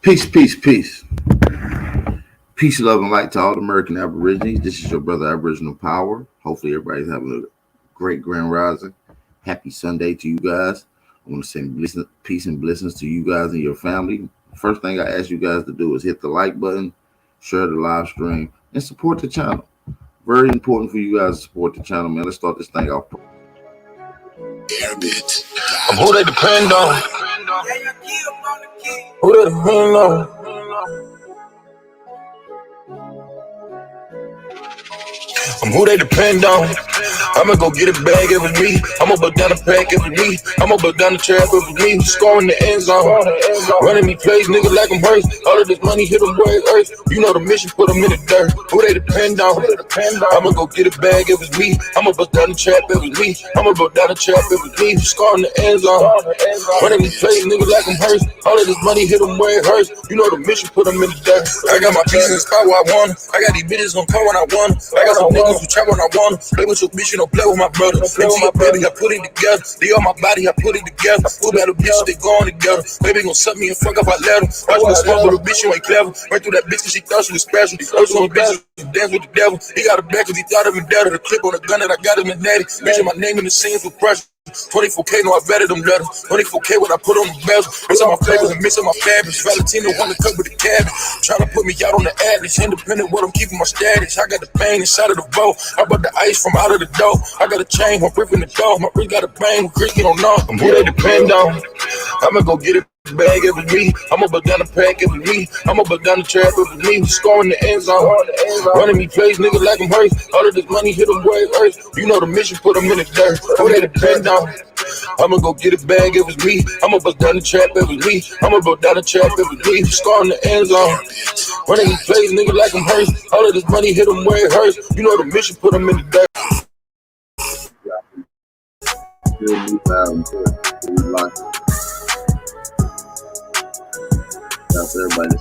Peace, peace, peace. Peace, love, and light to all the American Aborigines. This is your brother, Aboriginal Power. Hopefully, everybody's having a great grand rising. Happy Sunday to you guys. I want to send peace and blessings to you guys and your family. First thing I ask you guys to do is hit the like button, share the live stream, and support the channel. Very important for you guys to support the channel, man. Let's start this thing off. Airbit. I'm who they depend on. Who they depend on. I'm who they depend on. I'ma go get a bag every week. I'ma bust down a pack every week. I'ma bust down the trap every week. Scoring the end zone. Running me plays, nigga, like I'm hurt. All of this money hit them where it hurts. You know the mission, put them in the dirt. Who they depend on? I'ma go get a bag every week. I'ma bust down the trap every week. I'ma bust down the trap every week. Scoring the end zone. Running me plays, nigga, like I'm hurt. All of this money hit them where it hurts. You know the mission, put them in the dirt. I got my pieces in the spot where I want them. I got these bitches gon' call when I want them. I got some niggas who trap when I want them. Play with your bitch, you don't play with my brother. Into your baby, I put it together. They on my body, I put it together. Two battle bitches, they going together. Baby gon' suck me and fuck up, I let them. Watch me smoke with a bitch, you ain't clever. Right through that bitch cause she thought she was special. Those on bitches, dance with the devil. He got a back cause he thought of him dead. The clip on the gun that I got him in natty. Mention my name in the scenes with pressure. 24K, no, I better them letters. 24K, what I put on the bezel. Mix up my flavors and mix up my fabrics. Valentino wanna cut with the cabbage. Tryna put me out on the atlas. Independent, what I'm keeping my status. I got the pain inside of the boat. I brought the ice from out of the dough. I got a chain, I'm ripping the dough. My wrist got a bang, Greek, you don't know. I'm who they depend on. I'ma go get it. Bag every week, I'ma bust down the pack every week. I'ma bust down the trap every week. Scoring the end zone. Running me plays, nigga, like I'm hurt. All of this money hit them where it hurts. You know the mission, put them in the dirt. Who they depend on? I'ma go get a bag every week. I'ma bust down the trap every week. I'ma bust down the trap every week. Scoring the end zone. Running me plays, nigga, like I'm hurt. All of this money hit them where it hurts. You know the mission, put them in the dirt. Out for everybody.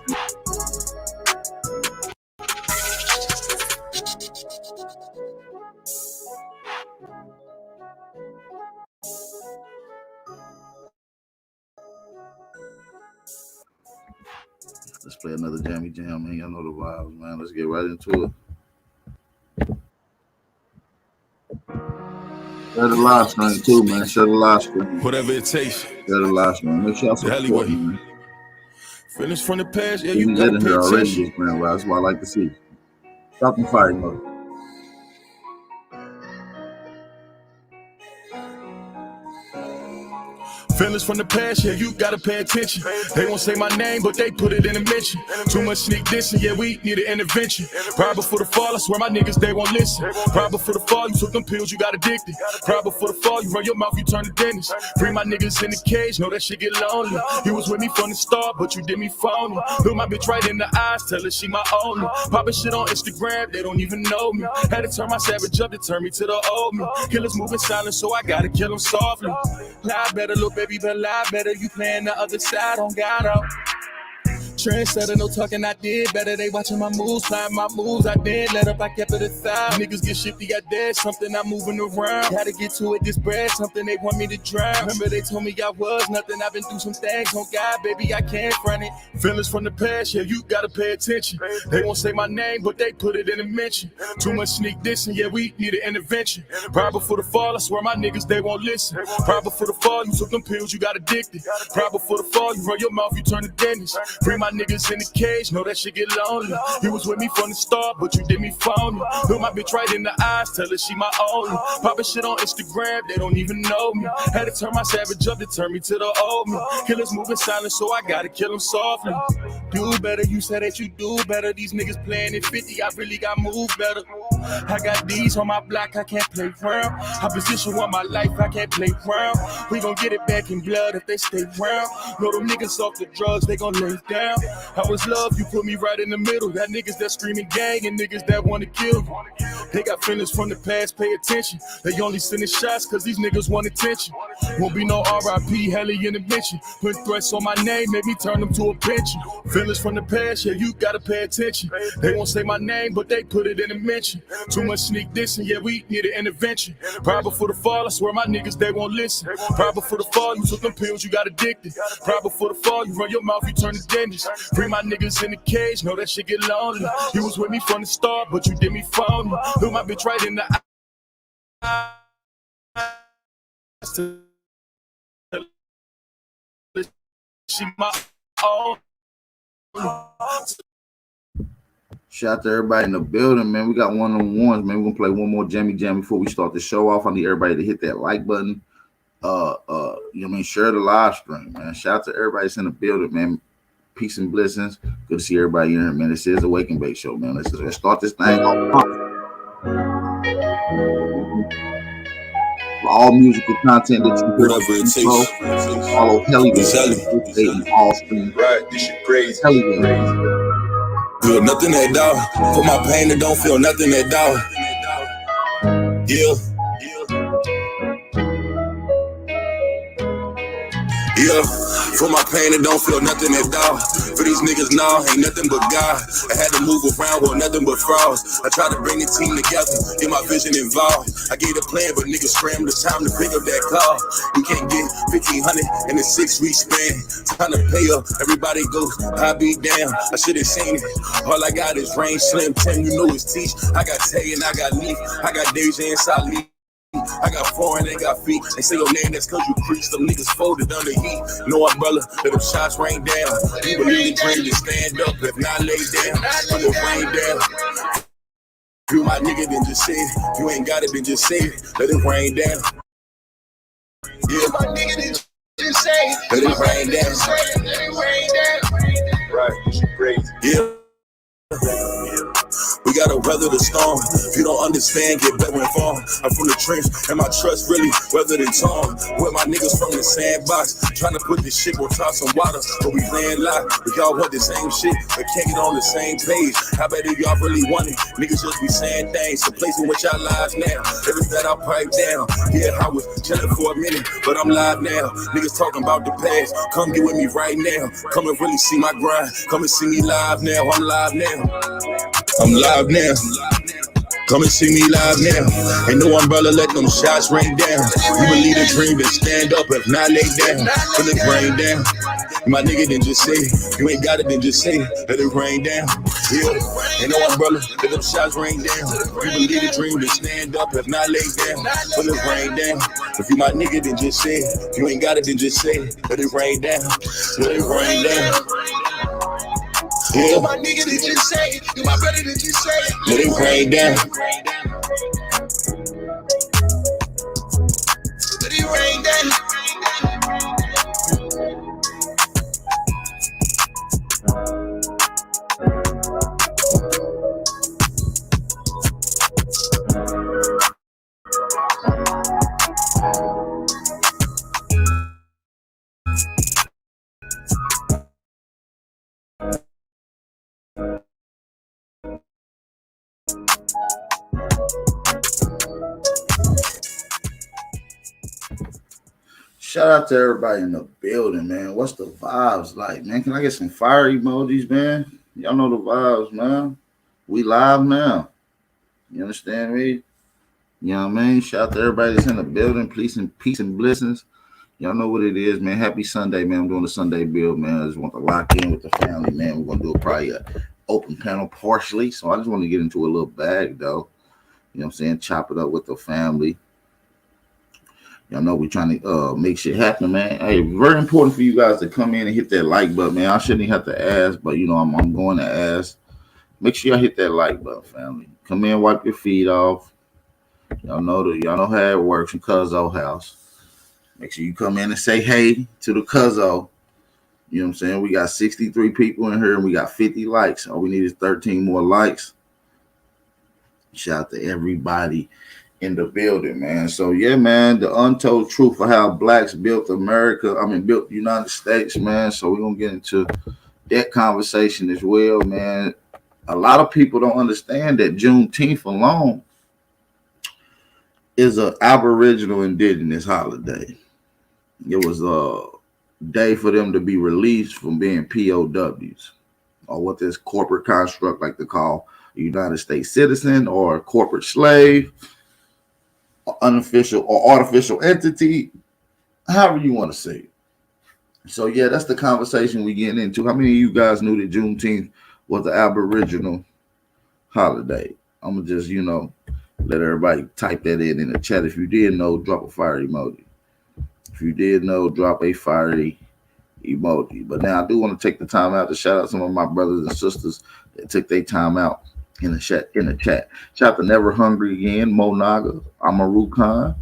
Let's play another jammy jam, man. Y'all know the vibes, man. Let's get right into it. Share the live stream too, man. Share the live stream. Whatever it takes. Share the live stream. Make sure y'all support me, man. Finish from the past, yeah, you got here already, man. That's what I like to see. Stop and fight, mother. Feelings from the past, yeah, you gotta pay attention. They won't say my name, but they put it in a mention. Too much sneak dissing, yeah, we need an intervention. Pride before the fall, I swear my niggas, they won't listen. Pride before the fall, you took them pills, you got addicted. Pride before the fall, you run your mouth, you turn to dentist. Free my niggas in the cage, know that shit get lonely. You was with me from the start, but you did me phony. Look my bitch right in the eyes, tell her she my only. Poppin' shit on Instagram, they don't even know me. Had to turn my savage up to turn me to the old me. Killers moving silent, so I gotta kill them softly. Lie better, little baby, but lie better. You playing the other side on God out. Trendsetter, no talking, I did better. They watching my moves, flying my moves. I did let up, I kept it aside. Niggas get shifty, I did something, I'm moving around. Gotta get to it, this bread, something they want me to drown. Remember they told me I was nothing, I've been through some things. On God, baby, I can't front it. Feelings from the past, yeah, you gotta pay attention. They won't say my name, but they put it in a mention. Too much sneak dissing, yeah, we need an intervention. Pride before the fall, I swear my niggas, they won't listen. Pride before the fall, you took them pills, you got addicted. Pride before the fall, you run your mouth, you turn to dentist. Free my niggas in the cage, know that shit get lonely. You was with me from the start, but you did me phony. Look my bitch right in the eyes, tell her she my only. Poppin' shit on Instagram, they don't even know me. Had to turn my savage up to turn me to the old me. Killers moving silent, so I gotta kill them softly. Do better, you said that you do better. These niggas playing at 50, I really got moved better. I got these on my block, I can't play round. I position on my life, I can't play round. We gon' get it back in blood if they stay round. Know them niggas off the drugs, they gon' lay down. I was love, you put me right in the middle. Got niggas that screaming gang and niggas that wanna kill you. They got feelings from the past, pay attention. They only sending shots cause these niggas want attention. Won't be no RIP, heli intervention. Put threats on my name, make me turn them to a pension. Feelings from the past, yeah, you gotta pay attention. They won't say my name, but they put it in a mention. Too much sneak dissing, yeah, we need an intervention. Pride before the fall, I swear my niggas, they won't listen. Pride before the fall, you took them pills, you got addicted. Pride before the fall, you run your mouth, you turn to dentist. Free my niggas in the cage, know that shit get lonely. You was with me from the start, but you did me phony. Look my bitch right in the eyes. She my own. Shout out to everybody in the building, man. We got one-on-ones, man. We're gonna play one more jammy jam before we start the show off. I need everybody to hit that like button. You know what I mean? Share the live stream, man. Shout out to everybody that's in the building, man. Peace and blessings. Good to see everybody in here, man. This is a Wake and Bake show, man. Let's start this thing off. For all musical content that you hear, whatever it takes. follow Helly on all streams. Right, this shit crazy. Helly. Feel nothing at all. For my pain, it don't feel nothing at all. Yeah. Yeah, for my pain, it don't feel nothing at all. For these niggas, nah, ain't nothing but God. I had to move around with nothing but frauds. I tried to bring the team together, get my vision involved. I gave a plan, but niggas scrambled the time to pick up that call. We can't get 1,500 in a 6-week span. Time to pay up, everybody goes, I be damn. I should've seen it. All I got is Rain, Slim, Tim, you know it's Teach. I got Tay and I got Leaf. I got Deja and Salih. I got foreign, they got feet. They say your name, that's cause you preach. Them niggas folded under heat. No umbrella, let them shots rain down. You believe the dream to stand up, if not lay down. Let it rain down. You my nigga, then just say it. You ain't got it, then just say it. Let it rain down. Yeah, my nigga, then just say it. Let it rain down. Let it rain down. Right, this shit crazy. Yeah. We gotta weather the storm. If you don't understand, get better informed. I'm from the trench, and my trust really weathered and torn. With my niggas from the sandbox, trying to put this shit on top some water, but we laying locked. We all want the same shit, but can't get on the same page. How about if y'all really want it? Niggas just be saying things, replacing with y'all lives now. Everything that I pipe down. Yeah, I was chilling for a minute, but I'm live now. Niggas talking about the past. Come get with me right now. Come and really see my grind. Come and see me live now. I'm live now. I'm live now. Come and see me live now. Ain't no umbrella, let them shots rain down. You believe the dream, then stand up, if not lay down. Let it rain down. My nigga, then just say it. You ain't got it, then just say it. Let it rain down. Yeah. Ain't no umbrella, let them shots rain down. You believe the dream, then stand up, if not lay down. Let it rain down. If you my nigga, then just say it. You ain't got it, then just say it. Let it rain down. Let it rain down. Yeah. My nigga, did you say it? You my brother, did you say it? Let it rain down. Let it rain down. Shout out to everybody in the building, man. What's the vibes like, man? Can I get some fire emojis, man? Y'all know the vibes, man. We live now. You understand me? You know what I mean? Shout out to everybody that's in the building. Peace and blessings. Y'all know what it is, man. Happy Sunday, man. I'm doing the Sunday build, man. I just want to lock in with the family, man. We're going to do probably an open panel partially. So I just want to get into a little bag, though. You know what I'm saying? Chop it up with the family. Y'all know we're trying to make shit happen, man. Hey, very important for you guys to come in and hit that like button, man. I shouldn't even have to ask, but, you know, I'm going to ask. Make sure y'all hit that like button, family. Come in, wipe your feet off. Y'all know how it works in CoCo house. Make sure you come in and say hey to the CoCo. You know what I'm saying? We got 63 people in here and we got 50 likes. All we need is 13 more likes. Shout out to everybody in the building, man. So yeah, man, the untold truth of how blacks built America. Built the United States, man. So we're gonna get into that conversation as well, man. A lot of people don't understand that Juneteenth alone is an Aboriginal indigenous holiday. It was a day for them to be released from being POWs. or what this corporate construct like to call a United States citizen or a corporate slave, or unofficial or artificial entity, however you want to say it. So yeah, that's the conversation we getting into. How many of you guys knew that Juneteenth was the Aboriginal holiday? I'm gonna just let everybody type that in the chat. If you did know, drop a fire emoji. If you did know, drop a fiery emoji. But now I do want to take the time out to shout out some of my brothers and sisters that took their time out in the chat. Shout out to Never Hungry again, Mo Naga, Amaru Khan,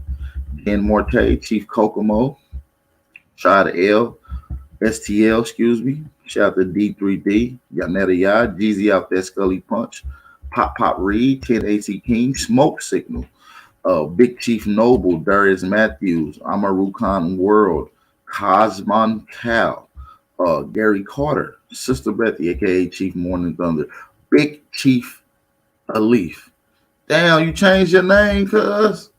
Dan Morte, Chief Kokomo, Shad L, STL, excuse me. Shout out to D3D, Yanetta Yad, Jeezy out there, Scully Punch, Pop Reed, 10 AC King, Smoke Signal, Big Chief Noble, Darius Matthews, Amaru Khan World, Cosmon Cal, Gary Carter, Sister Bethy, aka Chief Morning Thunder, Big Chief Alif. Damn, you changed your name, cuz?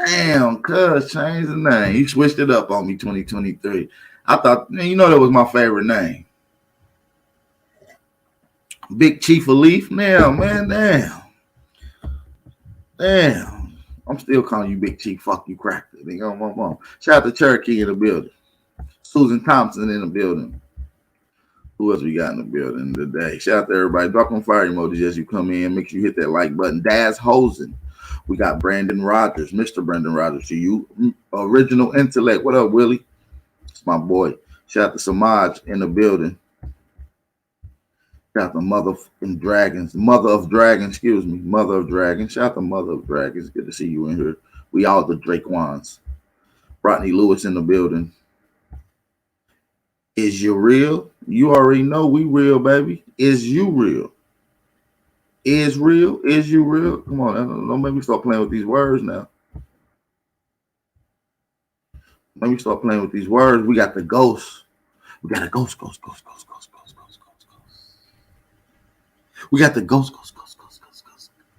Damn, cuz, change the name. You switched it up on me 2023. I thought, man, that was my favorite name. Big Chief Alif. Now, man, damn. I'm still calling you Big Chief. Fuck you, cracker. Nigga, on my mom. Shout out to Cherokee in the building. Susan Thompson in the building. Who else we got in the building today? Shout out to everybody. Drop on fire emojis as you come in. Make sure you hit that like button. Daz Hosen. We got Brandon Rogers, Mr. Brandon Rogers. To you, Original Intellect. What up, Willie? It's my boy. Shout out to Samaj in the building. Shout out to Mother of Dragons. Mother of Dragons. Shout out to Mother of Dragons. Good to see you in here. We all the Drake Wands. Rodney Lewis in the building. Is you real? You already know we real, baby. Is you real? Is real? Is you real? Come on, don't make me start playing with these words now. Let me start playing with these words. We got the ghost. We got a ghost. We got the ghost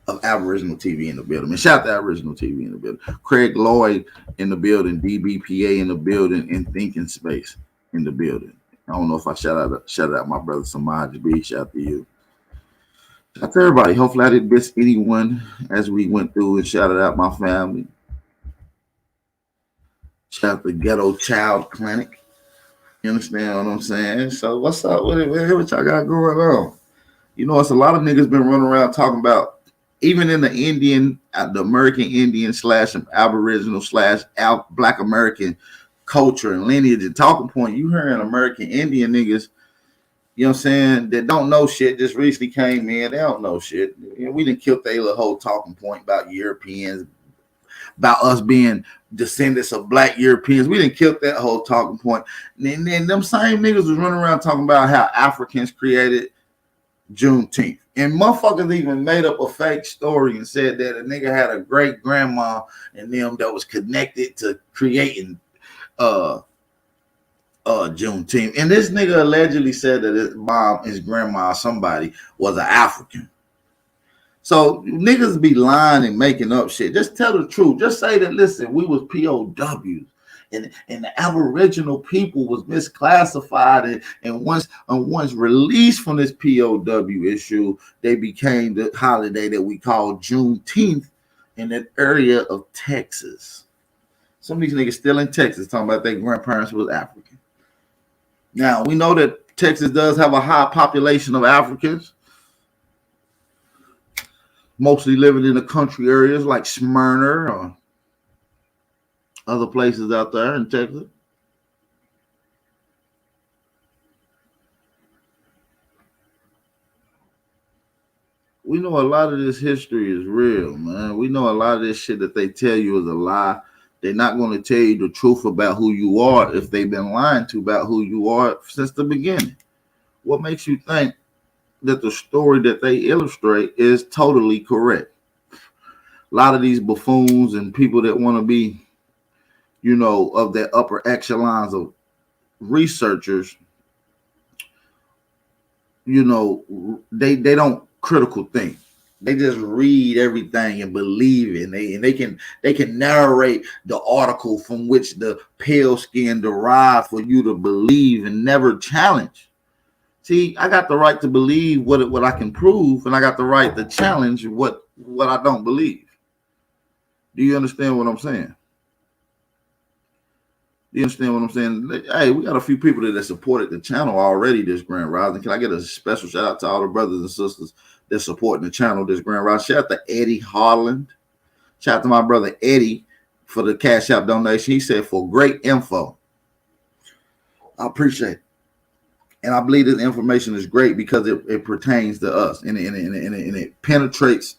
of Aboriginal TV in the building. And shout out to Aboriginal TV in the building. Craig Lloyd in the building. DBPA in the building. And Thinking Space in the building. I don't know if I shout out my brother Samaj B. Shout out to you. Shout out to everybody. Hopefully I didn't miss anyone as we went through and shouted out my family. Shout out to Ghetto Child Clinic. You understand what I'm saying? So what's up with it, man? What y'all got going on? It's a lot of niggas been running around talking about, even in the American Indian / Aboriginal / Black American culture and lineage and talking point. You hearing American Indian niggas, that don't know shit, just recently came in. They don't know shit. We done killed their little whole talking point about Europeans, about us being descendants of Black Europeans. We done killed that whole talking point. And then them same niggas was running around talking about how Africans created Juneteenth. And motherfuckers even made up a fake story and said that a nigga had a great grandma and them that was connected to creating Juneteenth. And this nigga allegedly said that his mom, his grandma, somebody was an African. So niggas be lying and making up shit. Just tell the truth. Just say that, listen, we was POWs. And the Aboriginal people was misclassified, and once released from this POW issue, they became the holiday that we call Juneteenth in that area of Texas. Some of these niggas still in Texas talking about their grandparents was African. Now we know that Texas does have a high population of Africans, mostly living in the country areas like Smyrna or other places out there in Texas. We know a lot of this history is real, man. We know a lot of this shit that they tell you is a lie. They're not going to tell you the truth about who you are if they've been lying to about who you are since the beginning. What makes you think that the story that they illustrate is totally correct? A lot of these buffoons and people that want to be, of the upper echelons of researchers, they don't critical think. They just read everything and believe it. And they can narrate the article from which the pale skin derived for you to believe and never challenge. See, I got the right to believe what I can prove, and I got the right to challenge what I don't believe. Do you understand what I'm saying? Do you understand what I'm saying? Hey, we got a few people that supported the channel already this Grand Rising. Can I get a special shout out to all the brothers and sisters that supporting the channel this Grand Rising? Shout out to Eddie Harland. Shout out to my brother Eddie for the Cash App donation. He said, for great info. I appreciate it. And I believe this information is great because it pertains to us and it penetrates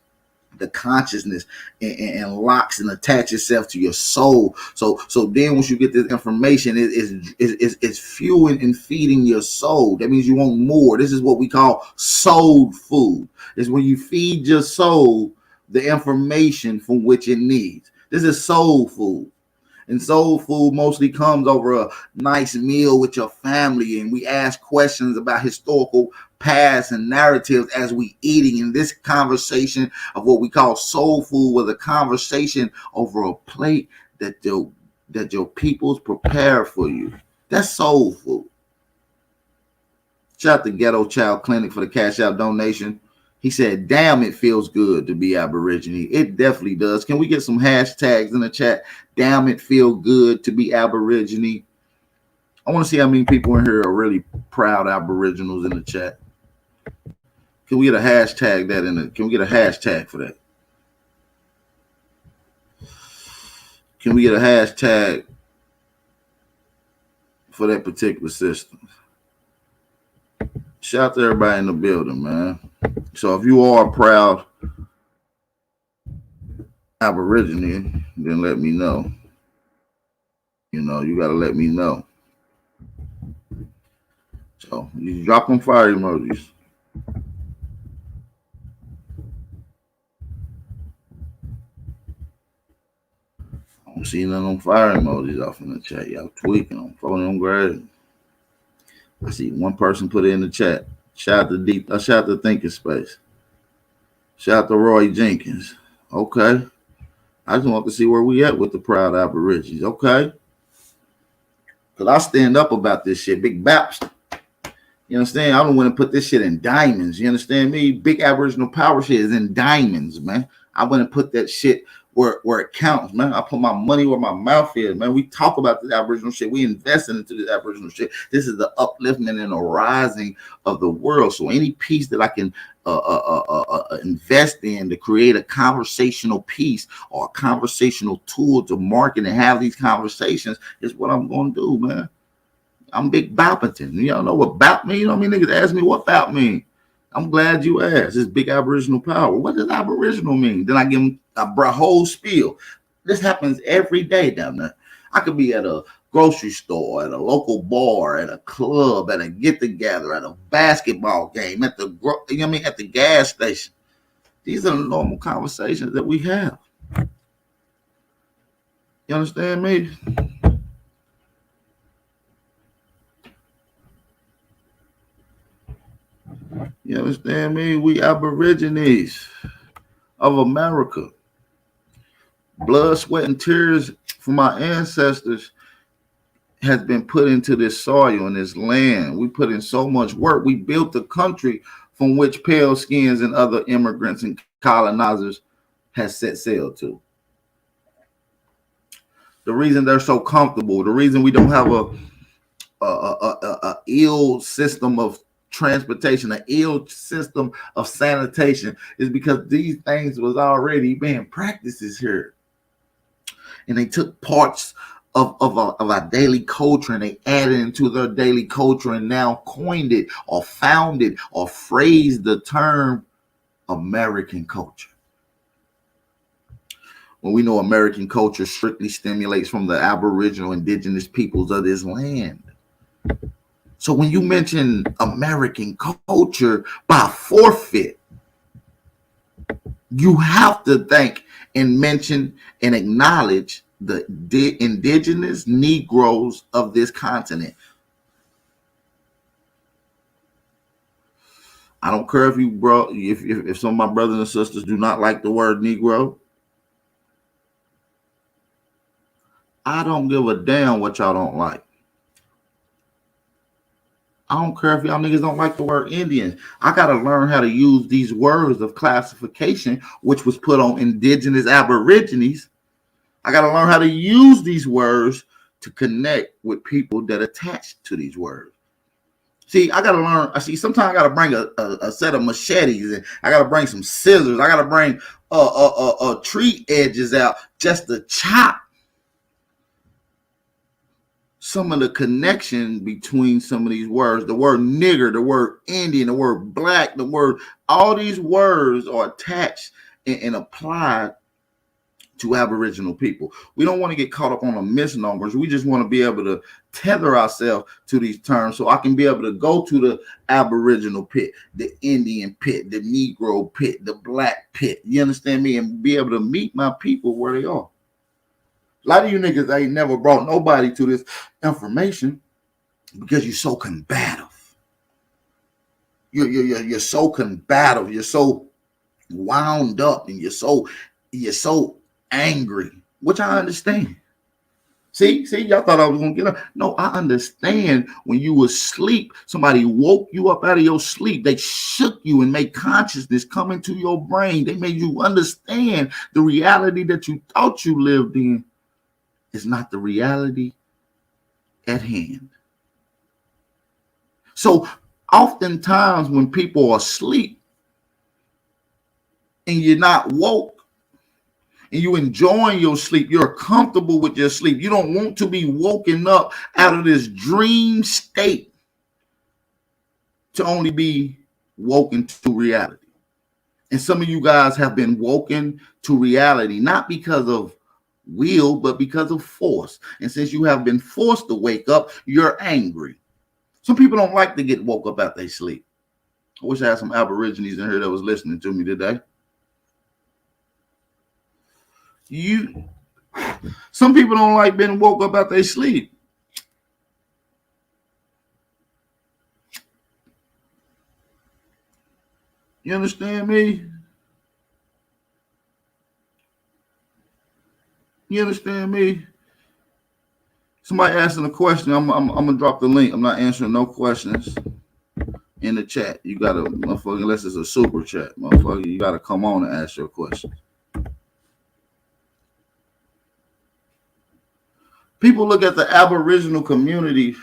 the consciousness and locks and attach itself to your soul. So then once you get this information, it's fueling and feeding your soul. That means you want more. This is what we call soul food. It's when you feed your soul the information from which it needs. This is soul food. And soul food mostly comes over a nice meal with your family, and we ask questions about historical past and narratives as we eating. And this conversation of what we call soul food was a conversation over a plate that your peoples prepare for you. That's soul food. Shout out to Ghetto Child Clinic for the Cash App donation. He said, damn, it feels good to be Aborigine. It definitely does. Can we get some hashtags in the chat? Damn, it feel good to be Aborigine. I want to see how many people in here are really proud Aboriginals in the chat. Can we get a hashtag that in it? Can we get a hashtag for that? Can we get a hashtag for that particular system? Shout out to everybody in the building, man. So if you are a proud Aborigine, then let me know. You know, you got to let me know. So you drop them fire emojis. I don't see none of them fire emojis off in the chat. Y'all tweaking on phone them grade. I see one person put it in the chat. Shout out to Deep. Shout out to Thinking Space. Shout out to Roy Jenkins. Okay. I just want to see where we at with the proud Aborigines. Okay. Because I stand up about this shit. Big Baps. You understand? I don't want to put this shit in diamonds. You understand me? Big Aboriginal power shit is in diamonds, man. I want to put that shit where it counts, man. I put my money where my mouth is, man. We talk about this Aboriginal shit. We investing into this Aboriginal shit. This is the upliftment and the rising of the world. So any piece that I can invest in to create a conversational piece or a conversational tool to market and have these conversations is what I'm going to do, man. I'm Big Boppington. Y'all know what bop mean? You know what I mean? Niggas ask me what bop mean. I'm glad you asked. It's big Aboriginal power. What does Aboriginal mean? Then I give them a whole spiel. This happens every day down there. I could be at a grocery store, at a local bar, at a club, at a get-together, at a basketball game, at the at the gas station. These are the normal conversations that we have. You understand me? You understand me? We Aborigines of America. Blood, sweat, and tears from my ancestors has been put into this soil and this land. We put in so much work. We built the country from which pale skins and other immigrants and colonizers has set sail to. The reason they're so comfortable, the reason we don't have a ill system of transportation, an ill system of sanitation, is because these things was already being practices here. And they took parts of our daily culture and they added into their daily culture and now coined it or founded or phrased the term American culture. When we know American culture strictly stimulates from the Aboriginal indigenous peoples of this land. So when you mention American culture, by forfeit, you have to think and mention and acknowledge the indigenous Negroes of this continent. I don't care if some of my brothers and sisters do not like the word Negro. I don't give a damn what y'all don't like. I don't care if y'all niggas don't like the word Indian. I got to learn how to use these words of classification, which was put on indigenous Aborigines. I got to learn how to use these words to connect with people that attach to these words. See, I got to learn. I see. Sometimes I got to bring a set of machetes, and I got to bring some scissors. I got to bring tree edges out just to chop some of the connection between some of these words. The word nigger, the word Indian, the word black, the word, all these words are attached and applied to Aboriginal people. We don't want to get caught up on the misnomers. We just want to be able to tether ourselves to these terms so I can be able to go to the Aboriginal pit, the Indian pit, the Negro pit, the black pit. You understand me? And be able to meet my people where they are. A lot of you niggas ain't never brought nobody to this information because you're so combative. You're so combative. You're so wound up, and you're so angry, which I understand. See, y'all thought I was gonna get up. No, I understand. When you were asleep, somebody woke you up out of your sleep. They shook you and made consciousness come into your brain. They made you understand the reality that you thought you lived in is not the reality at hand. So oftentimes when people are asleep and you're not woke, and you enjoying your sleep, you're comfortable with your sleep. You don't want to be woken up out of this dream state to only be woken to reality. And some of you guys have been woken to reality, not because of will, but because of force. And since you have been forced to wake up, you're angry. Some people don't like to get woke up out their sleep. I wish I had some Aborigines in here that was listening to me today. Some people don't like being woke up out their sleep. You understand me? You understand me? Somebody asking a question. I'm gonna drop the link. I'm not answering no questions in the chat. You gotta, motherfucker, unless it's a super chat, motherfucker, you gotta come on and ask your question. People look at the Aboriginal community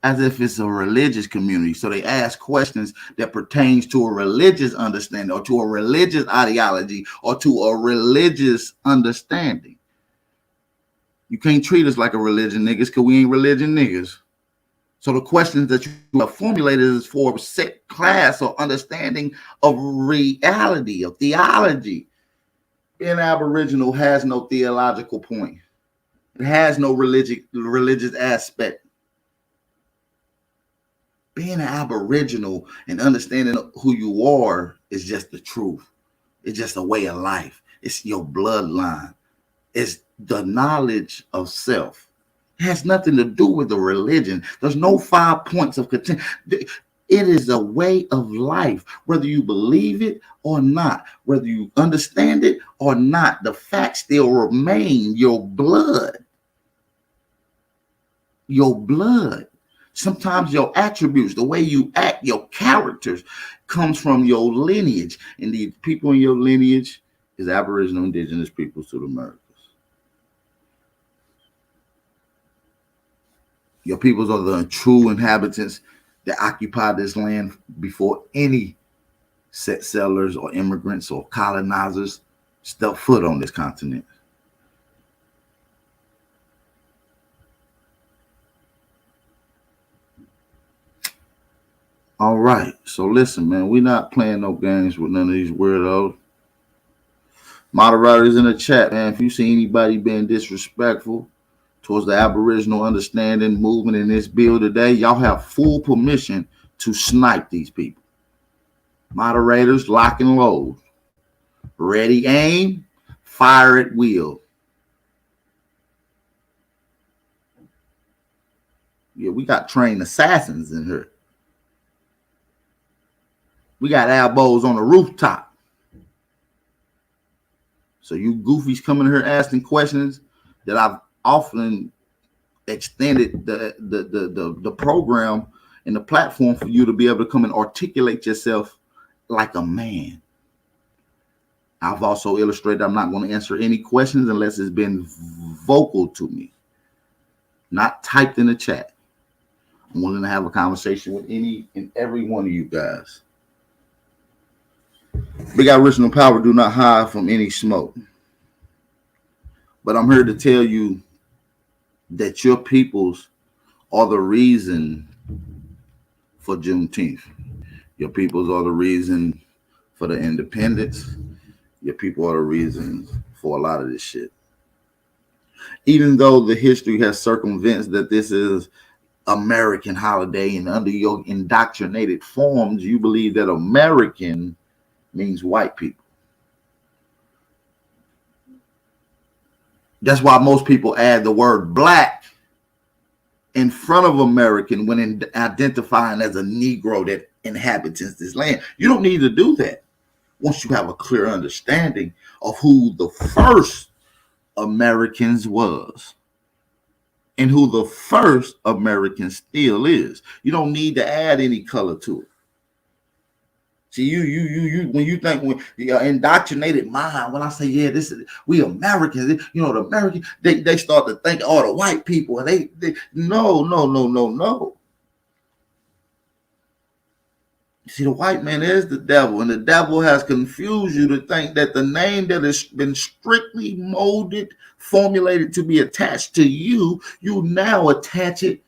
as if it's a religious community. So they ask questions that pertains to a religious understanding or to a religious ideology or to a religious understanding. You can't treat us like a religion niggas because we ain't religion niggas. So the questions that you have formulated is for a set class or understanding of reality, of theology. Being Aboriginal has no theological point. It has no religious aspect. Being an Aboriginal and understanding who you are is just the truth. It's just a way of life. It's your bloodline. It's the knowledge of self. It has nothing to do with the religion. There's no 5 points of contention. It is a way of life, whether you believe it or not, whether you understand it or not. The facts still remain. Your blood. Your blood. Sometimes your attributes, the way you act, your characters comes from your lineage. And the people in your lineage is Aboriginal indigenous peoples to the Americas. Your peoples are the true inhabitants that occupied this land before any set settlers or immigrants or colonizers stepped foot on this continent. All right, so listen, man, we're not playing no games with none of these weirdos. Moderators in the chat, man, if you see anybody being disrespectful towards the Aboriginal understanding movement in this bill today, y'all have full permission to snipe these people. Moderators, lock and load. Ready, aim, fire at will. Yeah, we got trained assassins in here. We got elbows on the rooftop. So you goofies coming here asking questions that I've often extended the program and the platform for you to be able to come and articulate yourself like a man. I've also illustrated I'm not going to answer any questions unless it's been vocal to me, not typed in the chat. I'm willing to have a conversation with any and every one of you guys. Big Aboriginal Power do not hide from any smoke. But I'm here to tell you that your peoples are the reason for Juneteenth. Your peoples are the reason for the independence. Your people are the reasons for a lot of this shit. Even though the history has circumvented that this is American holiday, and under your indoctrinated forms, you believe that American means white people. That's why most people add the word black in front of American when identifying as a Negro that inhabits this land. You don't need to do that once you have a clear understanding of who the first Americans was and who the first American still is. You don't need to add any color to it. See, you when you think, when your indoctrinated mind, when I say, yeah, this is, we Americans, the American, they start to think, oh, the white people, and they no. See, the white man is the devil, and the devil has confused you to think that the name that has been strictly molded, formulated to be attached to you, you now attach it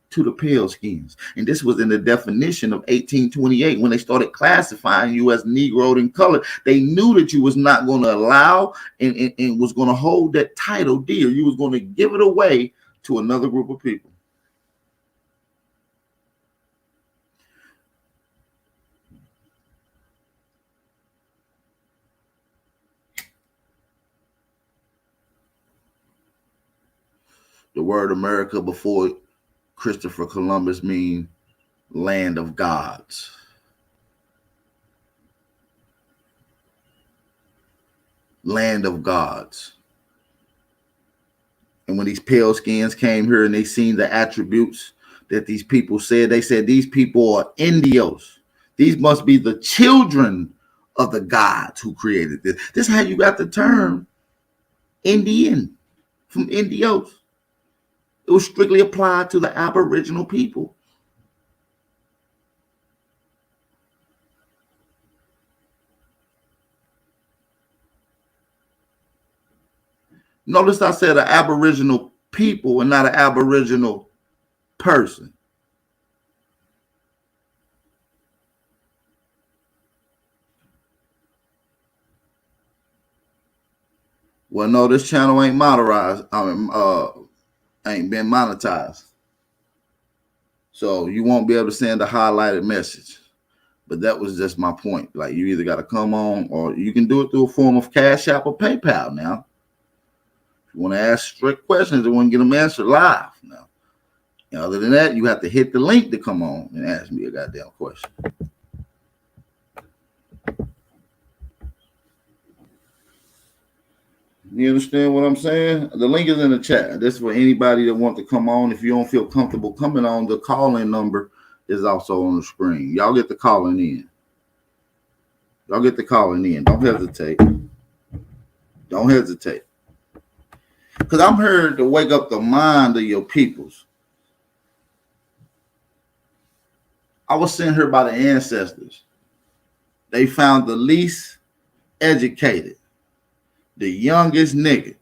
to the pale skins. And this was in the definition of 1828 when they started classifying you as Negro in color. They knew that you was not going to allow and was going to hold that title dear. You was going to give it away to another group of people. The word America before Christopher Columbus mean land of gods. Land of gods. And when these pale skins came here and they seen the attributes that these people said, they said these people are Indios. These must be the children of the gods who created this. This is how you got the term Indian, from Indios. It was strictly applied to the Aboriginal people. Notice I said an Aboriginal people and not an Aboriginal person. Well, no, this channel ain't monetized. Ain't been monetized. So you won't be able to send a highlighted message. But that was just my point. Like, you either got to come on, or you can do it through a form of Cash App or PayPal now. If you want to ask strict questions, they want to get them answered live now. And other than that, you have to hit the link to come on and ask me a goddamn question. You understand what I'm saying? The link is in the chat. This is for anybody that wants to come on. If you don't feel comfortable coming on, the call-in number is also on the screen. Y'all get the calling in. Y'all get the calling in. Don't hesitate. Don't hesitate. Because I'm here to wake up the mind of your peoples. I was sent here by the ancestors. They found the least educated, the youngest nigga,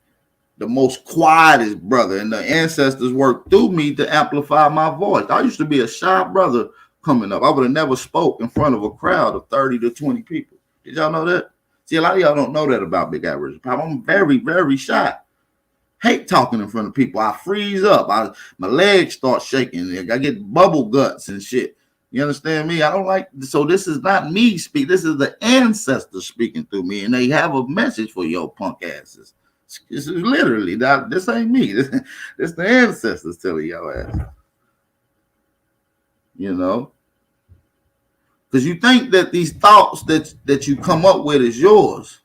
the most quietest brother, and the ancestors worked through me to amplify my voice. I used to be a shy brother coming up. I would have never spoke in front of a crowd of 30 to 20 people. Did y'all know that? See, a lot of y'all don't know that about Big Aboriginal Power. I'm very, very shy. Hate talking in front of people. I freeze up. My legs start shaking. I get bubble guts and shit. You understand me? I don't like, so this is not me speak. This is the ancestors speaking through me, and they have a message for your punk asses. This is literally, this ain't me. This the ancestors telling your ass. You know? Because you think that these thoughts that you come up with is yours.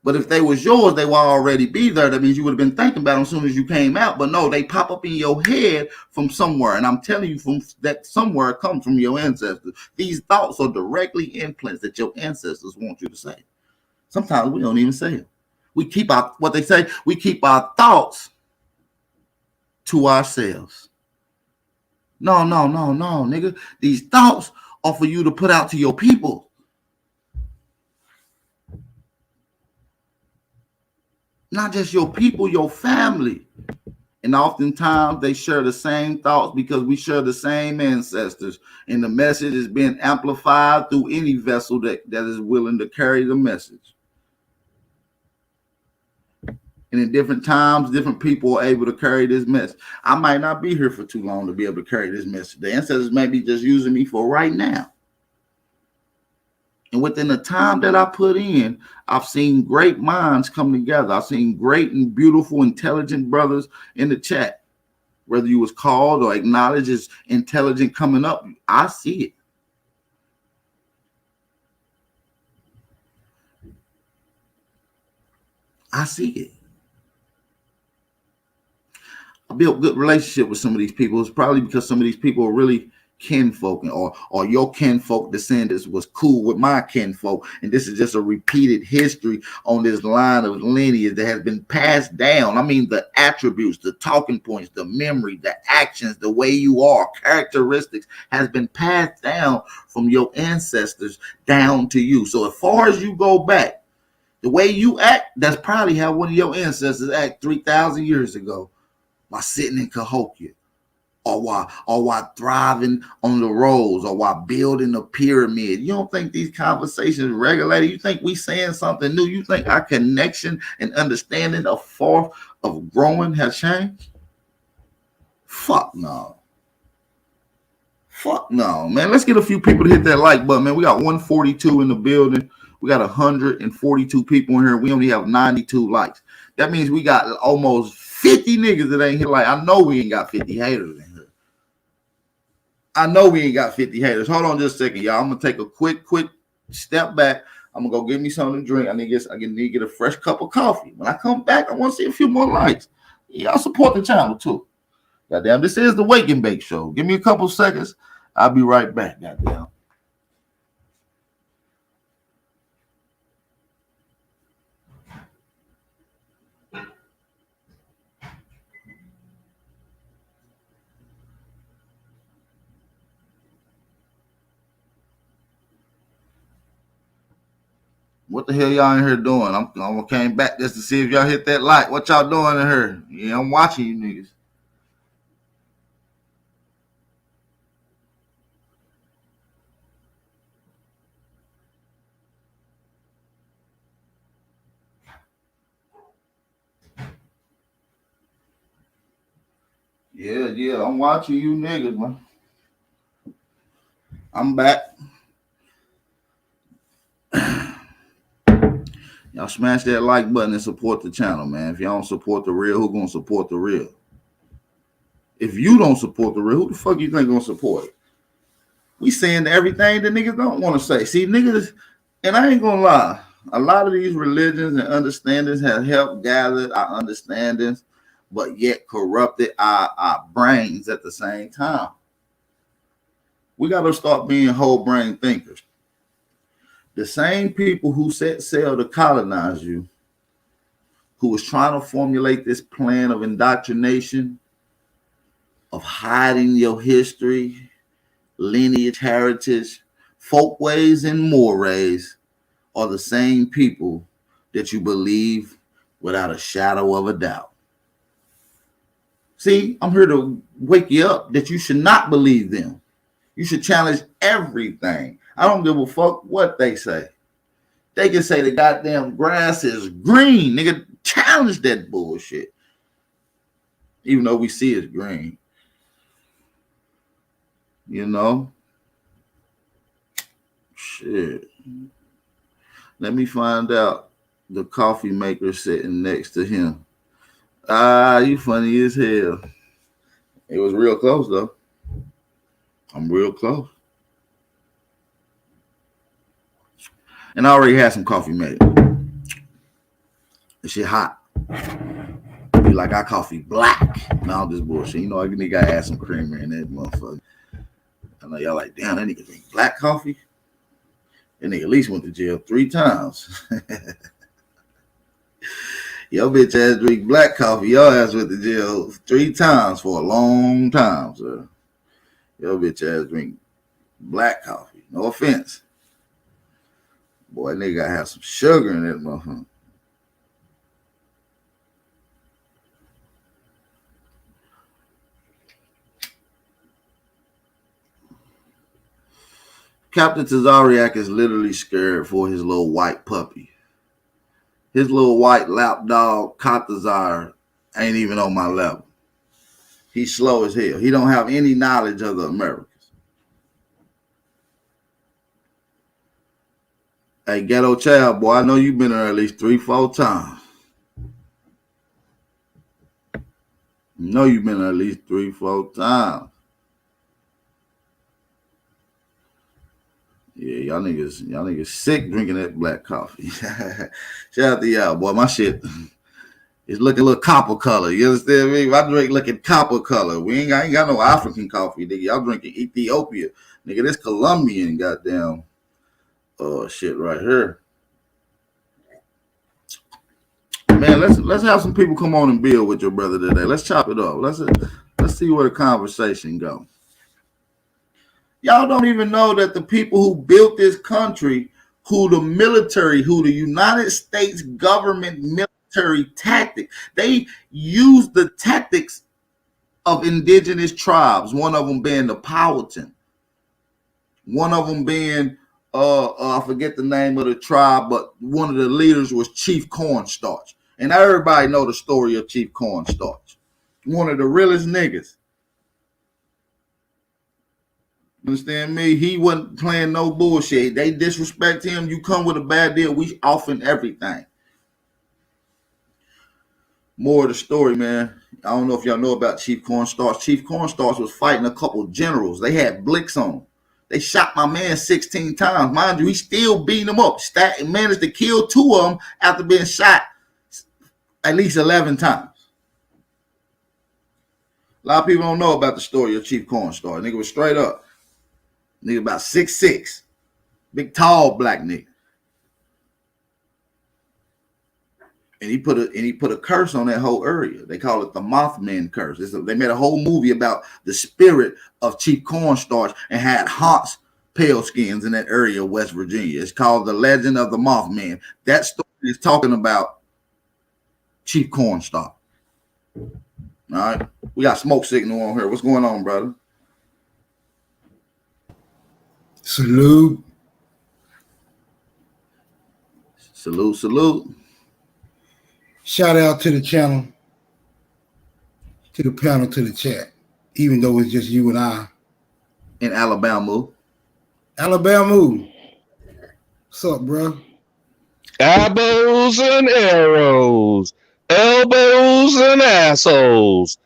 But if they was yours, they would already be there. That means you would have been thinking about them as soon as you came out. But no, they pop up in your head from somewhere. And I'm telling you, from that somewhere comes from your ancestors. These thoughts are directly implants that your ancestors want you to say. Sometimes we don't even say it. We keep our, what they say, we keep our thoughts to ourselves. No, nigga. These thoughts are for you to put out to your people. Not just your people, your family. And oftentimes they share the same thoughts because we share the same ancestors. And the message is being amplified through any vessel that is willing to carry the message. And in different times, different people are able to carry this message. I might not be here for too long to be able to carry this message. The ancestors may be just using me for right now. And within the time that I put in, I've seen great minds come together. I've seen great and beautiful, intelligent brothers in the chat. Whether you was called or acknowledged as intelligent coming up, I see it. I see it. I built good relationship with some of these people. It's probably because some of these people are really kinfolk, or your kinfolk descendants was cool with my kinfolk, and this is just a repeated history on this line of lineage that has been passed down. I mean, the attributes, the talking points, the memory, the actions, the way you are, characteristics has been passed down from your ancestors down to you. So as far as you go back, the way you act, that's probably how one of your ancestors act 3,000 years ago while sitting in Cahokia. Or while thriving on the roads, or while building a pyramid. You don't think these conversations regulated? You think we saying something new? You think our connection and understanding of growing has changed? Fuck no. Fuck no, man. Let's get a few people to hit that like button, man. We got 142 in the building. We got 142 people in here. We only have 92 likes. That means we got almost 50 niggas that ain't hit like. I know we ain't got 50 haters in here. I know we ain't got 50 haters. Hold on just a second, y'all. I'm gonna take a quick step back. I'm gonna go get me something to drink. I need to get a fresh cup of coffee. When I come back, I want to see a few more likes. Y'all support the channel too. Goddamn, this is the Wake and Bake Show. Give me a couple seconds. I'll be right back. Goddamn. What the hell y'all in here doing? I came back just to see if y'all hit that like. What y'all doing in here? Yeah, I'm watching you niggas. Yeah, I'm watching you niggas, man. I'm back. Y'all smash that like button and support the channel, man. If y'all don't support the real, who gonna support the real? If you don't support the real, who the fuck you think gonna support it? We saying everything that niggas don't want to say. See, niggas, and I ain't gonna lie, a lot of these religions and understandings have helped gather our understandings, but yet corrupted our brains at the same time. We gotta start being whole brain thinkers. The same people who set sail to colonize you, who was trying to formulate this plan of indoctrination, of hiding your history, lineage, heritage, folkways, and mores, are the same people that you believe without a shadow of a doubt. See, I'm here to wake you up that you should not believe them. You should challenge everything. I don't give a fuck what they say. They can say the goddamn grass is green. Nigga, challenge that bullshit. Even though we see it's green. You know? Shit. Let me find out the coffee maker sitting next to him. You funny as hell. It was real close, though. I'm real close. And I already had some coffee made. This shit hot. Be like our coffee black. No, this bullshit. You know, I nigga gotta add some creamer in that motherfucker. I know y'all like, damn, that nigga drink black coffee. That nigga at least went to jail 3 times. Your bitch ass drink black coffee. Your ass went to jail 3 times for a long time, sir. Your bitch ass drink black coffee. No offense. Boy, nigga gotta have some sugar in that motherfucker. Captain Tazariak is literally scared for his little white puppy. His little white lap dog, Katazar, ain't even on my level. He's slow as hell. He don't have any knowledge of the Americans. Hey, ghetto child, boy, I know you've been there at least 3-4 times. Know you've been there at least 3-4 times. Yeah, y'all niggas sick drinking that black coffee. Shout out to y'all, boy. My shit is looking a little copper color. You understand me? I drink looking copper color. I ain't got no African coffee, nigga. Y'all drinking Ethiopia. Nigga, this Colombian goddamn shit right here. Man, let's have some people come on and build with your brother today. Let's chop it up. Let's see where the conversation go. Y'all don't even know that the people who built this country, who the United States government military tactic, they used the tactics of indigenous tribes, one of them being the Powhatan, one of them being, I forget the name of the tribe, but one of the leaders was Chief Cornstarch. And everybody know the story of Chief Cornstarch. One of the realest niggas. Understand me? He wasn't playing no bullshit. They disrespect him. You come with a bad deal, we offing everything. More of the story, man. I don't know if y'all know about Chief Cornstarch. Chief Cornstarch was fighting a couple generals. They had blicks on him. They shot my man 16 times. Mind you, he still beating them up. Managed to kill 2 of them after being shot at least 11 times. A lot of people don't know about the story of Chief Cornstarch. Nigga was straight up. Nigga about 6'6". Big, tall black nigga. And he put a curse on that whole area. They call it the Mothman curse. They made a whole movie about the spirit of Chief Cornstarch and had haunts pale skins in that area of West Virginia. It's called The Legend of the Mothman. That story is talking about Chief Cornstarch. All right. We got smoke signal on here. What's going on, brother? Salute. Salute. Shout out to the channel, to the panel, to the chat, even though it's just you and I. In Alabama. What's up, bro? Elbows and arrows, elbows and assholes.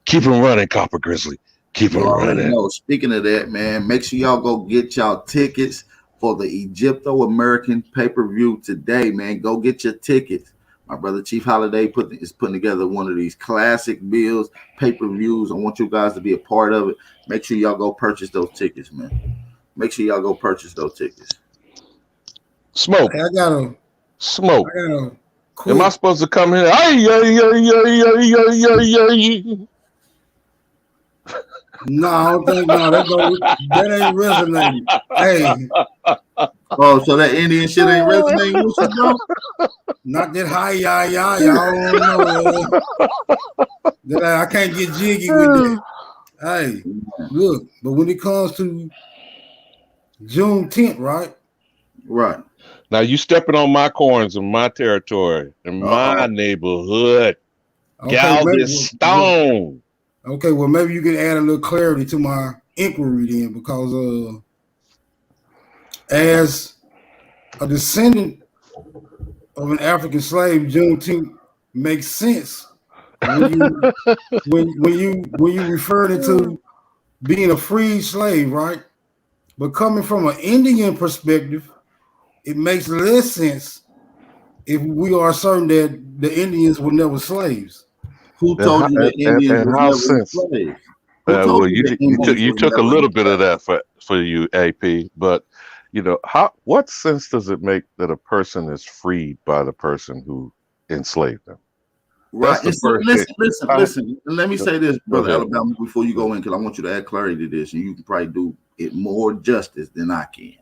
Keep them running, Copper Grizzly. Keep them running. No, speaking of that, man, make sure y'all go get y'all tickets for the Egypto-American pay-per-view today, man. Go get your tickets. My brother Chief Holiday is putting together one of these classic bills, pay-per-views. I want you guys to be a part of it. Make sure y'all go purchase those tickets, man. Make sure y'all go purchase those tickets. Smoke. Hey, I gotta Am I supposed to come here? No, I don't think that ain't resonating. Hey. Oh, so that Indian shit ain't resonating with you, bro? Not that high, y'all don't know. I can't get jiggy with that. Hey, look, but when it comes to June 10th, right? Right. Now you stepping on my corns in my territory, in my neighborhood. Okay, Galveston. Okay, well, maybe you can add a little clarity to my inquiry then, because as a descendant of an African slave, Juneteenth makes sense when you refer to being a freed slave, right? But coming from an Indian perspective, it makes less sense if we are certain that the Indians were never slaves? Who told you that Indians and was how never sense? enslaved? Who told Well, you that Indians you was took a never little bit of enslaved? that for you, AP. But what sense does it make that a person is freed by the person who enslaved them? That's Right. the And so first thing. listen. And let me say this, Go brother ahead. Alabama, before you go in, because I want you to add clarity to this, and you can probably do it more justice than I can.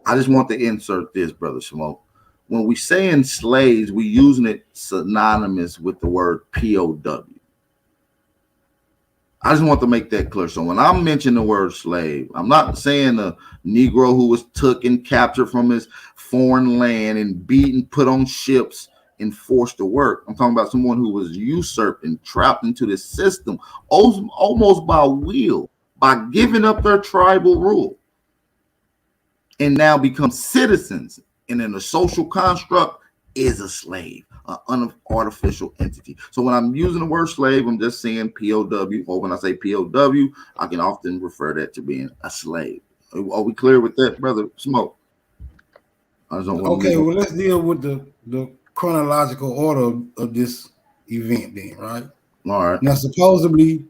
I just want to insert this, brother Smoke. When we say slaves, we using it synonymous with the word POW. I just want to make that clear. So when I mention the word slave, I'm not saying a Negro who was taken, captured from his foreign land and beaten, put on ships and forced to work. I'm talking about someone who was usurped and trapped into this system almost by will, by giving up their tribal rule, and now become citizens. And in a social construct is a slave, an artificial entity. So when I'm using the word slave, I'm just saying POW, or when I say POW, I can often refer that to being a slave. Are we clear with that, brother Smoke? Okay, well, let's deal with the chronological order of this event then, right? All right. Now, supposedly,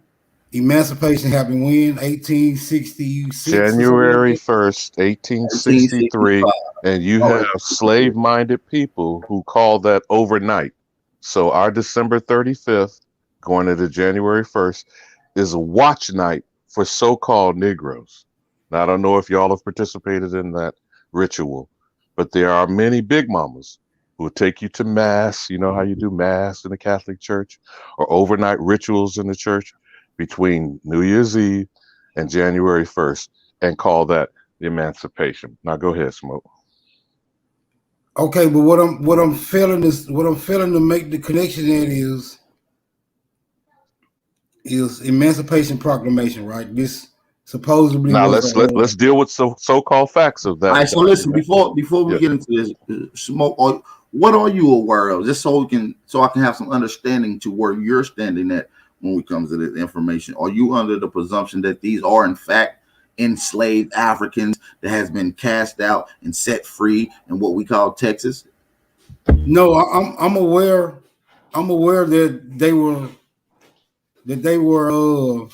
emancipation happened when? 1866? January 1st, 1863. 1865. And you have slave-minded people who call that overnight. So our December 35th, going into January 1st, is a watch night for so-called Negroes. Now, I don't know if y'all have participated in that ritual, but there are many big mamas who will take you to mass. You know how you do mass in the Catholic Church, or overnight rituals in the church between New Year's Eve and January 1st, and call that the emancipation. Now go ahead, Smoke. Okay, but what I'm feeling to make the connection in is Emancipation Proclamation, right? This supposedly Now was let's deal with so-called facts of that. All right, so listen, before we get into this, Smoke, what are you aware of? Just so I can have some understanding to where you're standing at when it comes to this information. Are you under the presumption that these are in fact enslaved Africans that has been cast out and set free in what we call Texas? No, I'm aware that they were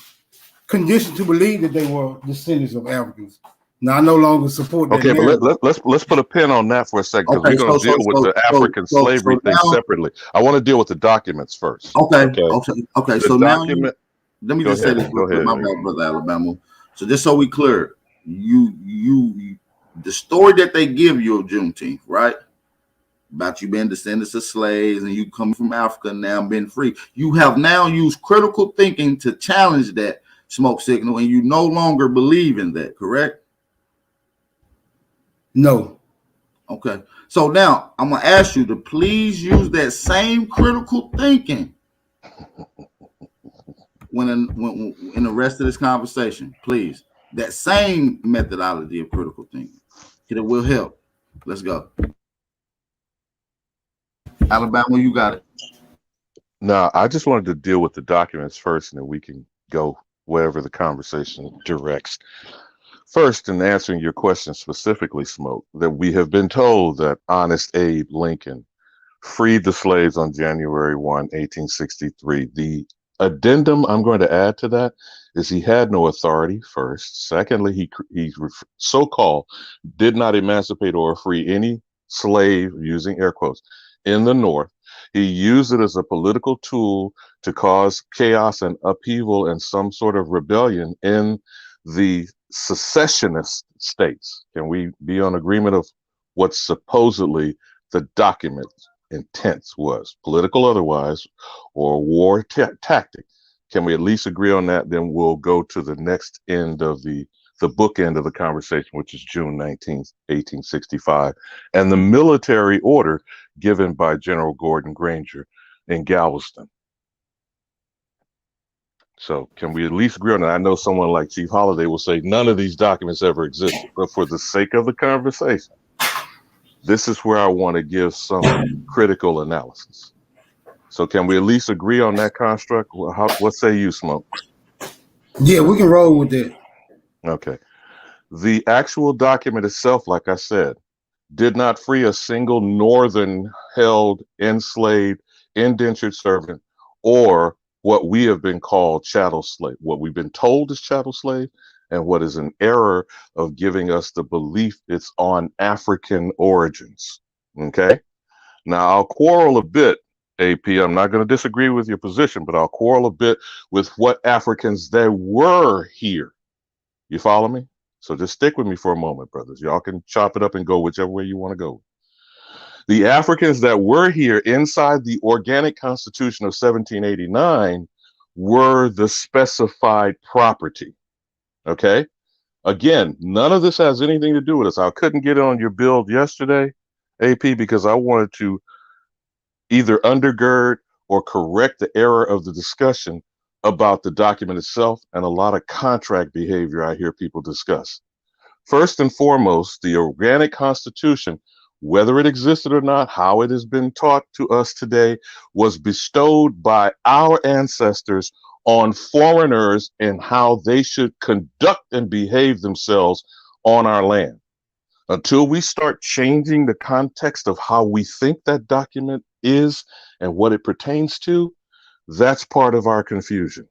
conditioned to believe that they were descendants of Africans. Now I no longer support that. Okay, but let's put a pin on that for a second, because we're going to deal with the African slavery thing separately. I want to deal with the documents first. Okay. So document. Now, let me just say this. Go ahead, my bad, brother Alabama. So just so we clear, you the story that they give you of Juneteenth, right? About you being descendants of slaves and you coming from Africa and now being free. You have now used critical thinking to challenge that smoke signal, and you no longer believe in that, correct? No. Okay. So now I'm gonna ask you to please use that same critical thinking when in the rest of this conversation, please. That same methodology of critical thinking. It will help. Let's go. Alabama, you got it. No, I just wanted to deal with the documents first, and then we can go wherever the conversation directs. First, in answering your question specifically, Smoke, that we have been told that Honest Abe Lincoln freed the slaves on January 1, 1863. The addendum I'm going to add to that is he had no authority, first. Secondly, he so-called did not emancipate or free any slave, using air quotes, in the North. He used it as a political tool to cause chaos and upheaval and some sort of rebellion in the secessionist states. Can we be on agreement of what supposedly the document intent was, political otherwise, or war tactic? Can we at least agree on that? Then we'll go to the next end of the bookend of the conversation, which is June 19th, 1865, and the military order given by General Gordon Granger in Galveston. So can we at least agree on that? I know someone like Chief Holiday will say none of these documents ever existed, but for the sake of the conversation, this is where I want to give some critical analysis. So can we at least agree on that construct? What say you, Smoke? Yeah, we can roll with that. Okay. The actual document itself, like I said, did not free a single northern held, enslaved, indentured servant, or what we have been called chattel slave, what we've been told is chattel slave, and what is an error of giving us the belief it's on African origins. Okay? Now, I'll quarrel a bit, AP. I'm not going to disagree with your position, but I'll quarrel a bit with what Africans there were here. You follow me? So just stick with me for a moment, brothers. Y'all can chop it up and go whichever way you want to go. The Africans that were here inside the Organic Constitution of 1789 were the specified property. Okay? Again, none of this has anything to do with us. I couldn't get on your build yesterday, AP, because I wanted to either undergird or correct the error of the discussion about the document itself and a lot of contract behavior I hear people discuss. First and foremost, the Organic Constitution, whether it existed or not, how it has been taught to us today, was bestowed by our ancestors on foreigners and how they should conduct and behave themselves on our land. Until we start changing the context of how we think that document is and what it pertains to, that's part of our confusion.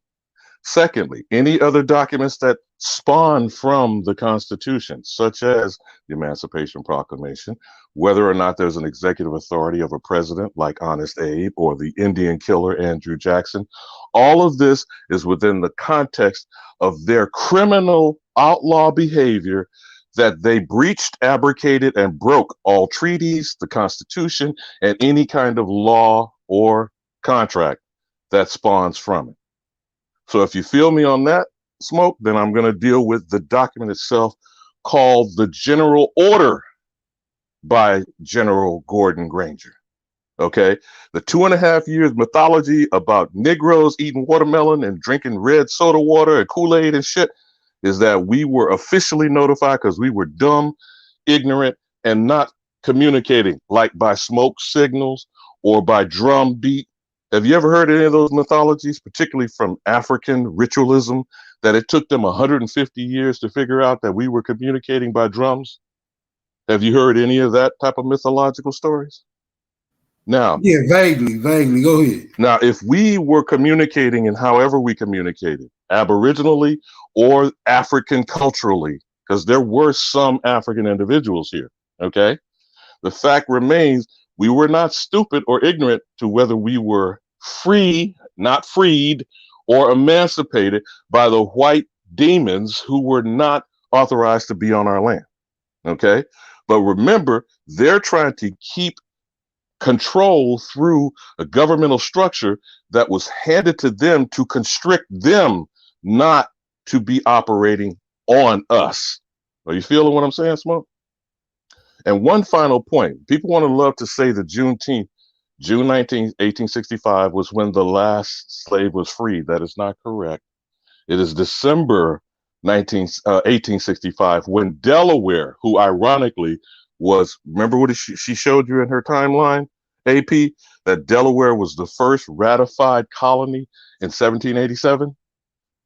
Secondly, any other documents that spawn from the Constitution, such as the Emancipation Proclamation, whether or not there's an executive authority of a president like Honest Abe or the Indian killer Andrew Jackson, all of this is within the context of their criminal outlaw behavior that they breached, abrogated, and broke all treaties, the Constitution, and any kind of law or contract that spawns from it. So if you feel me on that, Smoke, then I'm going to deal with the document itself called the General Order by General Gordon Granger. Okay, the 2.5 years mythology about Negroes eating watermelon and drinking red soda water and Kool-Aid and shit is that we were officially notified because we were dumb, ignorant, and not communicating, like by smoke signals or by drum beat. Have you ever heard any of those mythologies, particularly from African ritualism, that it took them 150 years to figure out that we were communicating by drums? Have you heard any of that type of mythological stories? Now, yeah, vaguely. Go ahead. Now, if we were communicating in however we communicated, aboriginally or African culturally, because there were some African individuals here, okay? The fact remains we were not stupid or ignorant to whether we were free, not freed, or emancipated by the white demons who were not authorized to be on our land, okay? But remember, they're trying to keep control through a governmental structure that was handed to them to constrict them not to be operating on us. Are you feeling what I'm saying, Smoke? And one final point. People want to love to say that June 19, 1865 was when the last slave was freed. That is not correct. It is December 1865 when Delaware, who ironically was, remember what she showed you in her timeline, AP, that Delaware was the first ratified colony in 1787.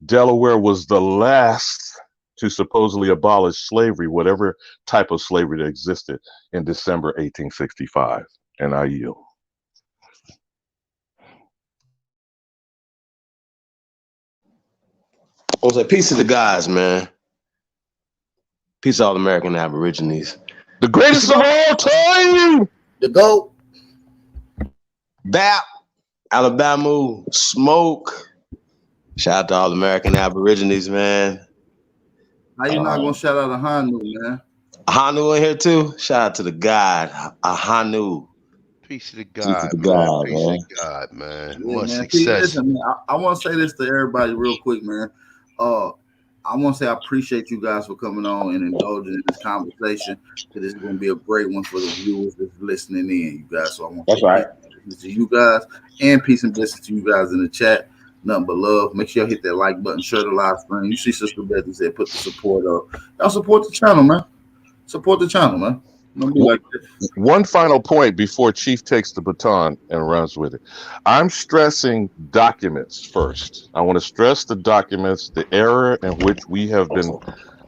Delaware was the last to supposedly abolish slavery, whatever type of slavery that existed in December 1865. And I yield. I was like, peace to the guys, man. Peace to all American Aborigines. The greatest of all time! The GOAT. BAP, Alabama, Smoke. Shout out to all American Aborigines, man. How you not gonna shout out a Hanu, man? Hanu in here too. Shout out to the God, Hanu. Peace to the God, man. Peace to God, man. Yeah, Much man. success. Listen, man, I want to say this to everybody real quick, man. I want to say I appreciate you guys for coming on and indulging in this conversation, because this is going to be a great one for the viewers that's listening in, you guys. So I want to say to you guys, and peace and blessings to you guys in the chat. Nothing but love. Make sure y'all hit that like button, share the live stream. You see Sister Betty said put the support up. Y'all support the channel, man. Support the channel, man. Like one final point before Chief takes the baton and runs with it. I'm stressing documents first. I want to stress the documents, the era in which we have been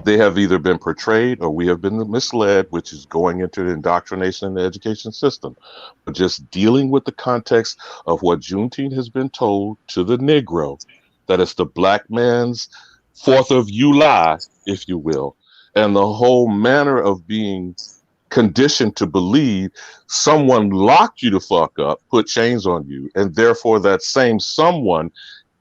they have either been portrayed or we have been misled, which is going into the indoctrination in the education system. But just dealing with the context of what Juneteenth has been told to the Negro, that it's the black man's 4th of July, if you will, and the whole manner of being conditioned to believe someone locked you the fuck up, put chains on you, and therefore that same someone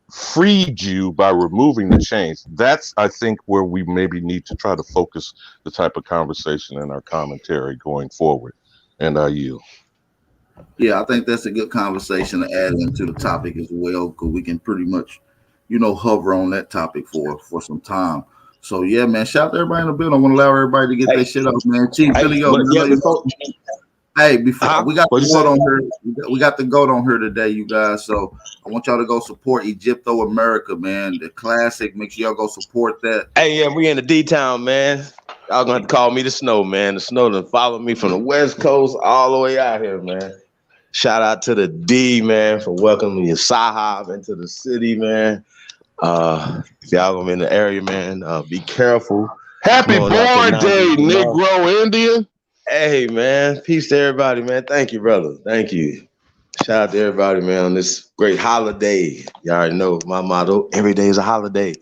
freed you by removing the chains. That's, I think, where we maybe need to try to focus the type of conversation in our commentary going forward. And I yield. Yeah, I think that's a good conversation to add into the topic as well, because we can pretty much, hover on that topic for some time. So yeah, man, shout out to everybody in the building. I want to allow everybody to get their shit off, man. Chief, Billy, go. Before we got the goat on here, we got the goat on here today, you guys. So I want y'all to go support Egypto America, man. The classic. Make sure y'all go support that. Hey, yeah, we in the D-Town, man. Y'all gonna have to call me the Snow, man. The Snow done followed me from the West Coast all the way out here, man. Shout out to the D, man, for welcoming your Sahab into the city, man. If y'all gonna be in the area, man, be careful. Happy born day, Negro Indian. Hey, man, peace to everybody, man. Thank you, brother. Thank you. Shout out to everybody, man, on this great holiday. You already know my motto: every day is a holiday.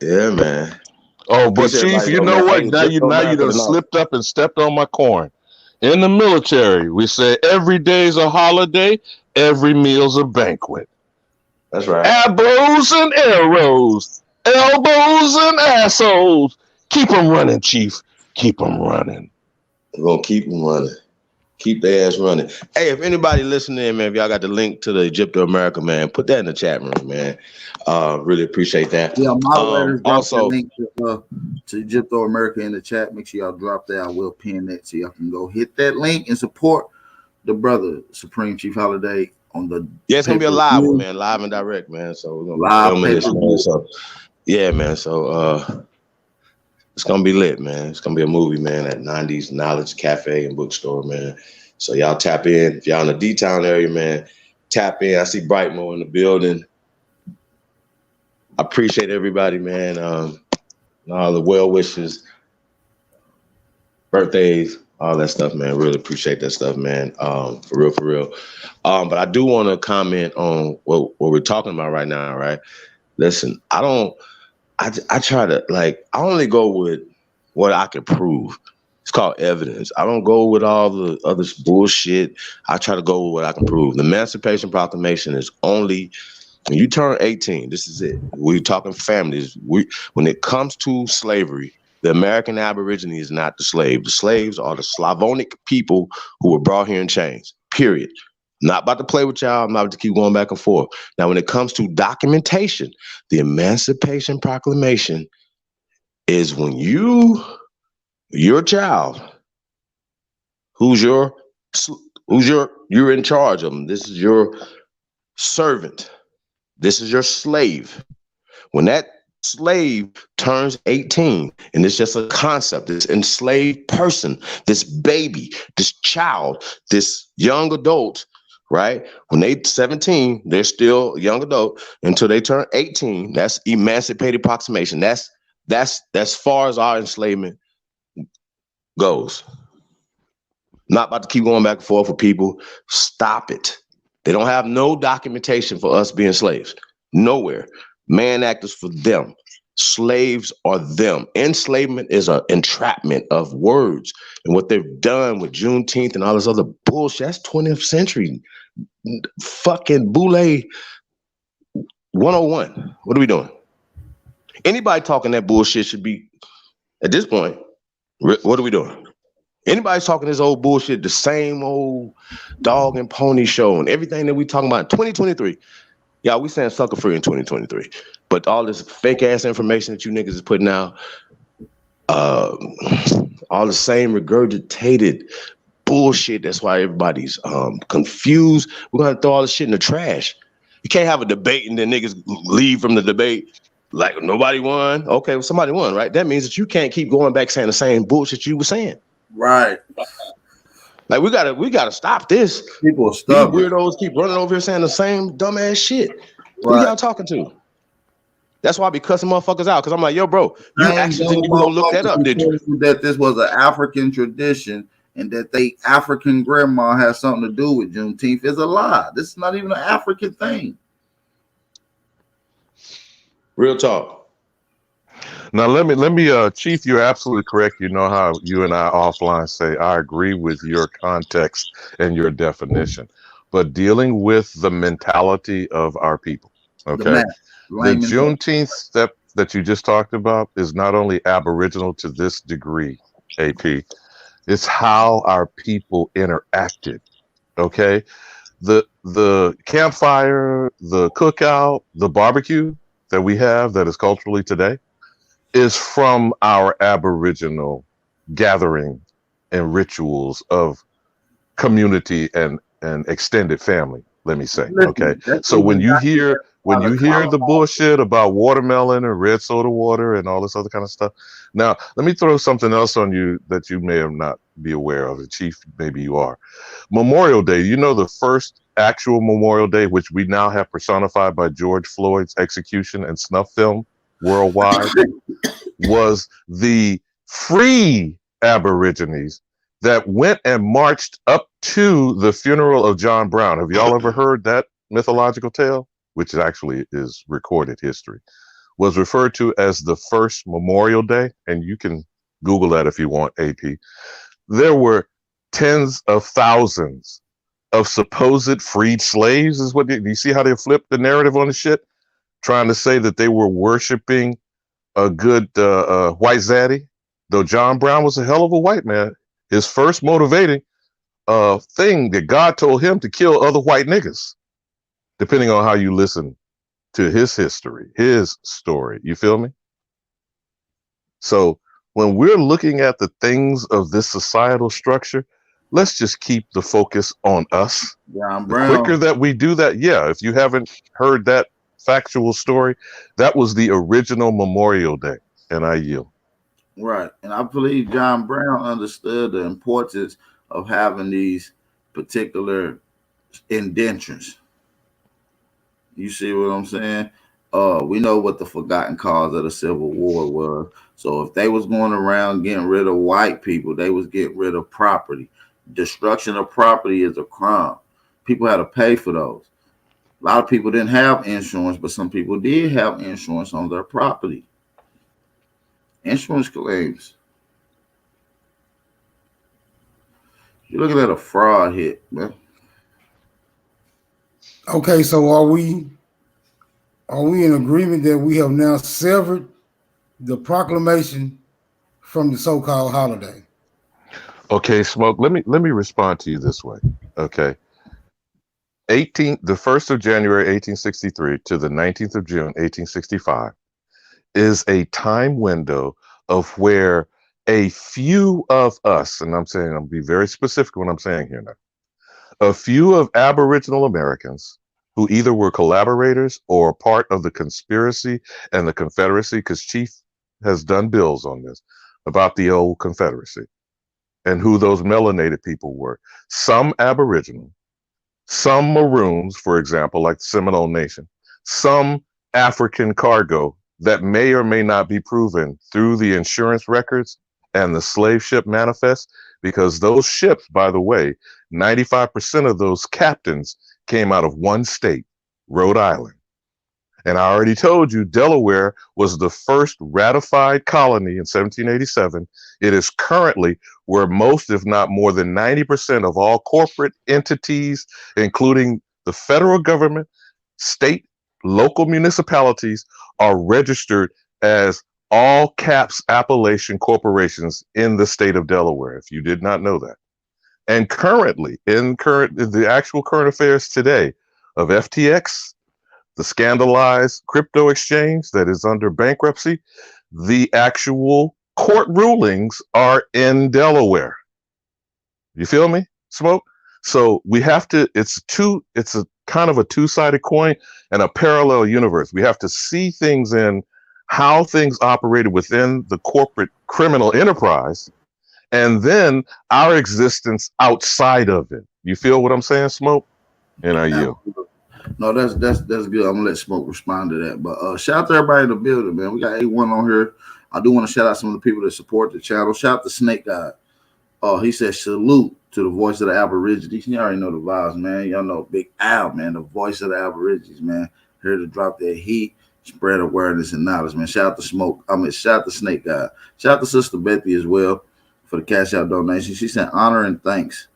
Yeah, man. Oh, but Chief, you know what? Now you done slipped up and stepped on my corn. In the military, we say every day's a holiday, every meal's a banquet. That's right. Abos and arrows, elbows and assholes. Keep them running, Chief. Keep them running. We're going to keep them running. Keep their ass running. Hey, if anybody listening, man, if y'all got the link to the Egypto America, man, put that in the chat room, man. Really appreciate that. Yeah, moderators also link to Egypto America in the chat. Make sure y'all drop that. I will pin that so y'all can go hit that link and support the brother Supreme Chief Holiday on the. Yeah, it's gonna be a live one, man, live and direct, man. So we're gonna be filming this, man. So yeah, man. So it's gonna be lit, man. It's gonna be a movie, man, at Nandi's Knowledge Cafe and Bookstore, man. So y'all tap in. If y'all in the D-Town area, man, tap in. I see Brightmo in the building. I appreciate everybody, man. All the well wishes, birthdays, all that stuff, man. Really appreciate that stuff, man. For real. But I do want to comment on what we're talking about right now, right? Listen, I try to, I only go with what I can prove. It's called evidence. I don't go with all the other bullshit. I try to go with what I can prove. The Emancipation Proclamation is only when you turn 18. This is it. We're talking families. When it comes to slavery, the American Aborigine is not the slave. The slaves are the Slavonic people who were brought here in chains. Period. Not about to play with y'all. I'm not about to keep going back and forth. Now, when it comes to documentation, the Emancipation Proclamation is when your child, you're in charge of them. This is your servant. This is your slave. When that slave turns 18, and it's just a concept, this enslaved person, this baby, this child, this young adult, right? When they 17, they're still a young adult until they turn 18. That's Emancipated Proclamation. That's far as our enslavement goes. Not about to keep going back and forth with people. Stop it. They don't have no documentation for us being slaves. Nowhere. Man Act is for them. Slaves are them. Enslavement is an entrapment of words. And what they've done with Juneteenth and all this other bullshit, that's 20th century fucking boule 101. What are we doing? Anybody talking that bullshit should be, at this point, what are we doing? Anybody's talking this old bullshit, the same old dog and pony show and everything that we talking about in 2023. Yeah, we saying sucker free in 2023. But all this fake ass information that you niggas is putting out, all the same regurgitated bullshit. That's why everybody's confused. We're gonna throw all this shit in the trash. You can't have a debate and then niggas leave from the debate like nobody won. Okay, well, somebody won, right? That means that you can't keep going back saying the same bullshit you were saying. Right. Like we gotta stop this. People are stubborn. These weirdos keep running over here saying the same dumbass shit. Who y'all talking to? That's why I be cussing motherfuckers out because I'm like, yo, bro, you Same actually young didn't even go look that motherfuckers up, who did you? told you that this was an African tradition and that they African grandma has something to do with Juneteenth is a lie. This is not even an African thing. Real talk. Now let me Chief, you're absolutely correct. You know how you and I offline say I agree with your context and your definition. But dealing with the mentality of our people, The okay? math, The layman. Juneteenth step that you just talked about is not only Aboriginal to this degree, AP, it's how our people interacted. Okay. The campfire, the cookout, the barbecue that we have that is culturally today is from our Aboriginal gathering and rituals of community and extended family, let me say. Okay. Listen, that's So even when by the you hear the colonizers. bullshit about watermelon and red soda water and all this other kind of stuff. Now, let me throw something else on you that you may or not be aware of. And Chief, maybe you are. Memorial Day, you know, the first actual Memorial Day, which we now have personified by George Floyd's execution and snuff film worldwide, was the free Aborigines that went and marched up to the funeral of John Brown. Have y'all ever heard that mythological tale, which actually is recorded history? Was referred to as the first Memorial Day, and you can Google that if you want, AP. There were tens of thousands of supposed freed slaves, is what you see how they flipped the narrative on the shit, trying to say that they were worshiping a good white zaddy, though John Brown was a hell of a white man. His first motivating thing that God told him to kill other white niggas, depending on how you listen to his history, his story. You feel me? So when we're looking at the things of this societal structure, let's just keep the focus on us. John The quicker Brown. that we do that, yeah, if you haven't heard that factual story, that was the original Memorial Day. And I yield. Right. And I believe John Brown understood the importance of having these particular indentures. You see what I'm saying? We know what the forgotten cause of the Civil War was. So if they was going around getting rid of white people, they was getting rid of property. Destruction of property is a crime. People had to pay for those. A lot of people didn't have insurance, but some people did have insurance on their property. Insurance claims. You're looking at a fraud hit, man. Okay, so are we in agreement that we have now severed the proclamation from the so-called holiday? Okay, Smoke, let me respond to you this way. Okay. The 1st of January 1863 to the 19th of June 1865 is a time window of where a few of us, and I'll be very specific what I'm saying here now, a few of Aboriginal Americans who either were collaborators or part of the conspiracy and the Confederacy, because Chief has done bills on this about the old Confederacy and who those melanated people were. Some Aboriginal, some Maroons, for example, like the Seminole Nation, some African cargo that may or may not be proven through the insurance records and the slave ship manifest, because those ships, by the way, 95% of those captains came out of one state, Rhode Island. And I already told you Delaware was the first ratified colony in 1787. It is currently where most, if not more than 90% of all corporate entities, including the federal government, state, local municipalities, are registered as all caps Appalachian corporations in the state of Delaware, if you did not know that. And currently, in the actual current affairs today of FTX, the scandalized crypto exchange that is under bankruptcy, the actual court rulings are in Delaware. You feel me, Smoke? So we have to, it's a kind of a two-sided coin and a parallel universe. We have to see things in how things operated within the corporate criminal enterprise and then our existence outside of it. You feel what I'm saying, Smoke? And I yield. No, that's good. I'm gonna let Smoke respond to that. But shout out to everybody in the building, man. We got A1 on here. I do want to shout out some of the people that support the channel. Shout out to Snake God. He said salute to the voice of the Aborigines. You already know the vibes, man. Y'all know Big Al, man, the voice of the Aborigines, man. Here to drop that heat, spread awareness and knowledge, man. Shout out to Smoke. Shout out to Snake God. Shout out to Sister Bethy as well for the cash out donation. She said honor and thanks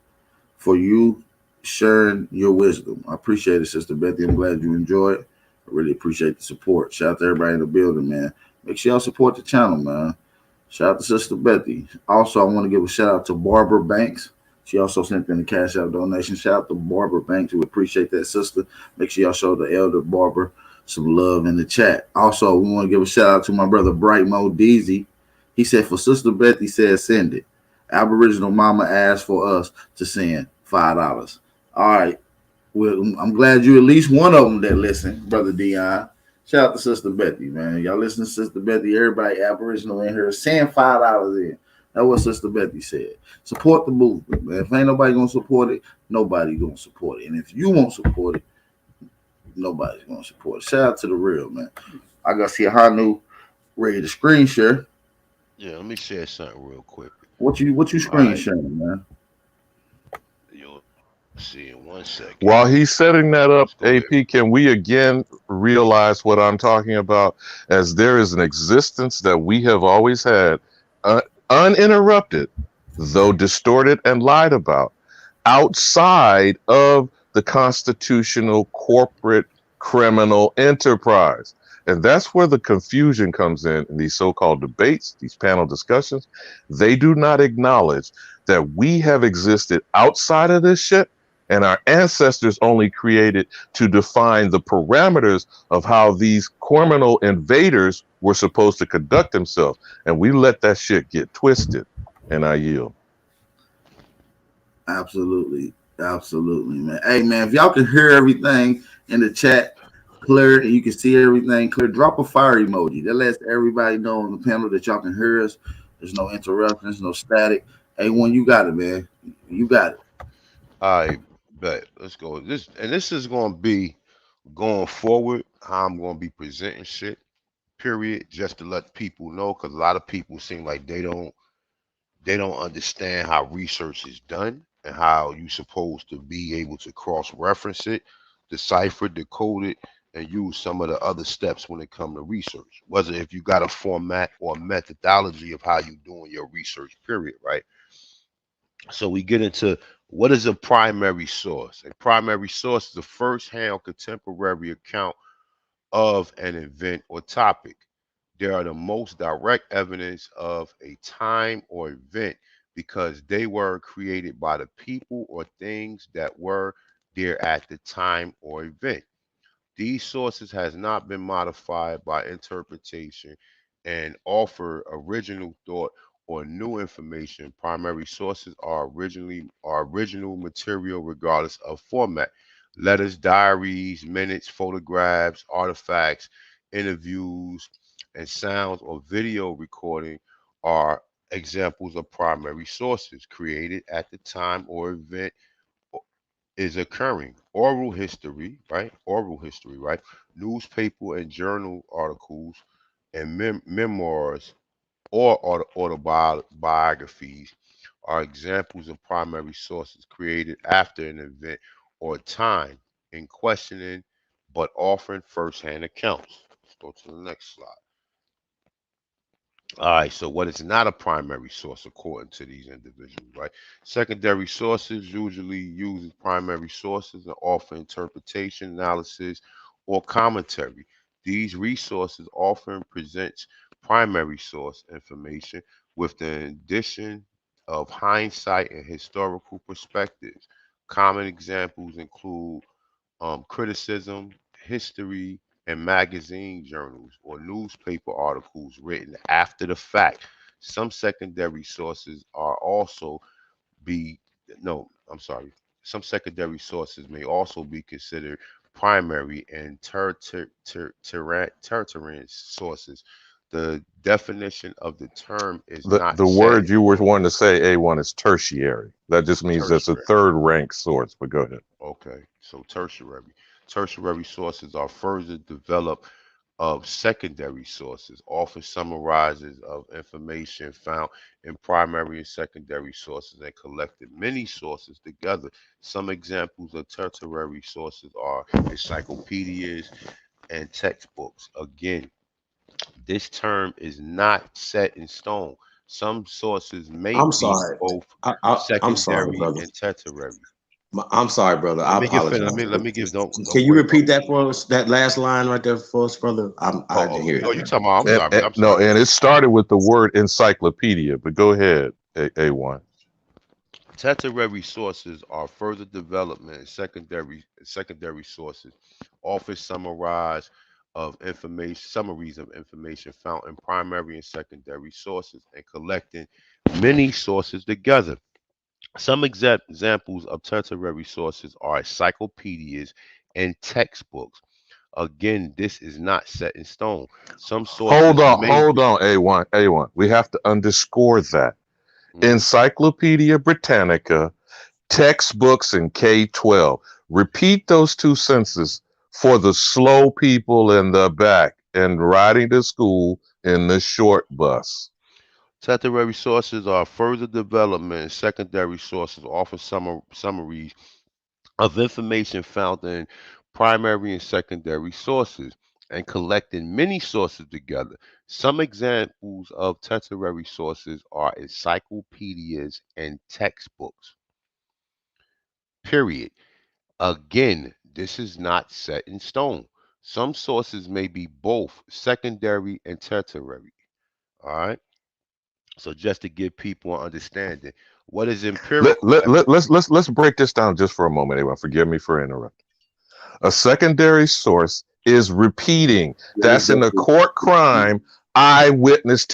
for you sharing your wisdom. I appreciate it, Sister Bethy. I'm glad you enjoyed it. I really appreciate the support. Shout out to everybody in the building, man. Make sure y'all support the channel, man. Shout out to Sister Bethy. Also, I want to give a shout out to Barbara Banks. She also sent in a cash out donation. Shout out to Barbara Banks. We appreciate that, sister. Make sure y'all show the elder Barbara some love in the chat. Also, we want to give a shout out to my brother Bright Mo Deasy. He said, for Sister Bethy said send it. Aboriginal Mama asked for us to send $5. All right. Well, I'm glad you at least one of them that listen, Brother Dion. Shout out to Sister Bethy, man. Y'all listen to Sister Bethy. Everybody Aboriginal in here, send $5 in. That's what Sister Bethy said. Support the movement, man. If ain't nobody gonna support it, nobody gonna support it. And if you won't support it, nobody's gonna support it. Shout out to the real, man. I gotta see Hanu ready to screen share. Yeah, let me share something real quick. What you All screen right, sharing, man? you'll see in 1 second. While he's setting that up, Let's go ahead. AP, can we again realize what I'm talking about? As there is an existence that we have always had, uh, uninterrupted, though distorted and lied about, outside of the constitutional corporate criminal enterprise. And that's where the confusion comes in these so called debates, these panel discussions. They do not acknowledge that we have existed outside of this shit, and our ancestors only created to define the parameters of how these criminal invaders were supposed to conduct themselves. And we let that shit get twisted. And I yield. Absolutely. Absolutely, man. Hey, man, if y'all can hear everything in the chat clear and you can see everything clear, drop a fire emoji. That lets everybody know on the panel that y'all can hear us. There's no interruptions, no static. Hey, one, you got it, man. You got it. All right, bet. Let's go. This is gonna be going forward how I'm gonna be presenting shit. Period. Just to let people know, because a lot of people seem like they don't understand how research is done and how you supposed to be able to cross reference it, decipher, decode it, and use some of the other steps when it comes to research. Whether if you got a format or methodology of how you doing your research, period, right? So we get into what is a primary source. A primary source is a first-hand contemporary account of an event or topic. They are the most direct evidence of a time or event because they were created by the people or things that were there at the time or event. These sources has not been modified by interpretation and offer original thought or new information. Primary sources are original material regardless of format. Letters, diaries, minutes, photographs, artifacts, interviews, and sounds or video recording are examples of primary sources created at the time or event is occurring. Oral history, right? Oral history, right? Newspaper and journal articles and memoirs or autobiographies are examples of primary sources created after an event or time in questioning, but offering firsthand accounts. Let's go to the next slide. All right, so what is not a primary source according to these individuals, right? Secondary sources usually uses primary sources and offer interpretation, analysis, or commentary. These resources often presents primary source information with the addition of hindsight and historical perspectives. Common examples include criticism, history, and magazine journals or newspaper articles written after the fact. Some secondary sources are also be no, I'm sorry. Some secondary sources may also be considered primary and tertiary sources. the definition of the term is not The set word in you were stone. wanting to say, A1, is tertiary. That just means that's a Tertiary. third rank source, but go ahead. Okay, so tertiary. Tertiary sources are further developed of secondary sources, often summarizes of information found in primary and secondary sources and collected many sources together. Some examples of tertiary sources are encyclopedias and textbooks. Again, this term is not set in stone. Some sources may I'm be sorry. both I'm sorry, secondary brother. and tertiary. I'm sorry, brother. Let I me get fin- apologize. let me give Can don't you worry about. repeat that for us? That last line right there for us, brother. I didn't hear Oh, it. you talking about? And I'm no, sorry, and brother. it started with the word encyclopedia, but go ahead, A1. Tertiary sources are further development and secondary sources, often summaries of information found in primary and secondary sources and collecting many sources together. Some examples of tertiary sources are encyclopedias and textbooks. Again, this is not set in stone. Some sources may Hold be. on, A1, A1. We have to underscore that. Mhm. Encyclopedia Britannica, textbooks in K-12. Repeat those two sentences for the slow people in the back and riding to school in the short bus. Tertiary sources are further development and secondary sources, often summaries of information found in primary and secondary sources and collecting many sources together. Some examples of tertiary sources are encyclopedias and textbooks. Period. Again, this is not set in stone. Some sources may be both secondary and tertiary. All right. So just to give people an understanding, what is empirical evidence? Let's break this down just for a moment, A1. Forgive me for interrupting. A secondary source is repeating. That's in a court crime eyewitness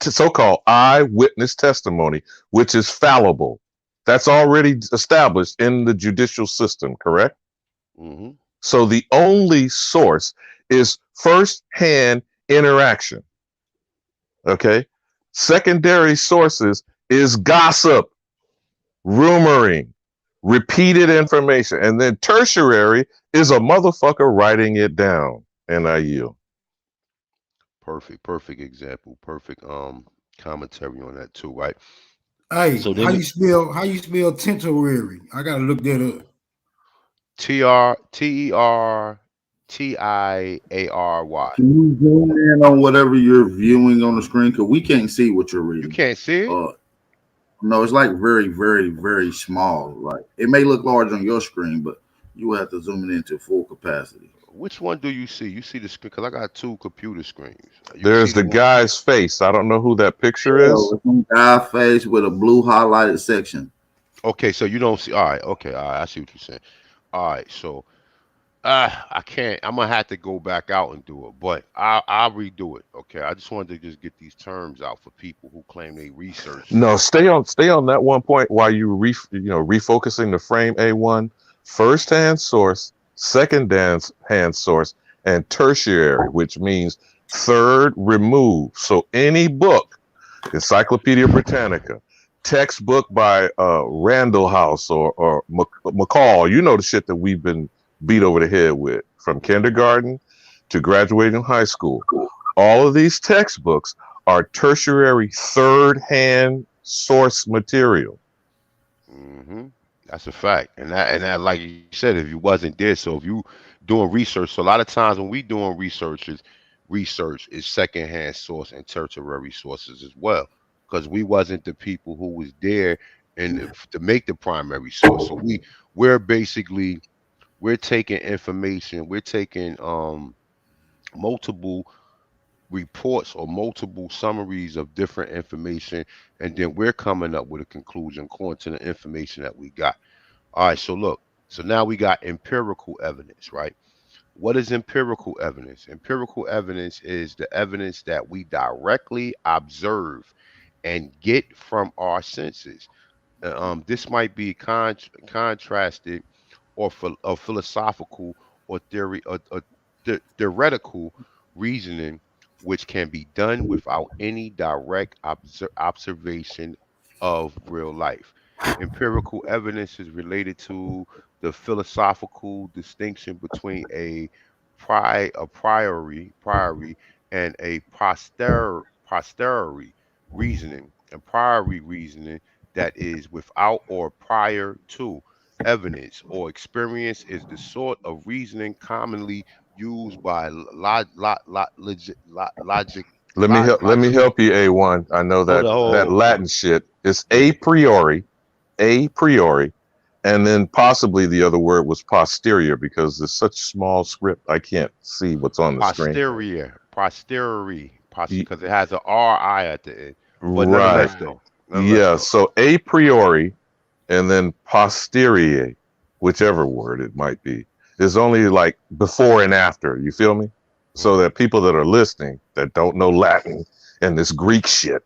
so-called eyewitness testimony, which is fallible. That's already established in the judicial system, correct? Hmm. So the only source is first-hand interaction. Okay. Secondary sources is gossip, rumoring, repeated information. And then tertiary is a motherfucker writing it down. And I yield. Perfect example. Perfect commentary on that too, right? Hey, So then how you spell temporary? I gotta look that up. TerTiary. Can you zoom in on whatever you're viewing on the screen? Because we can't see what you're You reading. can't see it? Uh, no, it's like very, very, very small. Like it may look large on your screen, but you will have to zoom it into full capacity. Which one do you see? You see the screen because I got two computer screens. You see There's the the one. guy's face. I don't know who that picture So is. it's some guy face with a blue highlighted section. Okay, so you don't see. All right, okay, all right. I see what you're saying. All right, so I can't. I'm gonna have to go back out and do it, but I'll redo it. Okay, I just wanted to just get these terms out for people who claim they researched No, something. stay on that one point while refocusing the frame. A1, first hand source, second hand source, and tertiary, which means third remove. So any book, Encyclopedia Britannica, textbook by Randall House or McCall, you know the shit that we've been beat over the head with from kindergarten to graduating high school. All of these textbooks are tertiary third hand source material. Hmm. That's a fact, and that, like you said, if you wasn't there, so if you doing research, so a lot of times when we doing research is secondhand source and tertiary sources as well, because we wasn't the people who was there and to make the primary source. So we're basically we're taking information, we're taking multiple reports or multiple summaries of different information, and then we're coming up with a conclusion according to the information that we got. All right, so look, so now we got empirical evidence, right? What is empirical evidence? Empirical evidence is the evidence that we directly observe and get from our senses. This might be contrasted or philosophical or theoretical reasoning which can be done without any direct observation of real life. Empirical evidence is related to the philosophical distinction between a priori and a posteriori reasoning. And priori reasoning that is without or prior to evidence or experience is the sort of reasoning commonly used by logic Let me logic. help you, A1. I know Hold that on, that hold Latin shit is on. a priori, and then possibly the other word was posterior because it's such small script I can't see what's on the screen. Posteriori, Y- because it has a R I at the end. But Right. nonetheless, though, Yeah. So a priori and then posterior, whichever word it might be, is only like before and after. You feel me? So hmm that people that are listening that don't know Latin and this Greek shit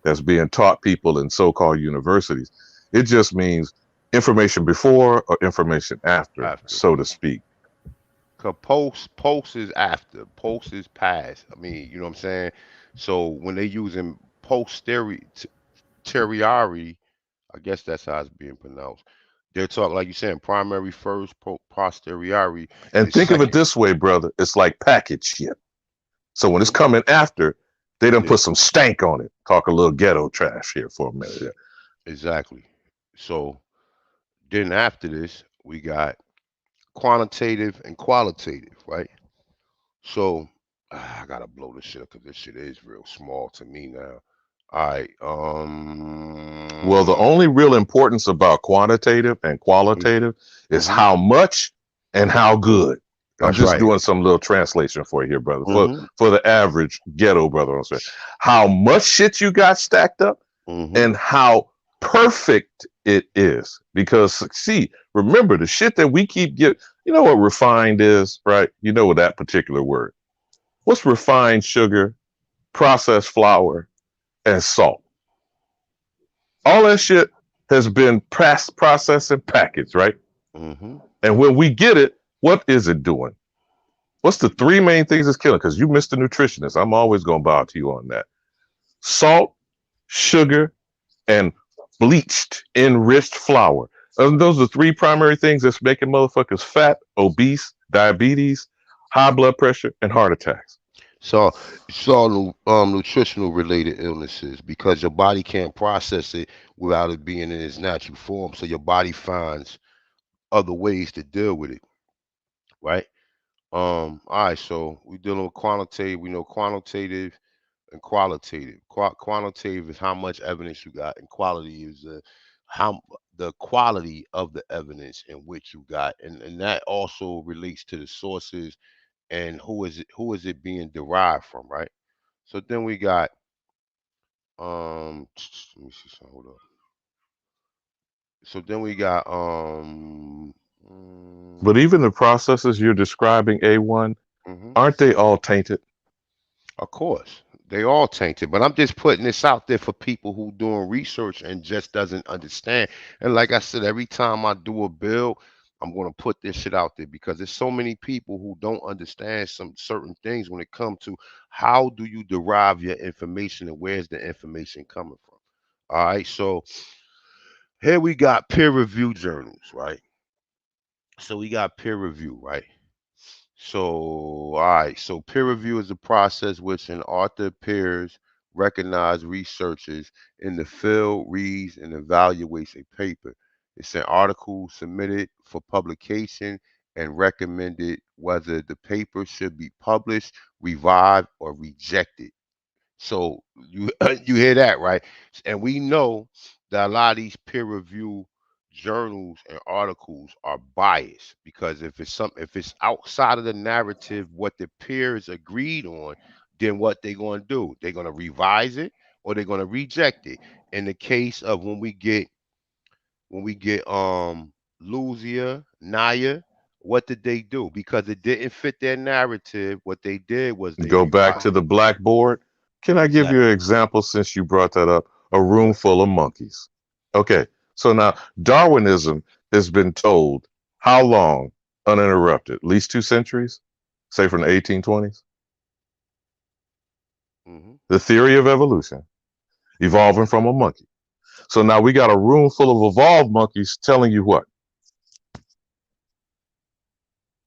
that's being taught people in so-called universities, it just means information before or information after, after. so to speak. Cause post is after, post is past. I mean, you know what I'm saying. So when they using posteriori, I guess that's how it's being pronounced. They're talking like you saying primary first, posteriori And is think of it second. this way, brother. It's like package shit. So when it's hmm coming after, they don't Yeah, put some stank on it. Talk a little ghetto trash here for a minute. exactly. So then after this, we got quantitative and qualitative, right? So I gotta blow this shit up because this shit is real small to me now. All right. Well, the only real importance about quantitative and qualitative is Mm-hmm. how much and how good. I'm That's just right. doing some little translation for you here, brother. Mm-hmm. For the average ghetto brother, I'm saying how much shit you got stacked up Mm-hmm. and how perfect it is. Because see, remember the shit that we keep getting. You know what refined is, right? You know what that particular word. What's refined sugar, processed flour, and salt? All that shit has been processed and packaged, right? Mm-hmm. And when we get it, what is it doing? What's the three main things it's killing? Because you missed the nutritionist. I'm always going to bow to you on that. Salt, sugar, and bleached, enriched flour. And those are three primary things that's making motherfuckers fat, obese, diabetes, high blood pressure, and heart attacks. So it's all nutritional related illnesses because your body can't process it without it being in its natural form. So your body finds other ways to deal with it, right? All right. So we're dealing with quantitative. We know quantitative and qualitative. Quantitative is how much evidence you got, and quality is how the quality of the evidence in which you got, and that also relates to the sources and who is it being derived from, right? So then we got let me see something. Hold up. So then we got But even the processes you're describing, A1, mhm. aren't they all tainted? Of course, they all tainted, but I'm just putting this out there for people who doing research and just doesn't understand. And like I said, every time I do a build, I'm gonna put this shit out there because there's so many people who don't understand some certain things when it comes to how do you derive your information and where's the information coming from. All right, so here we got peer review journals, right? So we got peer review, right? So, all right. So, peer review is a process which an author, peers, recognized researchers in the field reads and evaluates a paper. It's an article submitted for publication and recommended whether the paper should be published, revived, or rejected. So you you hear that, right? And we know that a lot of these peer review journals and articles are biased because if it's outside of the narrative what the peers agreed on, then what they're going to do? They're going to revise it or they're going to reject it. In the case of when we get Luzia, Naya, what did they do? Because it didn't fit their narrative, what they did was they Go back revised to the blackboard. Can I give you exactly. an example since you brought that up? A Go room ahead. full of monkeys. Okay, so now Darwinism has been told how long uninterrupted? At least 2 centuries, say from the 1820s. The theory of evolution, evolving from a monkey. So now we got a room full of evolved monkeys telling you what?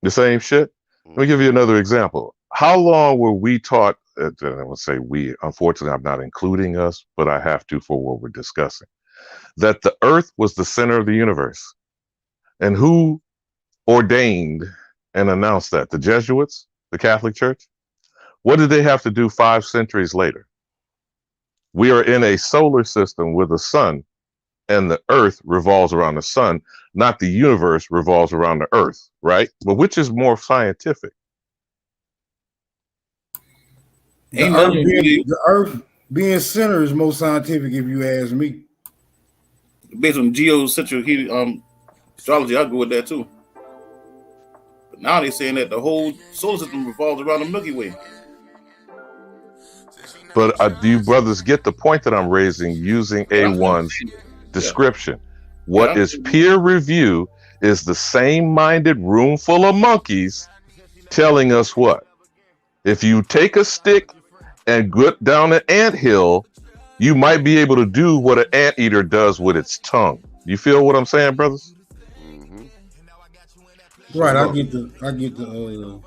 The same shit? Let me give you another example. How long were we taught, I would say we, unfortunately, I'm not including us, but I have to for what we're discussing, that the earth was the center of the universe. And who ordained and announced that? The Jesuits? The Catholic Church? What did they have to do 5 centuries later? We are in a solar system where the sun and the earth revolves around the sun, not the universe revolves around the earth, right? But which is more scientific? The earth being center is most scientific, if you ask me. Based on geocentric astrology, I'll go with that too. But now they're saying that the whole solar system revolves around the Milky Way. But do you brothers get the point that I'm raising using A1's description? What is peer review is the same-minded room full of monkeys telling us what? If you take a stick and get down an anthill, you might be able to do what an anteater does with its tongue. You feel what I'm saying, brothers? Right, I get the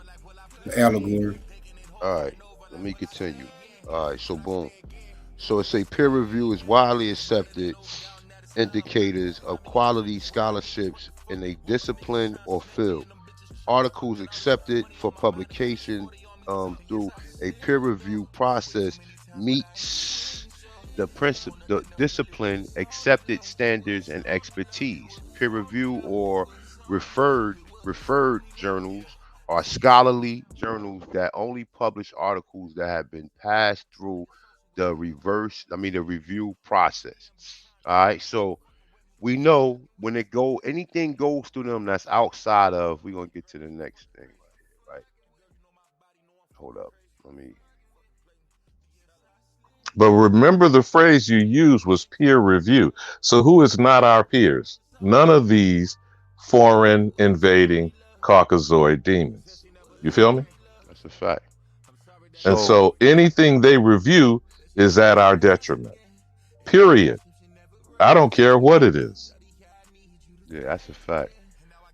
allegory. All right, let me continue. All right, so boom. So it's a peer review is widely accepted indicators of quality scholarships in a discipline or field. Articles accepted for publication through a peer review process meets the discipline accepted standards and expertise. Peer review or referred journals are scholarly journals that only publish articles that have been passed through the review process. All right, so we know when anything goes through them that's outside of, we're gonna get to the next thing right? Hold up, But remember the phrase you used was peer review. So who is not our peers? None of these foreign invading Caucasoid demons. You feel me? That's a fact. And so anything they review is at our detriment. Period. I don't care what it is. Yeah, that's a fact.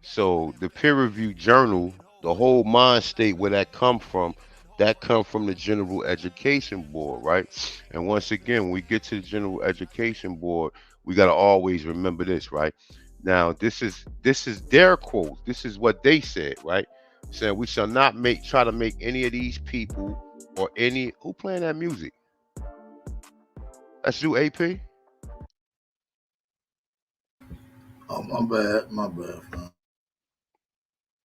So the peer review journal, the whole mind state where that come from the General Education Board, right? And once again, when we get to the General Education Board, we got to always remember this, right? Now, this is their quote. This is what they said, right? Saying we shall not try to make any of these people or any who playing that music. That's you, AP. Oh, my bad.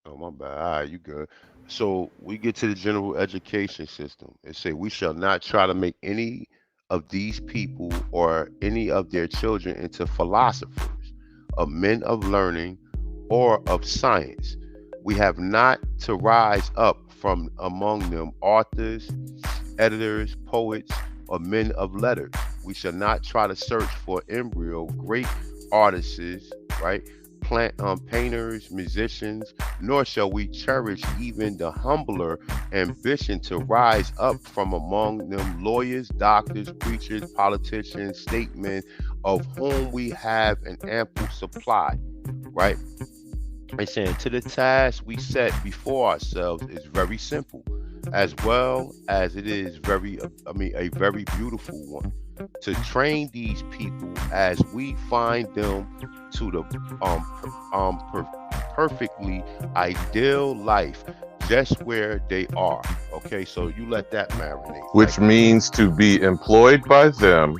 Oh, my bad. All right, you good. So we get to the general education system and say we shall not try to make any of these people or any of their children into philosophers, of men of learning, or of science. We have not to rise up from among them authors, editors, poets, or men of letters. We shall not try to search for embryo great artists, right? Painters, musicians, nor shall we cherish even the humbler ambition to rise up from among them lawyers, doctors, preachers, politicians, statesmen, of whom we have an ample supply, right? And saying to the task we set before ourselves is very simple, as well as it is a very beautiful one. To train these people as we find them to the perfectly ideal life, just where they are. Okay, so you let that marinate. Which means to be employed by them,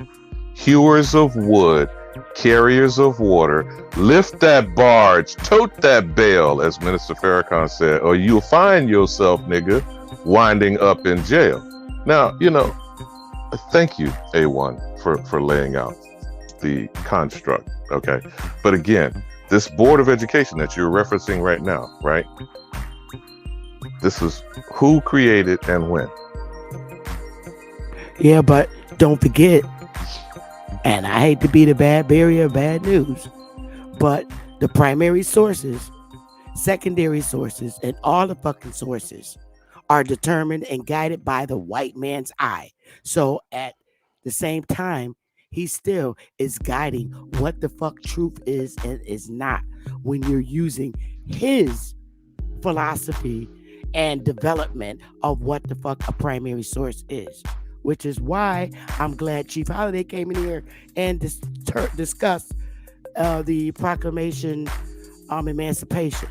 hewers of wood, carriers of water, lift that barge, tote that bale, as Minister Farrakhan said, or you'll find yourself, nigga, winding up in jail. Now, thank you, A1, for laying out the construct, okay? But again, this Board of Education that you're referencing right now, right? This is who created and when. Yeah, but don't forget, and I hate to be the bad bearer of bad news, but the primary sources, secondary sources, and all the fucking sources are determined and guided by the white man's eye. So at the same time, he still is guiding what the fuck truth is and is not when you're using his philosophy and development of what the fuck a primary source is. Which is why I'm glad Chief Holiday came in here and discussed the Proclamation Emancipation.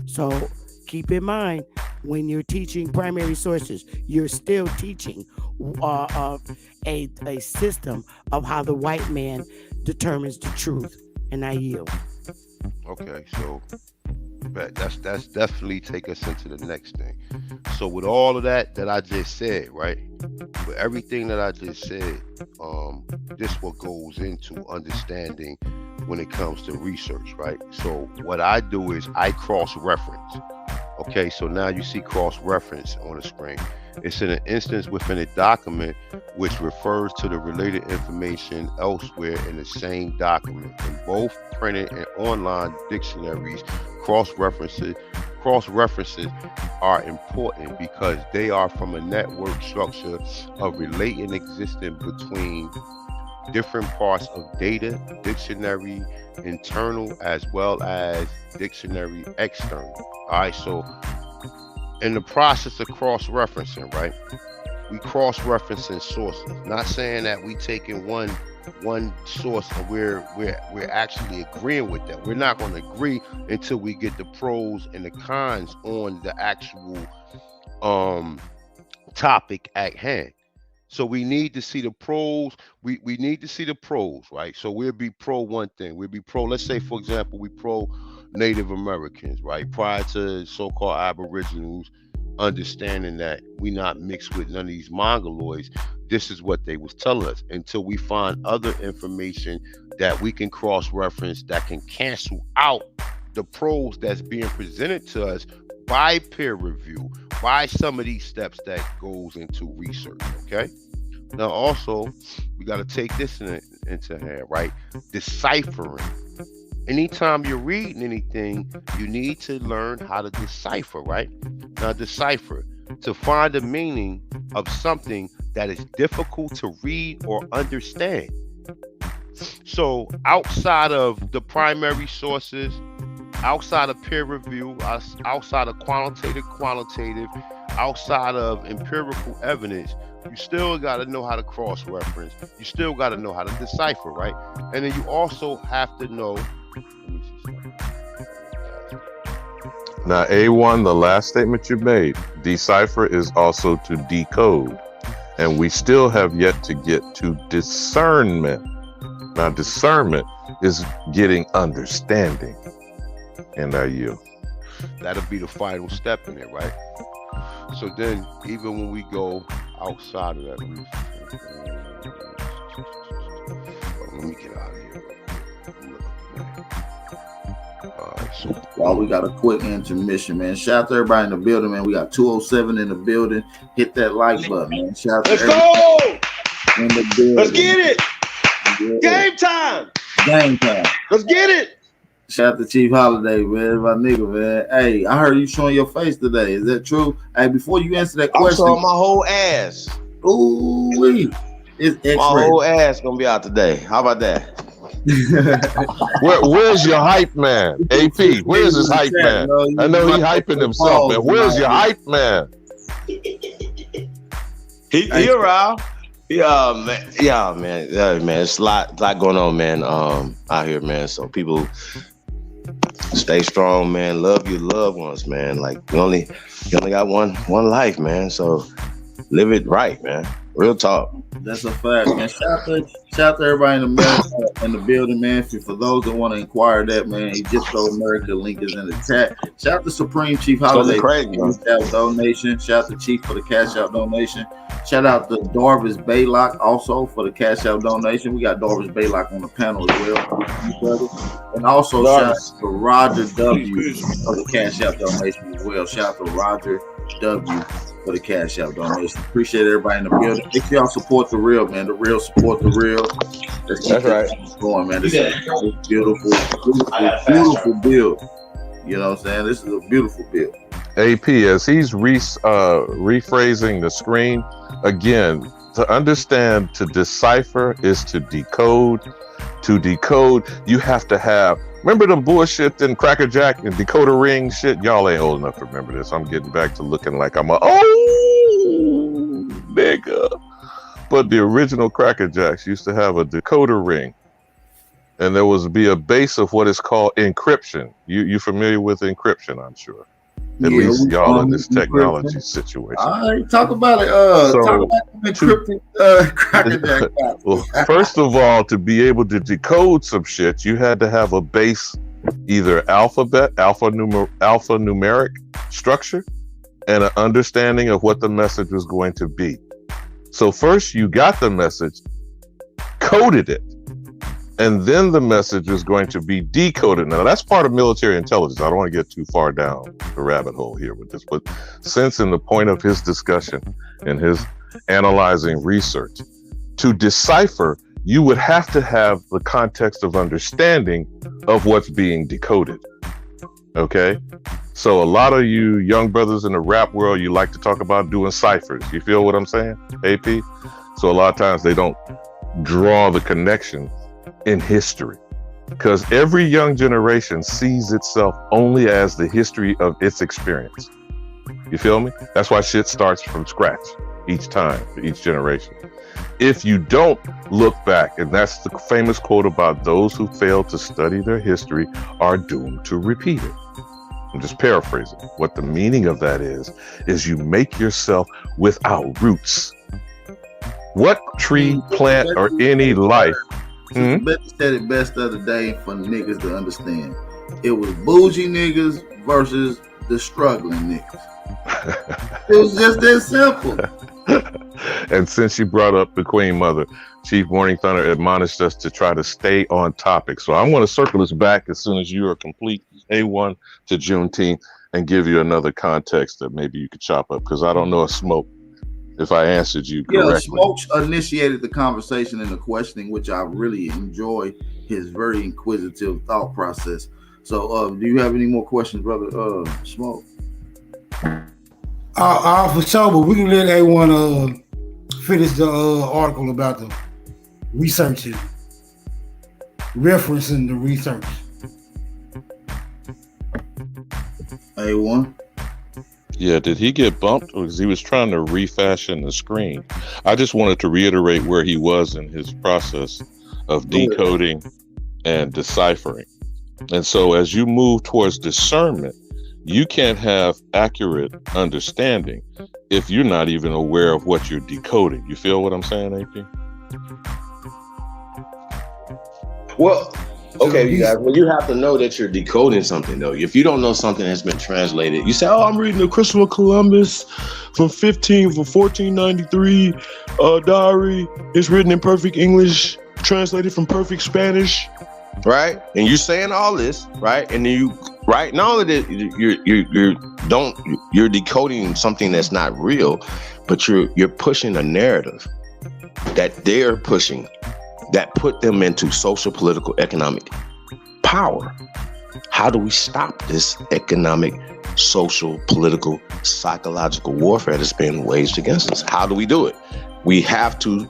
So keep in mind, when you're teaching primary sources, you're still teaching a system of how the white man determines the truth. And I yield. Okay, so that's definitely take us into the next thing. So with all of that I just said, right? With everything that I just said, this what goes into understanding when it comes to research, right? So what I do is I cross-reference. Okay, so now you see cross-reference on the screen. It's an instance within a document which refers to the related information elsewhere in the same document. In both printed and online dictionaries, cross-references are important because they are from a network structure of relating existing between different parts of data, dictionary internal as well as dictionary external. All right, so in the process of cross-referencing, right, we cross-referencing sources. Not saying that we taking one source and we're actually agreeing with that. We're not going to agree until we get the pros and the cons on the actual topic at hand. So we need to see the pros. We need to see the pros, right? So we'll be pro one thing. We'll be pro, let's say, for example, we pro Native Americans, right? Prior to so-called Aboriginals understanding that we not mixed with none of these Mongoloids, this is what they was telling us until we find other information that we can cross-reference that can cancel out the pros that's being presented to us by peer review, by some of these steps that goes into research, okay? Now, also, we got to take this into hand, right? Deciphering. Anytime you're reading anything, you need to learn how to decipher, right? Now, decipher, to find the meaning of something that is difficult to read or understand. So, outside of the primary sources, outside of peer review, outside of quantitative, outside of empirical evidence, you still got to know how to cross-reference. You still got to know how to decipher, right? And then you also have to know. Now, A1, the last statement you made, decipher is also to decode. And we still have yet to get to discernment. Now, discernment is getting understanding. And I yield. That'll be the final step in it, right? So then, even when we go outside of that, let me get out of here. So while we got a quick intermission, man. Shout out to everybody in the building, man. We got 207 in the building. Hit that like button, man. Shout out to everybody in the building. Let's get it. Yeah. Game time. Game time. Let's get it. Shout out to Chief Holiday, man. My nigga, man. Hey, I heard you showing your face today. Is that true? Hey, before you answer that I'm question. showing my whole ass. Ooh, it's X-ray. My whole ass gonna be out today. How about that? Where's your hype man? AP, where's his hype man? I know he hyping himself, man. Where's your hype man? He around. Yeah, man. It's a lot going on, man. Out here, man. So people stay strong, man. Love your loved ones, man. Like you only got one life, man. So live it right, man. Real talk. That's a fact, man. Shout out to everybody in the building, man. For those that want to inquire that, man, Egypto America link is in the chat. Shout out to Supreme Chief Holiday donation. Shout out to Chief for the cash out donation. Shout out to Darvis Baylock also for the cash out donation. We got Darvis Baylock on the panel as well. And also shout out to Roger W for the cash out donation as well. Shout out to Roger W for the cash out donation. Appreciate everybody in the building. Make sure y'all support the real, man. The real support the real. That's right. Going, man. This is a beautiful build. You know what I'm saying? This is a beautiful build. AP, as he's rephrasing the screen, Again, to understand, to decipher is to decode. To decode, you have to have, remember them bullshit in Cracker Jack and Decoder Ring shit? Y'all ain't old enough to remember this. I'm getting back to looking like I'm a old nigga. But the original Cracker Jacks used to have a decoder ring. And there was be a base of what is called encryption. You familiar with encryption, I'm sure. At least y'all in this technology situation. All right, talk about it. Talk about the encrypted Cracker Jack. Well, first of all, to be able to decode some shit, you had to have a base, either alphanumeric structure, and an understanding of what the message was going to be. So first you got the message, coded it, and then the message is going to be decoded. Now that's part of military intelligence. I don't want to get too far down the rabbit hole here with this, but since in the point of his discussion and his analyzing research, to decipher, you would have to have the context of understanding of what's being decoded. Okay? So a lot of you young brothers in the rap world, you like to talk about doing ciphers. You feel what I'm saying, AP? So a lot of times they don't draw the connection in history, because every young generation sees itself only as the history of its experience. You feel me? That's why shit starts from scratch each time for each generation. If you don't look back, and that's the famous quote about those who fail to study their history are doomed to repeat it. I'm just paraphrasing. What the meaning of that is you make yourself without roots. What tree, plant, or any life? Betty said it best the other day for niggas to understand. It was bougie niggas versus the struggling niggas. It was just that simple. And since you brought up the Queen Mother, Chief Morning Thunder admonished us to try to stay on topic. So I'm going to circle us back as soon as you are complete, A1, to Juneteenth, and give you another context that maybe you could chop up, because I don't know if I answered you correctly. Yeah, Smokes initiated the conversation and the questioning, which I really enjoy his very inquisitive thought process. So, do you have any more questions, brother Smoke? For sure, but we can let A1 finish the article about the researching, referencing the research. A1? Yeah, did he get bumped? Because he was trying to refashion the screen. I just wanted to reiterate where he was in his process of decoding and deciphering. And so as you move towards discernment, you can't have accurate understanding if you're not even aware of what you're decoding. You feel what I'm saying, AP? Well, okay, you guys, well, you have to know that you're decoding something, though. If you don't know something that's been translated, you say, "Oh, I'm reading the Christopher Columbus from 1493 diary. It's written in perfect English, translated from perfect Spanish." Right? And you're saying all this, right? And then you, right? Not only that you're decoding something that's not real, but you're pushing a narrative that they're pushing that put them into social, political, economic power. How do we stop this economic, social, political, psychological warfare that's being waged against us? How do we do it? We have to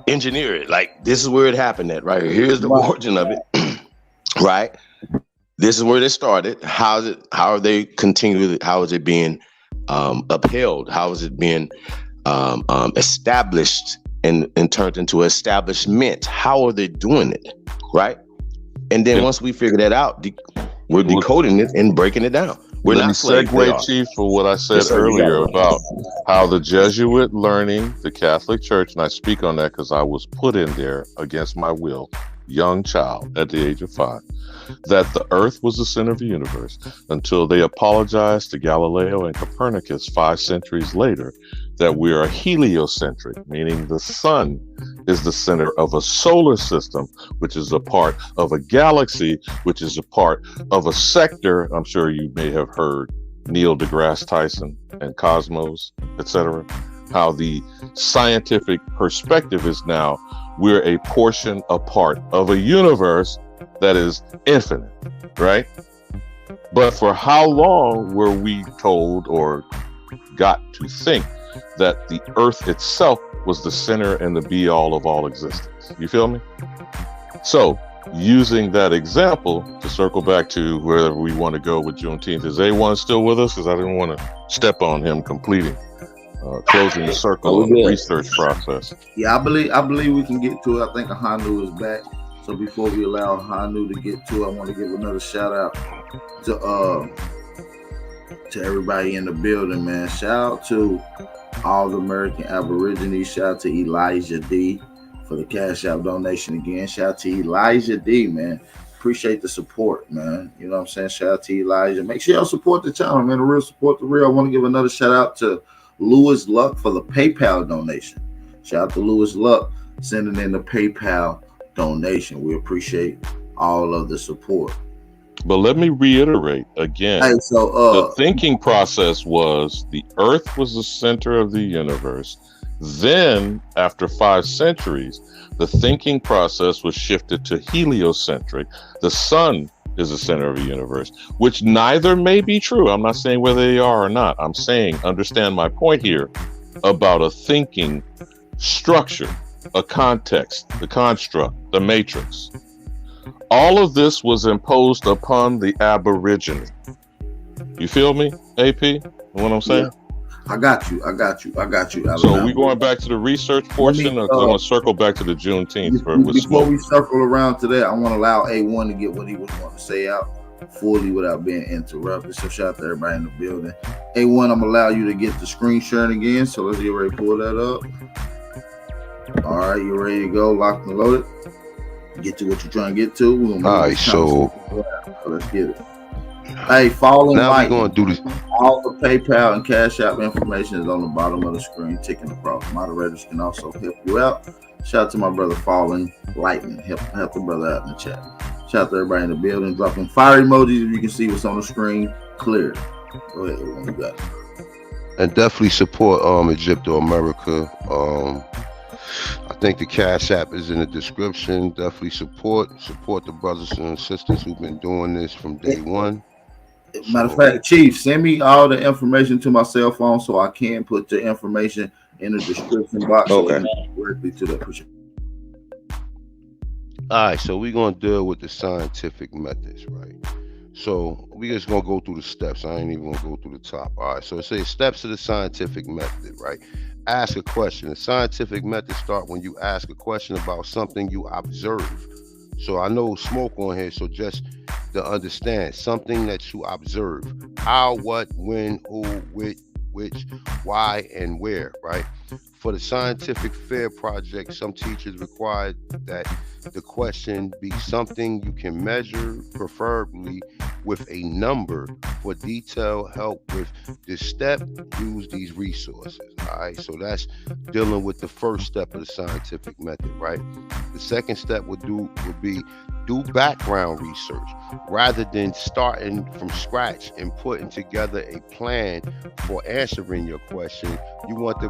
engineer it. Like, this is where it happened at, right? Here's the origin of it, right? This is where they started. How is it being upheld? How is it being established and turned into establishment? How are they doing it, right? And then once we figure that out, we're decoding it and breaking it down. We're Let not me segue, Chief, for what I said earlier about how the Jesuit learning, the Catholic Church, and I speak on that because I was put in there against my will, young child at the age of 5, that the earth was the center of the universe until they apologized to Galileo and Copernicus 5 centuries later that we are heliocentric, meaning the sun is the center of a solar system, which is a part of a galaxy, which is a part of a sector. I'm sure you may have heard Neil deGrasse Tyson and Cosmos, etc. How the scientific perspective is now we're a portion, a part of a universe that is infinite, right? But for how long were we told or got to think that the earth itself was the center and the be all of all existence. You feel me? So using that example to circle back to wherever we want to go with Juneteenth, is A1 still with us? Because I didn't want to step on him completing, closing the circle on the research process. Yeah, I believe we can get to it. I think Hanu is back. So before we allow Hanu to get to it, I want to give another shout out to everybody in the building, man. Shout out to all the American Aborigines. Shout out to Elijah D for the Cash App donation again. Shout out to Elijah D, man. Appreciate the support, man. You know what I'm saying? Shout out to Elijah. Make sure y'all support the channel, man. The real support the real. I want to give another shout out to Lewis Luck for the PayPal donation. Shout out to Lewis Luck sending in the PayPal donation. We appreciate all of the support. But let me reiterate again. Hey, so the thinking process was the earth was the center of the universe. Then, after 5 centuries, the thinking process was shifted to heliocentric. The sun is the center of the universe, which neither may be true. I'm not saying whether they are or not. I'm saying, understand my point here about a thinking structure, a context, the construct, the matrix. All of this was imposed upon the Aborigine. You feel me, AP? What I'm saying? Yeah. I got you. So we going back to the research portion, or I want to circle back to the Juneteenth. Before we circle around today, I want to allow A1 to get what he was going to say out fully without being interrupted. So shout out to everybody in the building. A1, I'm going to allow you to get the screen sharing again. So let's get ready to pull that up. All right, you ready to go? Locked and loaded. Get to what you're trying to get to. All right, so let's get it. Hey, following now Mike, we're going to do this. All the PayPal and Cash App information is on the bottom of the screen, ticking across. Moderators can also help you out. Shout out to my brother Falling Lightning. Help the brother out in the chat. Shout out to everybody in the building. Dropping fire emojis if you can see what's on the screen. Clear. Go ahead, everyone. You got it. And definitely support Egypto America. I think the Cash App is in the description. Definitely support the brothers and sisters who've been doing this from day one. Matter of fact, Chief, send me all the information to my cell phone so I can put the information in the description box. Okay. Directly to that. All right, so we're going to deal with the scientific methods, right? So we just going to go through the steps. I ain't even going to go through the top. All right, so it says steps of the scientific method, right? Ask a question. The scientific method start when you ask a question about something you observe. So I know smoke on here, so just to understand something that you observe: how, what, when, who, which, why, and where, right? For the scientific fair project, some teachers required that the question be something you can measure, preferably with a number. For detailed help with this step, use these resources. All right, so that's dealing with the first step of the scientific method, right? The second step would be do background research rather than starting from scratch and putting together a plan for answering your question. You want to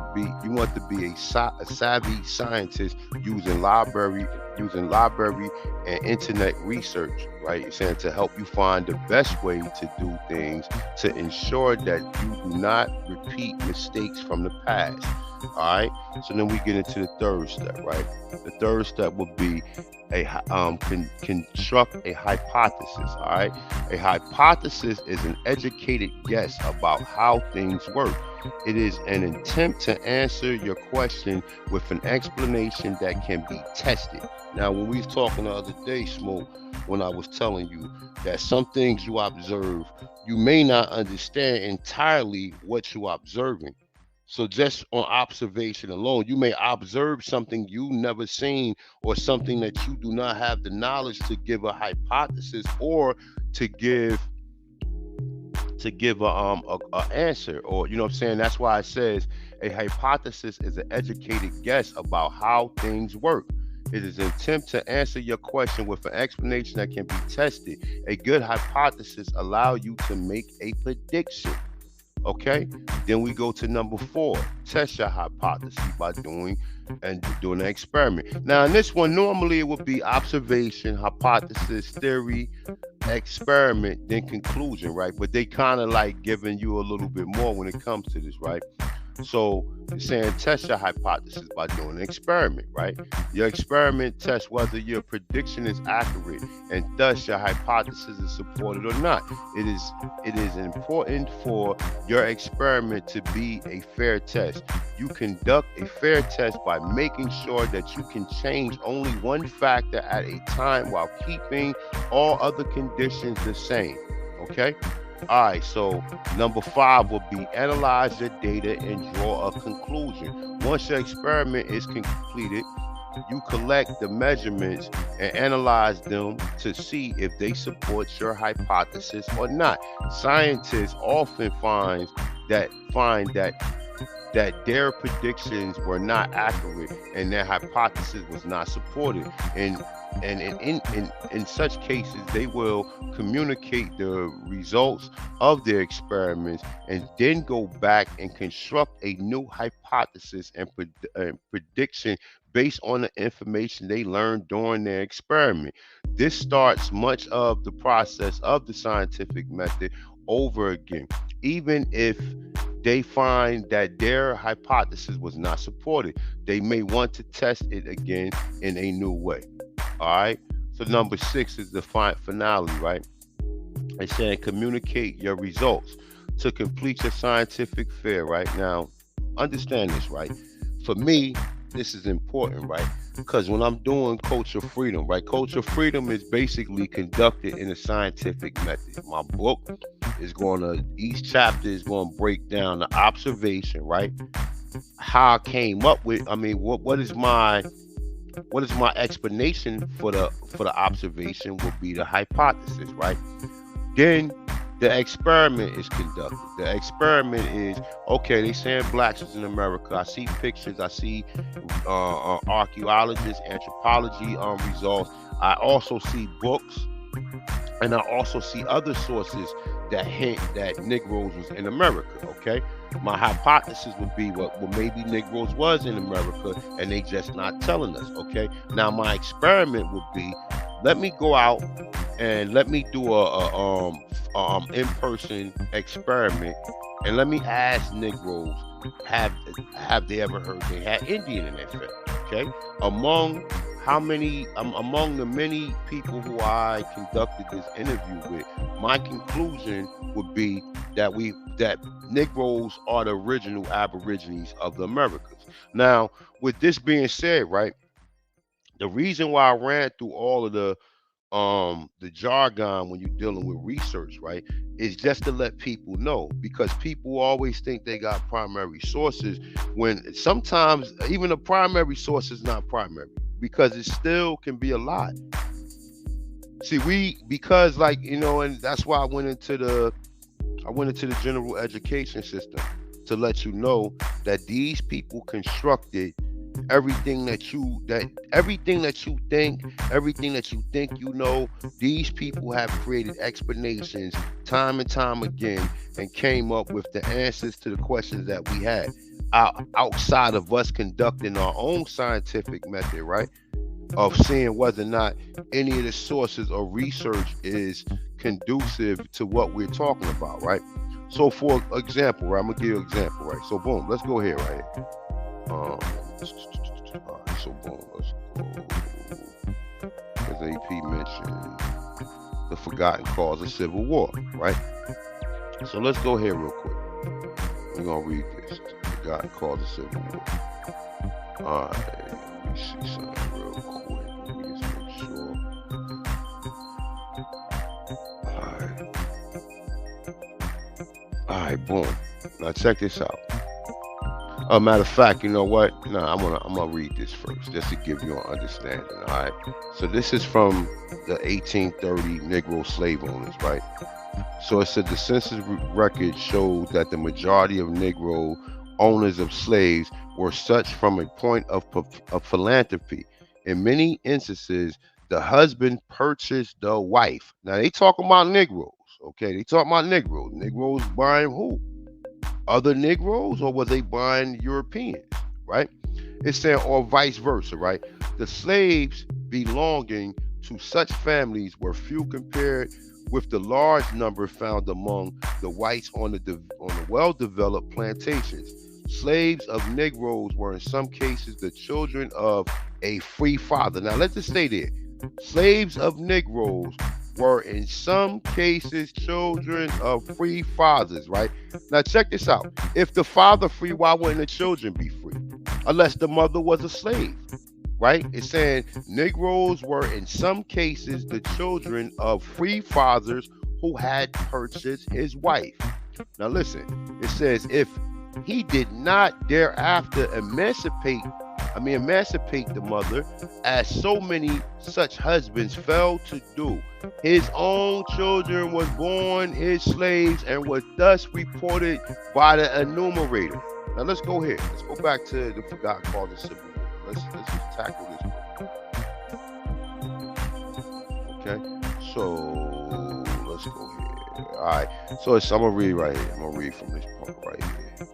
be a savvy scientist using library and internet research, right? It's saying to help you find the best way to do things to ensure that you do not repeat mistakes from the past. All right, so then we get into the third step, right? The third step would be construct a hypothesis. All right, a hypothesis is an educated guess about how things work. It is an attempt to answer your question with an explanation that can be tested. Now, when we was talking the other day, Smoke, when I was telling you that some things you observe, you may not understand entirely what you're observing. So just on observation alone, you may observe something you never seen or something that you do not have the knowledge to give a hypothesis or to give a answer, or you know what I'm saying. That's why it says a hypothesis is an educated guess about how things work. It is an attempt to answer your question with an explanation that can be tested. A good hypothesis allows you to make a prediction. Okay, then we go to number 4. Test your hypothesis by doing an experiment. Now in this one, normally it would be observation, hypothesis, theory, experiment than conclusion, right? But they kind of like giving you a little bit more when it comes to this, right? So it's saying test your hypothesis by doing an experiment, right? Your experiment tests whether your prediction is accurate, and thus your hypothesis is supported or not. It is important for your experiment to be a fair test. You conduct a fair test by making sure that you can change only one factor at a time while keeping all other conditions the same. Okay? All right, so number 5 will be analyze your data and draw a conclusion. Once your experiment is completed, you collect the measurements and analyze them to see if they support your hypothesis or not. Scientists often find that their predictions were not accurate and their hypothesis was not supported. And in such cases, they will communicate the results of their experiments and then go back and construct a new hypothesis and prediction based on the information they learned during their experiment. This starts much of the process of the scientific method over again, even if they find that their hypothesis was not supported. They may want to test it again in a new way. All right. So number 6 is the finale, right? It's saying communicate your results to complete your scientific fair. Right now, understand this, right? For me, this is important, right? Because when I'm doing Culture Freedom, right? Culture Freedom is basically conducted in a scientific method. My book is each chapter is going to break down the observation, right? How I came up with, what is my explanation for the observation will be the hypothesis, right? Then the experiment is conducted. The experiment is, okay, they saying blacks is in America. I see pictures, I see archaeologists, anthropology results. I also see books, and I also see other sources that hint that Negroes was in America, okay? My hypothesis would be well, maybe Negroes was in America and they just not telling us, okay? Now my experiment would be, let me go out and let me do a in-person experiment, and let me ask Negroes, have they ever heard they had Indian in their family, okay? Among the many people who I conducted this interview with, my conclusion would be that Negroes are the original Aborigines of the Americas. Now, with this being said, right, the reason why I ran through all of the jargon when you're dealing with research, right, is just to let people know, because people always think they got primary sources when sometimes even the primary source is not primary, because it still can be a lie. See, because and that's why I went into the general education system, to let you know that these people constructed everything that you think you know. These people have created explanations time and time again and came up with the answers to the questions that we had outside of us conducting our own scientific method, right, of seeing whether or not any of the sources or research is conducive to what we're talking about, right? So for example, right, I'm gonna give you an example, right? So boom, let's go here, right? All right, so boom, let's go. As AP mentioned, the forgotten cause of civil war, right? So let's go here real quick. We're gonna read this. Forgotten cause of civil war. All right, let me see something real quick. Let me just make sure. All right, boom. Now check this out. Matter of fact, you know what? No, I'm gonna read this first, just to give you an understanding. All right. So this is from the 1830 Negro slave owners, right? So it said the census record showed that the majority of Negro owners of slaves were such from a point of philanthropy. In many instances, the husband purchased the wife. Now they talking about Negroes, okay? They talking about Negroes. Negroes buying who? Other Negroes, or were they buying Europeans, right? It's saying, or vice versa, right? The slaves belonging to such families were few compared with the large number found among the whites on the well-developed plantations. Slaves of Negroes were in some cases the children of a free father. Now let's just stay there. Slaves of Negroes were in some cases children of free fathers, right? Now check this out. If the father free, why wouldn't the children be free? Unless the mother was a slave, right? It's saying Negroes were in some cases the children of free fathers who had purchased his wife. Now listen, it says if he did not thereafter emancipate the mother, as so many such husbands failed to do, his own children was born his slaves and was thus reported by the enumerator. Now let's go here. Let's go back to the forgotten cause of Civil War. Let's just tackle this. Okay, so let's go here. All right, so I'm gonna read right here. I'm gonna read from this part right here.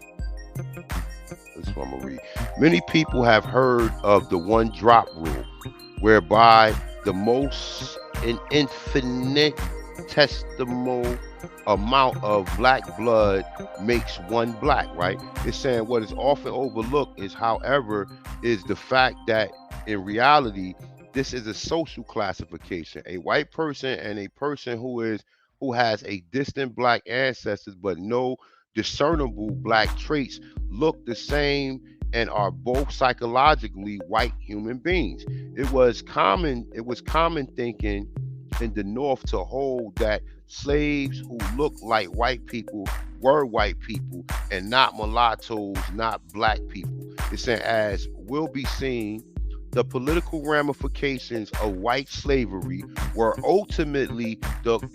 That's what I'm gonna read. Many people have heard of the one drop rule, whereby the most infinitesimal amount of black blood makes one black, right? It's saying what is often overlooked is, however, is the fact that in reality, this is a social classification. A white person and a person who has a distant black ancestors but no discernible black traits look the same and are both psychologically white human beings. It was common thinking in the North to hold that slaves who looked like white people were white people and not mulattoes, not black people. It's saying, as will be seen, the political ramifications of white slavery were ultimately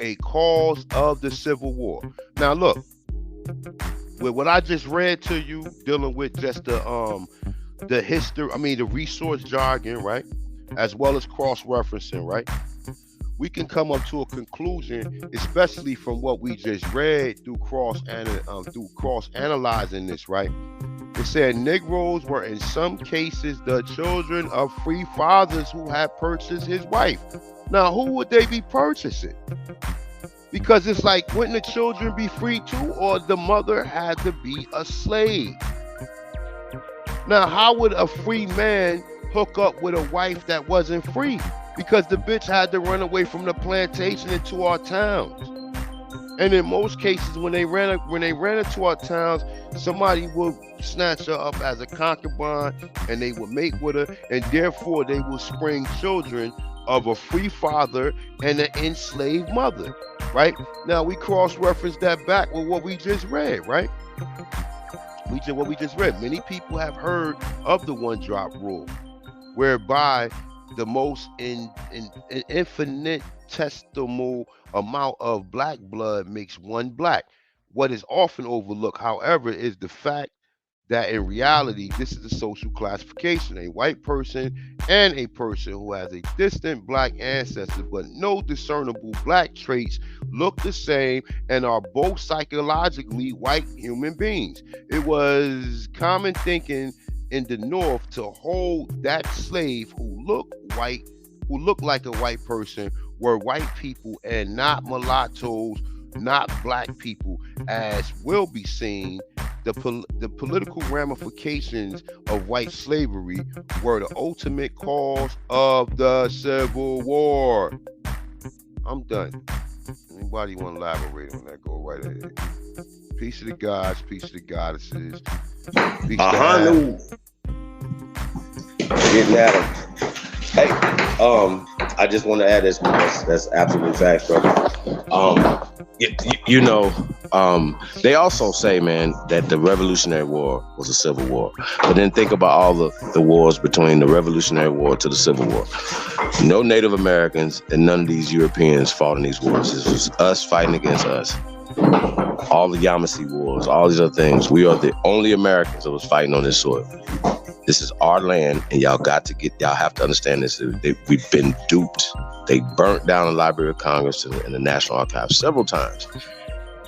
a cause of the Civil War. Now look, with what I just read to you, dealing with just the history, the resource jargon, right, as well as cross-referencing, right, we can come up to a conclusion, especially from what we just read through cross-analyzing this, right? It said Negroes were in some cases the children of free fathers who had purchased his wife. Now, who would they be purchasing? Because it's like, wouldn't the children be free too, or the mother had to be a slave? Now, how would a free man hook up with a wife that wasn't free? Because the bitch had to run away from the plantation into our towns. And in most cases, when they ran into our towns, somebody would snatch her up as a concubine and they would mate with her, and therefore they would spring children of a free father and an enslaved mother, right? Now we cross-reference that back with what we just read, right? What we just read. Many people have heard of the one drop rule, whereby the most infinitesimal amount of black blood makes one black. What is often overlooked, however, is the fact that in reality, this is a social classification. A white person and a person who has a distant black ancestor but no discernible black traits look the same and are both psychologically white human beings. It was common thinking in the North to hold that slave who looked like a white person were white people and not mulattoes, not black people, as will be seen. The political ramifications of white slavery were the ultimate cause of the Civil War. I'm done. Anybody want to elaborate on that? Go right ahead. Peace to the gods, peace to the goddesses. Peace to Getting at him. Hey, I just want to add this because that's absolute facts, brother. They also say, man, that the Revolutionary War was a civil war. But then think about all the wars between the Revolutionary War to the Civil War. No Native Americans and none of these Europeans fought in these wars. This was us fighting against us. All the Yamasee wars, all these other things. We are the only Americans that was fighting on this soil. This is our land, and y'all have to understand this. We've been duped. They burnt down the Library of Congress and the National Archives several times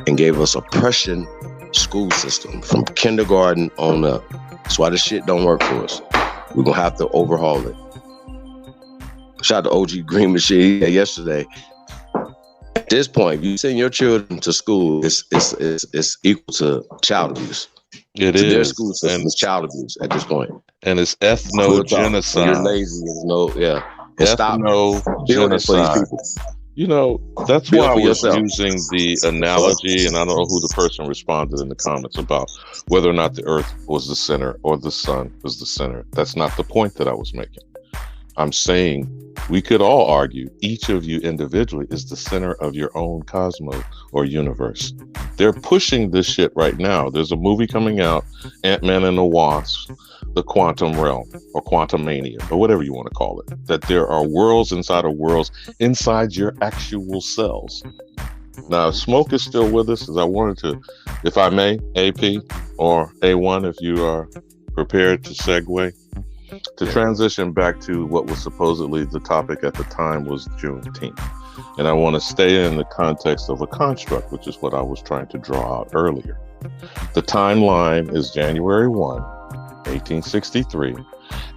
and gave us a Prussian school system from kindergarten on up. That's why this shit don't work for us. We're going to have to overhaul it. Shout out to OG Green Machine yesterday. this point, you send your children to school, it's equal to child abuse. It So their is. school system And is child abuse at this point. and it's Real talk. And ethno-genocide. you're lazy. And stop building for these Ethno-genocide. people. You know, that's Build why I for was yourself. using the analogy, and I don't know who the person responded in the comments about whether or not the earth was the center or the sun was the center. That's not the point that I was making. I'm saying we could all argue each of you individually is the center of your own cosmos or universe. They're pushing this shit right now. There's a movie coming out, Ant-Man and the Wasp, the Quantum Realm, or Quantum Mania, or whatever you want to call it, that there are worlds inside of worlds inside your actual cells. Now, if Smoke is still with us, as I wanted to, if I may, AP or A1, if you are prepared to segue, to transition back to what was supposedly the topic at the time was Juneteenth. And I want to stay in the context of a construct, which is what I was trying to draw out earlier. The timeline is January 1, 1863,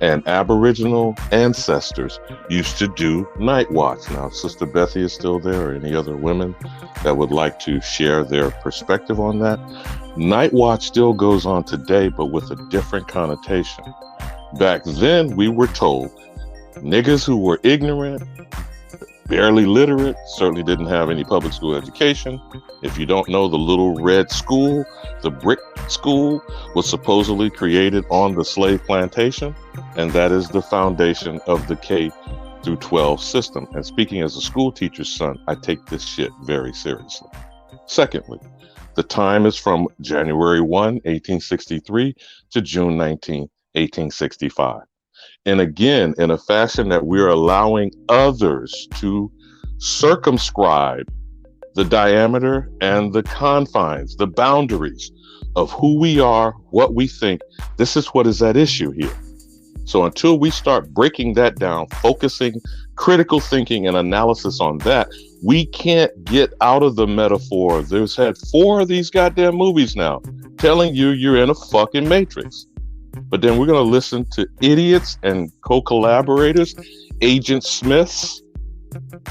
and Aboriginal ancestors used to do night watch. Now, if Sister Bethy is still there, or any other women that would like to share their perspective on that, night watch still goes on today, but with a different connotation. Back then, we were told niggas who were ignorant, barely literate, certainly didn't have any public school education. If you don't know, the Little Red School, the brick school, was supposedly created on the slave plantation, and that is the foundation of the K through 12 system. And speaking as a school teacher's son, I take this shit very seriously. Secondly, the time is from January 1, 1863 to June 19, 1865. And again, in a fashion that we're allowing others to circumscribe the diameter and the confines, the boundaries of who we are, what we think. This is what is at issue here. So until we start breaking that down, focusing critical thinking and analysis on that, we can't get out of the metaphor. There's had 4 of these goddamn movies now telling you you're in a fucking matrix. But then we're going to listen to idiots and co-collaborators, Agent Smiths.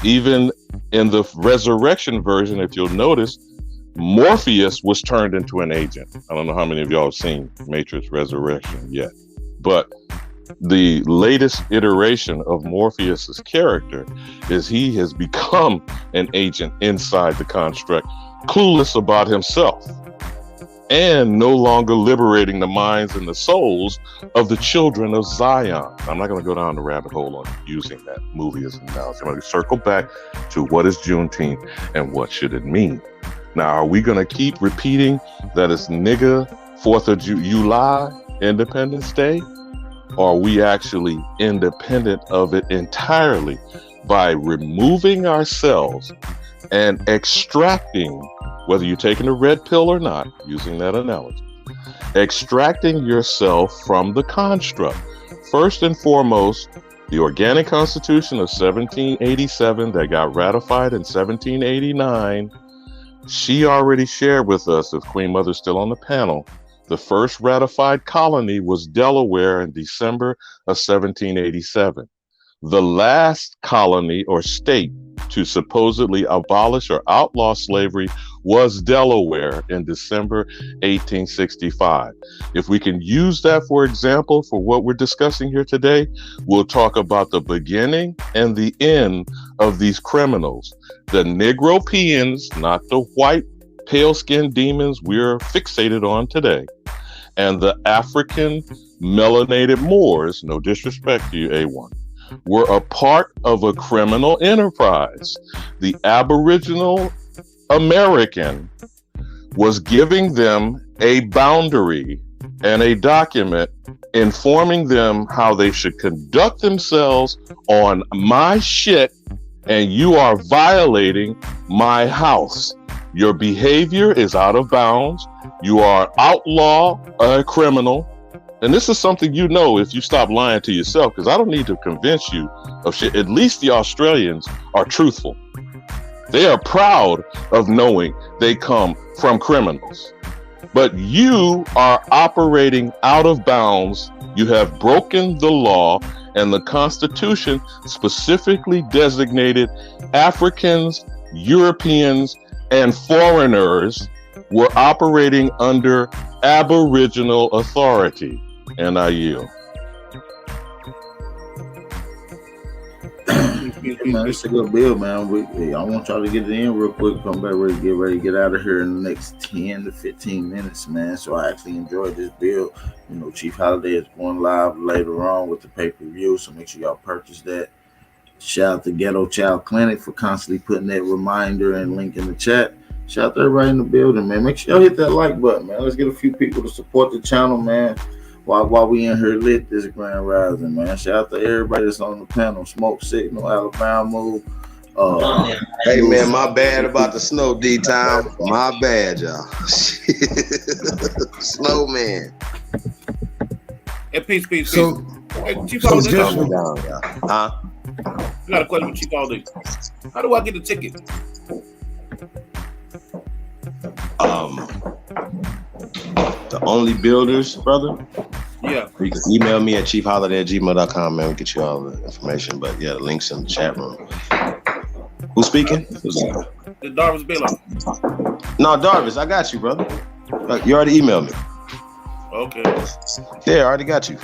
Even in the resurrection version, if you'll notice, Morpheus was turned into an agent. I don't know how many of y'all have seen Matrix Resurrection yet, but the latest iteration of Morpheus's character is he has become an agent inside the construct, clueless about himself, and no longer liberating the minds and the souls of the children of Zion. I'm not going to go down the rabbit hole on using that movie as an analogy. I'm going to circle back to what is Juneteenth and what should it mean. Now, are we going to keep repeating that it's nigga 4th of July, Independence Day? Or are we actually independent of it entirely by removing ourselves and extracting, whether you're taking a red pill or not, using that analogy, extracting yourself from the construct? First and foremost, the Organic Constitution of 1787 that got ratified in 1789, she already shared with us, if Queen Mother's still on the panel, the first ratified colony was Delaware in December of 1787. The last colony or state to supposedly abolish or outlaw slavery was Delaware in December 1865. If we can use that, for example, for what we're discussing here today, we'll talk about the beginning and the end of these criminals. The Negropeans, not the white pale-skinned demons we're fixated on today, and the African melanated Moors, no disrespect to you, A1, were a part of a criminal enterprise. The Aboriginal American was giving them a boundary and a document informing them how they should conduct themselves on my shit, and you are violating my house. Your behavior is out of bounds. You are outlaw, a criminal. And this is something you know if you stop lying to yourself, because I don't need to convince you of shit. At least the Australians are truthful. They are proud of knowing they come from criminals. But you are operating out of bounds. You have broken the law, and the Constitution specifically designated Africans Europeans, and foreigners were operating under Aboriginal authority. And I yield. Man, it's a good bill, man. I want y'all to get it in real quick. Come back ready to get out of here in the next 10 to 15 minutes, man. So I actually enjoyed this bill. You know, Chief Holiday is going live later on with the pay-per-view, so make sure y'all purchase that. Shout out to Ghetto Child Clinic for constantly putting that reminder and link in the chat. Shout out to everybody in the building, man. Make sure y'all hit that like button, man. Let's get a few people to support the channel, man. While we in here lit this Grand Rising, man. Shout out to everybody that's on the panel. Smoke Signal, Alabama. Hey man, my bad about the snow, D-Time. My bad, y'all. Snow man. Hey, peace. So, Hey, Chief so Holiday, just Huh? I got a question for Chief Holiday. How do I get the ticket? The only builders, brother. Yeah. You can email me at chiefholiday@gmail.com, man. We'll get you all the information. But yeah, the link's in the chat room. Who's speaking? The Darvis Baylor. No, Darvis, I got you, brother. You already emailed me. Okay. Yeah, I already got you.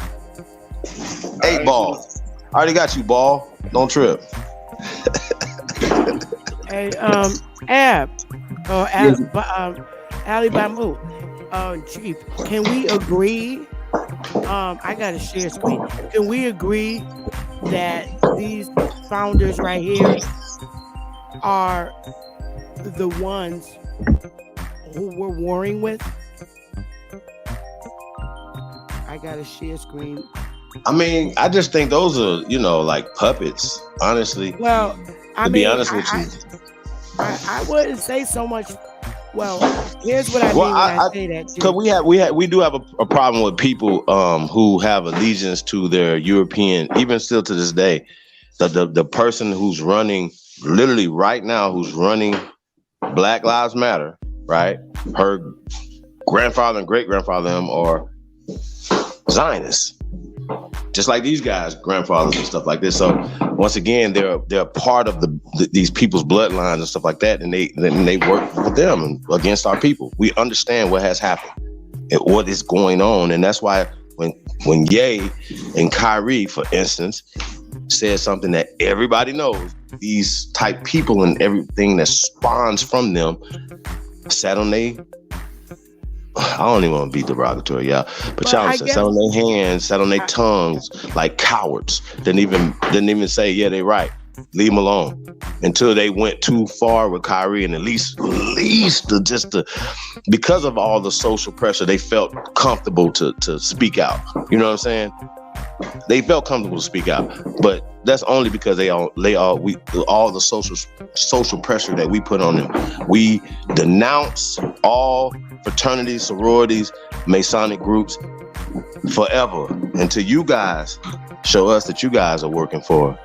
Eight right, ball. I already got you, ball. Don't trip. Hey, Ali Bamu, Chief, can we agree? I got to share screen. Can we agree that these founders right here are the ones who we're warring with? I got to share screen. I mean, I just think those are, like puppets, honestly. Well, to be honest with you. I wouldn't say so much. Well, here's what I mean when I say that. Because we do have a problem with people who have allegiance to their European, even still to this day. The person who's running, literally right now, who's running Black Lives Matter, right? Her grandfather and great grandfather are Zionists. Just like these guys, grandfathers and stuff like this. So once again, they're part of these people's bloodlines and stuff like that, and they work with them and against our people. We understand what has happened and what is going on, and that's why when Ye and Kyrie, for instance, said something that everybody knows, these type people and everything that spawns from them sat on I don't even want to be derogatory, y'all. But y'all sat on their hands, sat on their tongues like cowards. Didn't even say, yeah, they right. Leave them alone. Until they went too far with Kyrie, and at least because of all the social pressure, they felt comfortable to speak out. You know what I'm saying? They felt comfortable to speak out, but that's only because all the social pressure that we put on them. We denounce all fraternities, sororities, Masonic groups forever until you guys show us that you guys are working for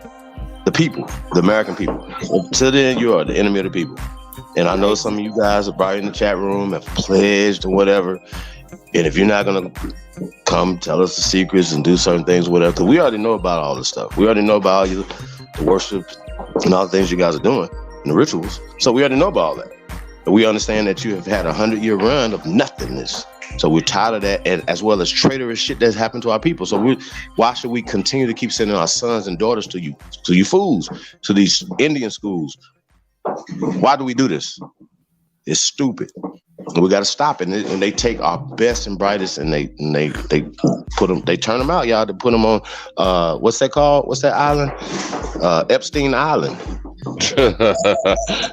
the people, the American people. Until then, you are the enemy of the people. And I know some of you guys are probably in the chat room, have pledged or whatever. And if you're not going to come tell us the secrets and do certain things, whatever, because we already know about all this stuff. We already know about all the worship and all the things you guys are doing and the rituals. So we already know about all that. But we understand that you have had a 100-year run of nothingness. So we're tired of that, and as well as traitorous shit that's happened to our people. So why should we continue to keep sending our sons and daughters to you fools, to these Indian schools? Why do we do this? It's stupid. We got to stop it. And they take our best and brightest, and they put them. They turn them out, y'all. To put them on what's that called? What's that island? Epstein Island.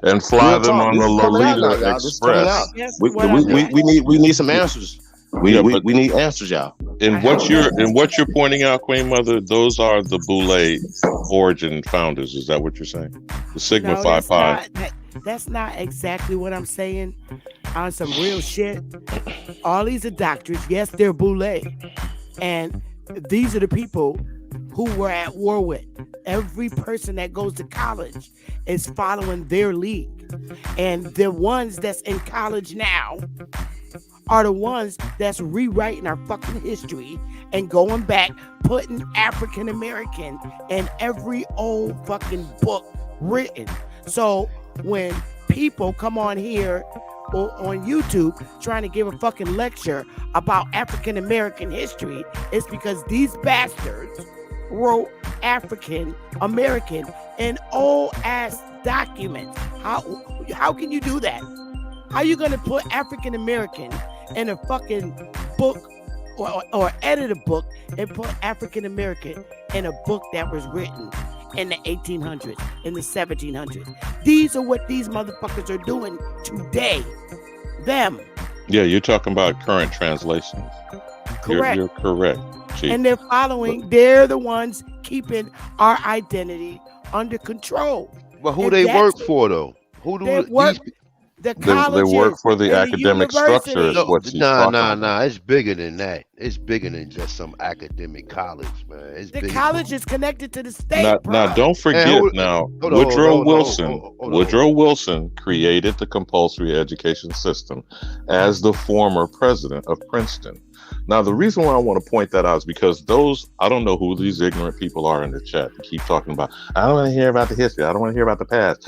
And fly them on the Lolita Express. We need some answers. We need answers, y'all. And what you're pointing out, Queen Mother, those are the Boule origin founders. Is that what you're saying? The Sigma Phi Pi. That's not exactly what I'm saying. On some real shit, all these are doctors. Yes, they're Boule, and these are the people who we're at war with. Every person that goes to college is following their lead, and the ones that's in college now are the ones that's rewriting our fucking history and going back, putting African American in every old fucking book written. So when people come on here or on YouTube trying to give a fucking lecture about African American history, it's because these bastards wrote African American in old ass documents. How can you do that? How you gonna put African American in a fucking book or edit a book and put African American in a book that was written in the 1800s, in the 1700s? These are what these motherfuckers are doing today. Them. Yeah, you're talking about current translations. Correct. You're correct, Chief. And they're following, they're the ones keeping our identity under control. But who And they that's- work for though? Who do They these work, the They colleges work for the and academic structure is universities. what she's talking about. Nah. It's bigger than that. It's bigger than just some academic college, man. It's The bigger. college is connected to the state. Now, don't forget hold now, on, hold Woodrow on, Wilson. hold on. Woodrow Wilson created the compulsory education system as the former president of Princeton. Now, the reason why I want to point that out is because I don't know who these ignorant people are in the chat that keep talking about, I don't want to hear about the history. I don't want to hear about the past.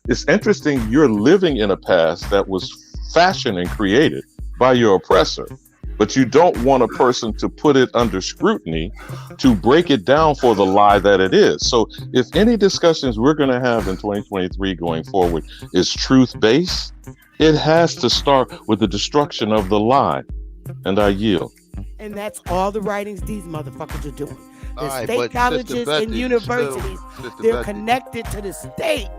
It's interesting. You're living in a past that was fashioned and created by your oppressor, but you don't want a person to put it under scrutiny to break it down for the lie that it is. So if any discussions we're going to have in 2023 going forward is truth-based, it has to start with the destruction of the lie. And I yield. And that's all the writings these motherfuckers are doing. The All right, state but colleges Sister and Betty, universities, Sister they're Betty, connected to the state.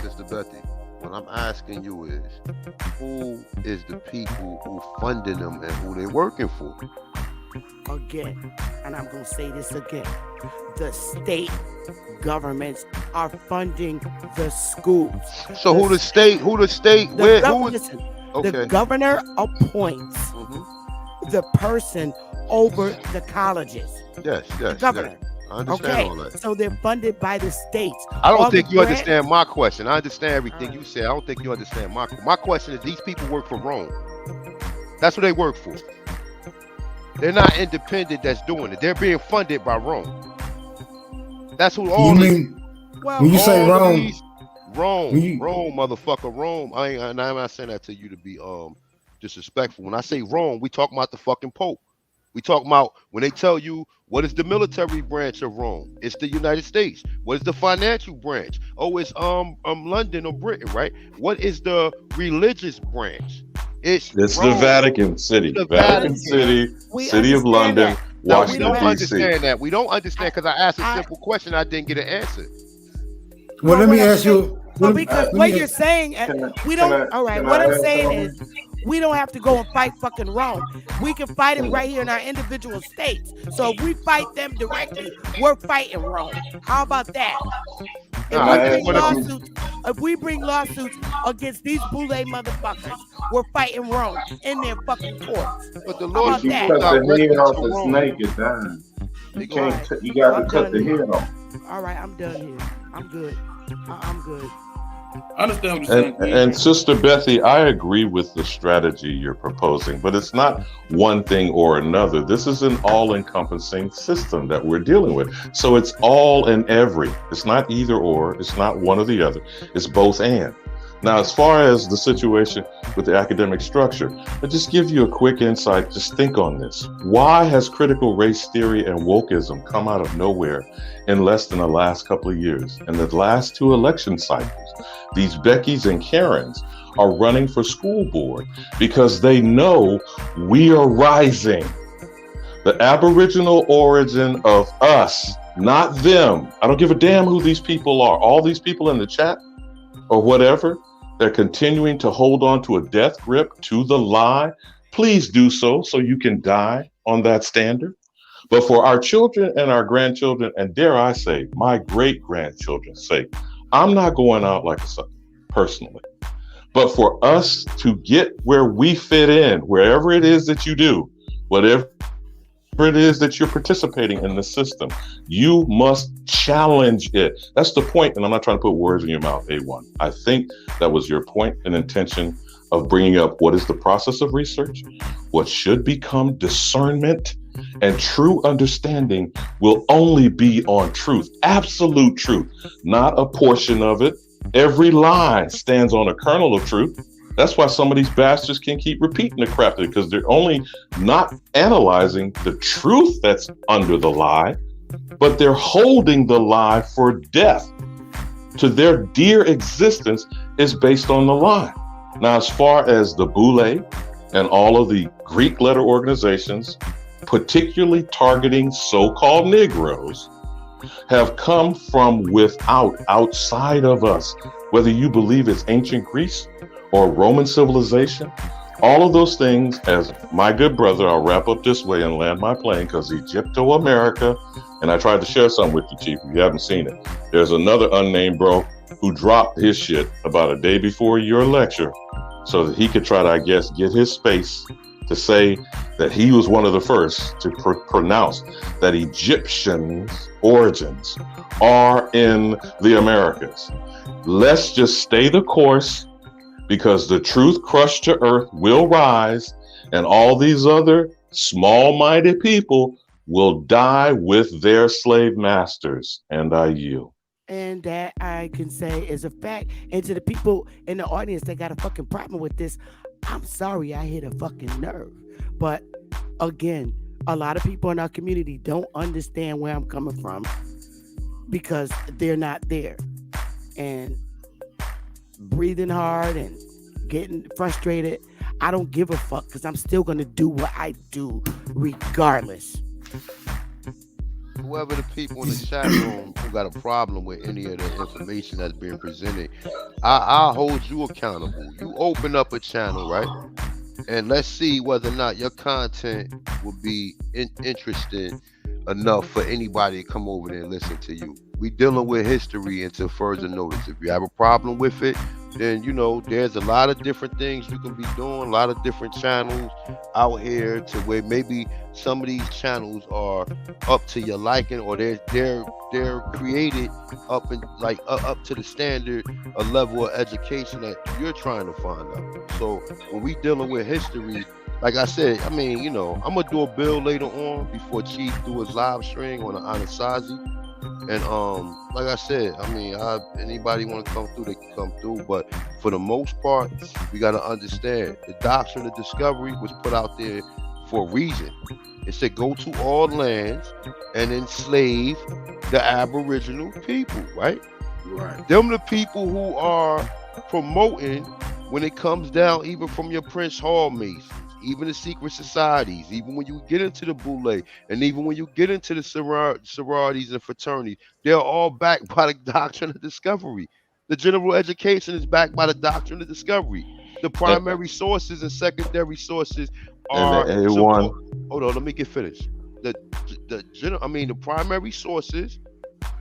Sister Betty, what I'm asking you is, who is the people who funding them and who they working for? Again, and I'm going to say this again, the state governments are funding the schools. So who the state? Listen, Okay. the governor appoints the person over the colleges. Yes. The governor. I understand Okay, all that. so they're funded by the states. I don't All think the you grants- understand my question. I understand everything you said. I don't think you understand my question is, these people work for Rome. That's what they work for. They're not independent that's doing it. They're being funded by Rome. That's who all You these- mean Well, when you say all of Rome? these- Rome, When you- Rome, motherfucker, Rome. I'm not saying that to you to be disrespectful. When I say Rome, we talking about the fucking Pope. We talking about when they tell you what is the military branch of Rome? It's the United States. What is the financial branch? Oh, it's London or Britain, right? What is the religious branch? It's the Rome. Vatican City. The Vatican Vatican. City, We City of understand London, that. No, we Washington, don't D.C. understand that. We don't understand because I asked a I- simple question. I didn't get an answer. Well, let what me I'm ask you. Well, let me- because let what me you're ask- saying, we don't. All right, can what I I'm add saying something? is, we don't have to go and fight fucking Rome. We can fight it right here in our individual states. So if we fight them directly, we're fighting Rome. How about that? Nah, If we bring lawsuits against these boule motherfuckers, we're fighting Rome in their fucking courts. But the How Lord, about If you that? cut the head directly off to the Rome. snake, it's dying. You can't. Alright. You got I'm to cut the done. head off. All right, I'm done here. I'm good. I'm good. I understand what you're saying. And Sister Bethy, I agree with the strategy you're proposing, but it's not one thing or another. This is an all-encompassing system that we're dealing with. So it's all and every. It's not either or. It's not one or the other. It's both and. Now, as far as the situation with the academic structure, I'll just give you a quick insight. Just think on this. Why has critical race theory and wokeism come out of nowhere in less than the last couple of years? In the last 2 election cycles, these Beckys and Karens are running for school board because they know we are rising. The Aboriginal origin of us, not them. I don't give a damn who these people are. All these people in the chat or whatever, they're continuing to hold on to a death grip to the lie. Please do so you can die on that standard. But for our children and our grandchildren, and dare I say, my great-grandchildren's sake, I'm not going out like a sucker, personally. But for us to get where we fit in, wherever it is that you do, whatever it is that you're participating in the system, you must challenge it. That's the point, and I'm not trying to put words in your mouth, A1. I think that was your point and intention of bringing up what is the process of research, what should become discernment, and true understanding will only be on truth, absolute truth, not a portion of it, Every lie stands on a kernel of truth. That's why some of these bastards can keep repeating the crap because they're only not analyzing the truth that's under the lie, but they're holding the lie for death. To their dear existence is based on the lie. Now, as far as the Boule and all of the Greek letter organizations, particularly targeting so-called Negroes, have come from without, outside of us. Whether you believe it's ancient Greece or Roman civilization, all of those things, as my good brother, I'll wrap up this way and land my plane because Egypto-America, and I tried to share something with you, Chief, if you haven't seen it. There's another unnamed bro who dropped his shit about a day before your lecture so that he could try to, I guess, get his space to say that he was one of the first to pronounce that Egyptians' origins are in the Americas. Let's just stay the course, because the truth crushed to earth will rise, and all these other small-minded people will die with their slave masters. And I yield. And that I can say is a fact. And to the people in the audience that got a fucking problem with this, I'm sorry I hit a fucking nerve. But again, a lot of people in our community don't understand where I'm coming from because they're not there. And breathing hard and getting frustrated, I don't give a fuck because I'm still going to do what I do regardless. Whoever the people in the chat room who got a problem with any of the information that's being presented, I'll hold you accountable. You open up a channel, right? And let's see whether or not your content will be interesting enough for anybody to come over there and listen to you. We dealing with history until further notice. If you have a problem with it, then, you know, there's a lot of different things you can be doing, a lot of different channels out here to where maybe some of these channels are up to your liking, or they're created up and like up to the standard, a level of education that you're trying to find out. So when we dealing with history, like I said, I mean, you know, I'm gonna do a build later on before Chief do his live stream on the Anasazi. And like I said, I mean, anybody want to come through, they can come through. But for the most part, we got to understand the doctrine of discovery was put out there for a reason. It said go to all lands and enslave the Aboriginal people, right? Right. Them the people who are promoting when it comes down, even from your Prince Hall Masons, even the secret societies, even when you get into the Boule, and even when you get into the sororities and fraternities, they're all backed by the doctrine of discovery. The general education is backed by the doctrine of discovery. The primary sources and secondary sources are. And the A1. Hold on, let me get finished. The primary sources,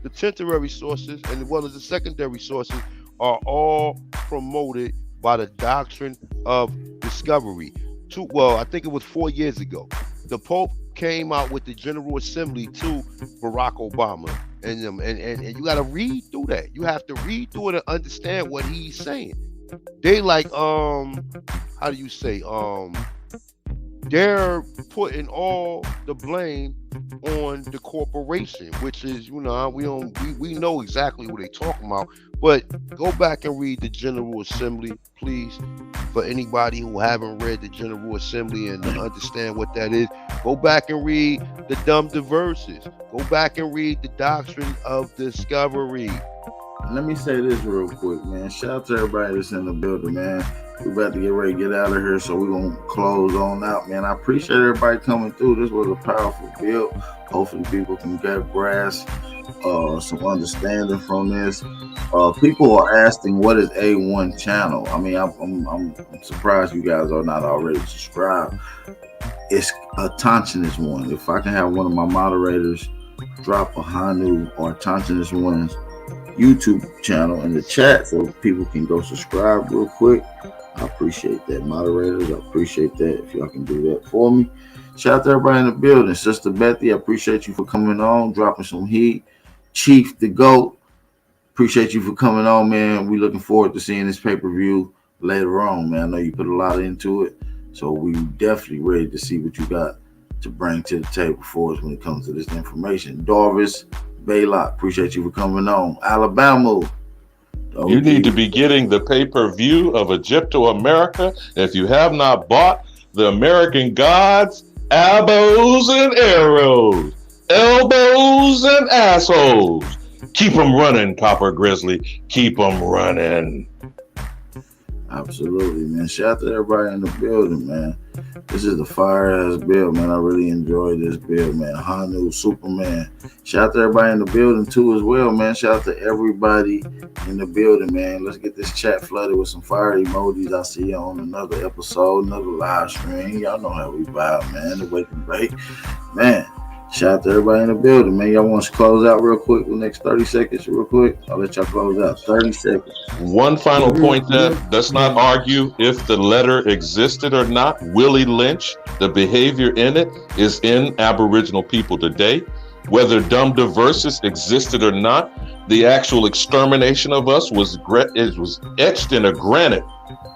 the tertiary sources, and as well as the secondary sources are all promoted by the doctrine of discovery. I think it was 4 years ago, the Pope came out with the General Assembly to Barack Obama, and you got to read through that. You have to read through it and understand what he's saying. They like how do you say they're putting all the blame on the corporation, which is, you know, we know exactly what they're talking about. But go back and read the General Assembly, please. For anybody who haven't read the General Assembly and understand what that is, go back and read the Dumb Diverses. Go back and read the Doctrine of Discovery. Let me say this real quick, man. Shout out to everybody that's in the building, man. We're about to get ready to get out of here, so we're going to close on out, man. I appreciate everybody coming through. This was a powerful build. Hopefully people can grasp some understanding from this. People are asking, what is A1 channel? I mean, I'm surprised you guys are not already subscribed. It's a Tanchinist one. If I can have one of my moderators drop a Hanu or Tanchinist one's YouTube channel in the chat so people can go subscribe real quick, I appreciate that. Moderators, I appreciate that if y'all can do that for me. Shout out to everybody in the building. Sister Bethy, I appreciate you for coming on, dropping some heat. Chief the GOAT, appreciate you for coming on, man. We looking forward to seeing this pay-per-view later on, man. I know you put a lot into it, so we definitely ready to see what you got to bring to the table for us when it comes to this information. Darvis Baylock, appreciate you for coming on. Alabama, You need to OG. be getting the pay-per-view of Egypto America. If you have not bought the American Gods, abos and arrows, elbows and assholes. Keep them running, Copper Grizzly. Keep them running. Absolutely, man. Shout out to everybody in the building, man. This is the fire-ass build, man. I really enjoyed this build, man. Hanu, Superman. Shout out to everybody in the building, too, as well, man. Shout out to everybody in the building, man. Let's get this chat flooded with some fire emojis. I see you on another episode, another live stream. Y'all know how we vibe, man. The Wake and Bake. Man, shout out to everybody in the building, man. Y'all want us to close out real quick, the next 30 seconds real quick? I'll let y'all close out. 30 seconds. One final point that does not argue if the letter existed or not. Willie Lynch, the behavior in it is in Aboriginal people today. Whether dumb diversus existed or not, the actual extermination of us was etched in a granite.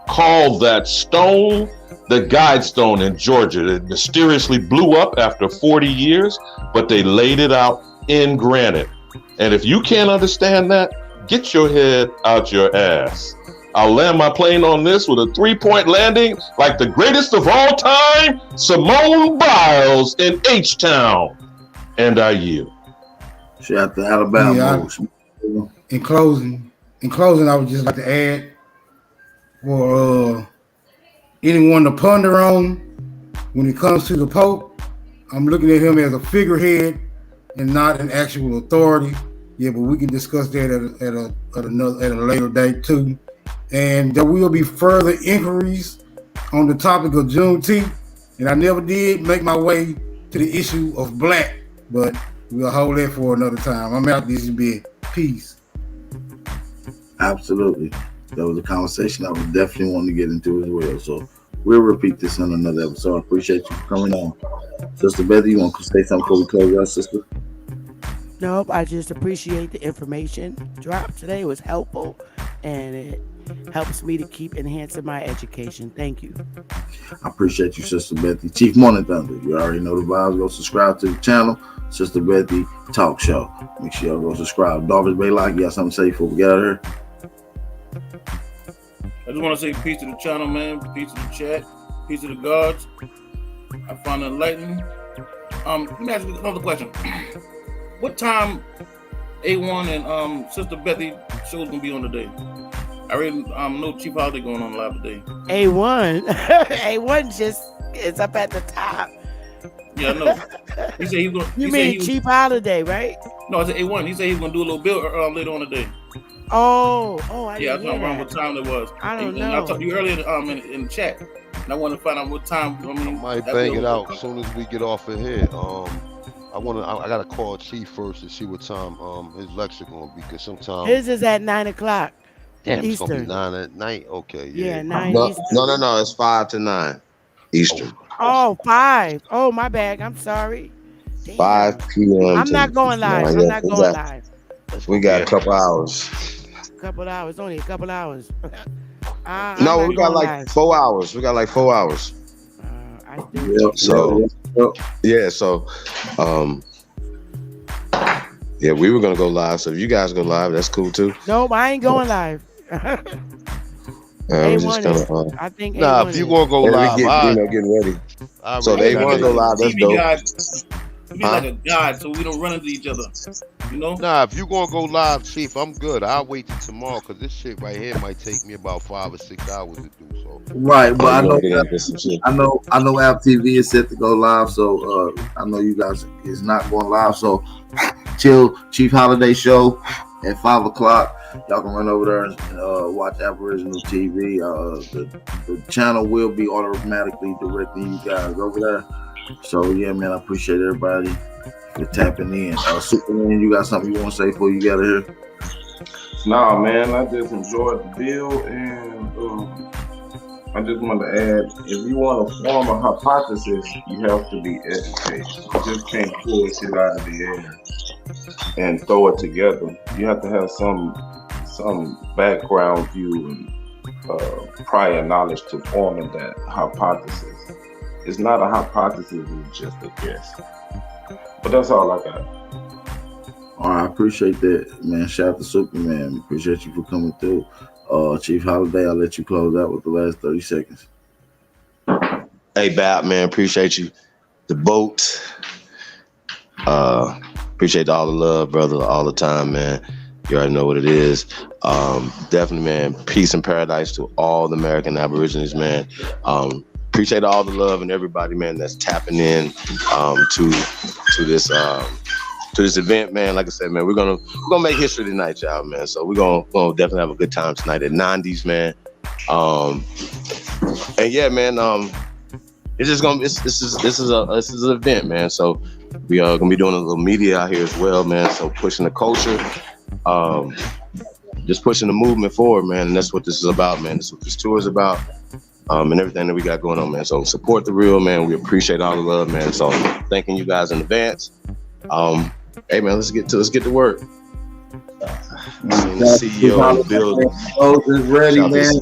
Called that stone the guide stone in Georgia. It mysteriously blew up after 40 years, but they laid it out in granite. And if you can't understand that, get your head out your ass. I'll land my plane on this with a 3-point landing like the greatest of all time, Simone Biles in H-Town. And I yield. Shout out to Alabama. Yeah, in closing, I would just like to add for anyone to ponder on when it comes to the Pope. I'm looking at him as a figurehead and not an actual authority. Yeah, but we can discuss that at a later date too. And there will be further inquiries on the topic of Juneteenth. And I never did make my way to the issue of black, but we'll hold that for another time. I'm out. This is big. Peace. Absolutely. That was a conversation I was definitely wanting to get into as well. So we'll repeat this on another episode. I appreciate you for coming on. Sister Betty, you want to say something before we close out, sister? Nope, I just appreciate the information dropped today. It was helpful, and it helps me to keep enhancing my education. Thank you. I appreciate you, Sister Betty. Chief Morning Thunder, you already know the vibes. Go subscribe to the channel, Sister Betty Talk Show. Make sure y'all go subscribe. Darvis Baylock, you got something to say before we get out of here? I just want to say peace to the channel, man. Peace to the chat. Peace to the gods. I find it enlightening. Let me ask you another question. What time A1 and Sister Betty show's gonna be on today? I already know Chief Holiday going on live today. A1, A1 just is up at the top. Yeah, I know. He said he's gonna. You mean Chief Holiday, right? No, I said A1. He said he's gonna do a little bit later on today. Oh, I yeah, I didn't don't hear remember that. what time it was. I don't And know. I talked to you earlier in the chat, and I want to find out what time. I mean, might bang it out as soon as we get off of here. I gotta call Chief first to see what time his lecture gonna be, because sometimes His is at 9 o'clock. damn, it's gonna be Eastern. 9 at night. Okay, Yeah, yeah. 9 No, Eastern. no. It's 5 to 9 Eastern. Oh, 5. Oh, my bad. I'm sorry. Damn. 5 p.m. I'm not going live. 9. I'm Yeah, not going live. we got a couple hours. Couple hours, only a couple hours. I'm No, not we got going like live. 4 hours. We got like 4 hours. I still So yeah, so yeah, we were gonna go live. So if you guys go live, that's cool too. Nope, I ain't going live. We're just A1 gonna. is, I think Nah, A1 if you is. gonna go Yeah, live, we getting ready. So already they want to got go it. live. That's TV dope. guys, we be like a guide, so we don't run into each other. You know? Nah, if you gonna go live, Chief, I'm good. I'll wait till tomorrow, because this shit right here might take me about 5 or 6 hours to do. So Right, but I I'm know, gonna get into some shit. I know App TV is set to go live, so I know you guys is not going live. So till Chief Holiday show at 5 o'clock, y'all can run over there and watch Aboriginal TV. The channel will be automatically directing you guys over there. So yeah, man, I appreciate everybody for tapping in. Superman, you got something you want to say before you get out of here? Nah, man, I just enjoyed the deal, and I just want to add, if you want to form a hypothesis, you have to be educated. You just can't pull shit out of the air and throw it together. You have to have some background view and prior knowledge to forming that hypothesis. It's not a hypothesis, it's just a guess. But that's all I got. All right, I appreciate that, man. Shout out to Superman. Appreciate you for coming through. Chief Holiday, I'll let you close out with the last 30 seconds. Hey, Bap, man, appreciate you. The boat. Appreciate all the love, brother, all the time, man. You already know what it is. Definitely, man, peace and paradise to all the American Aborigines, man. Appreciate all the love and everybody, man, that's tapping in to this event, man. Like I said, man, we're gonna make history tonight, y'all, man. So we're gonna definitely have a good time tonight at Nandi's, man. And yeah, man, it's just gonna this is an event, man. So we are gonna be doing a little media out here as well, man. So pushing the culture, just pushing the movement forward, man. And that's what this is about, man. That's what this tour is about, and everything that we got going on, man. So support the real, man. We appreciate all the love, man. So thanking you guys in advance. Hey, man, let's get to work. The CEO in the building. Is ready, man.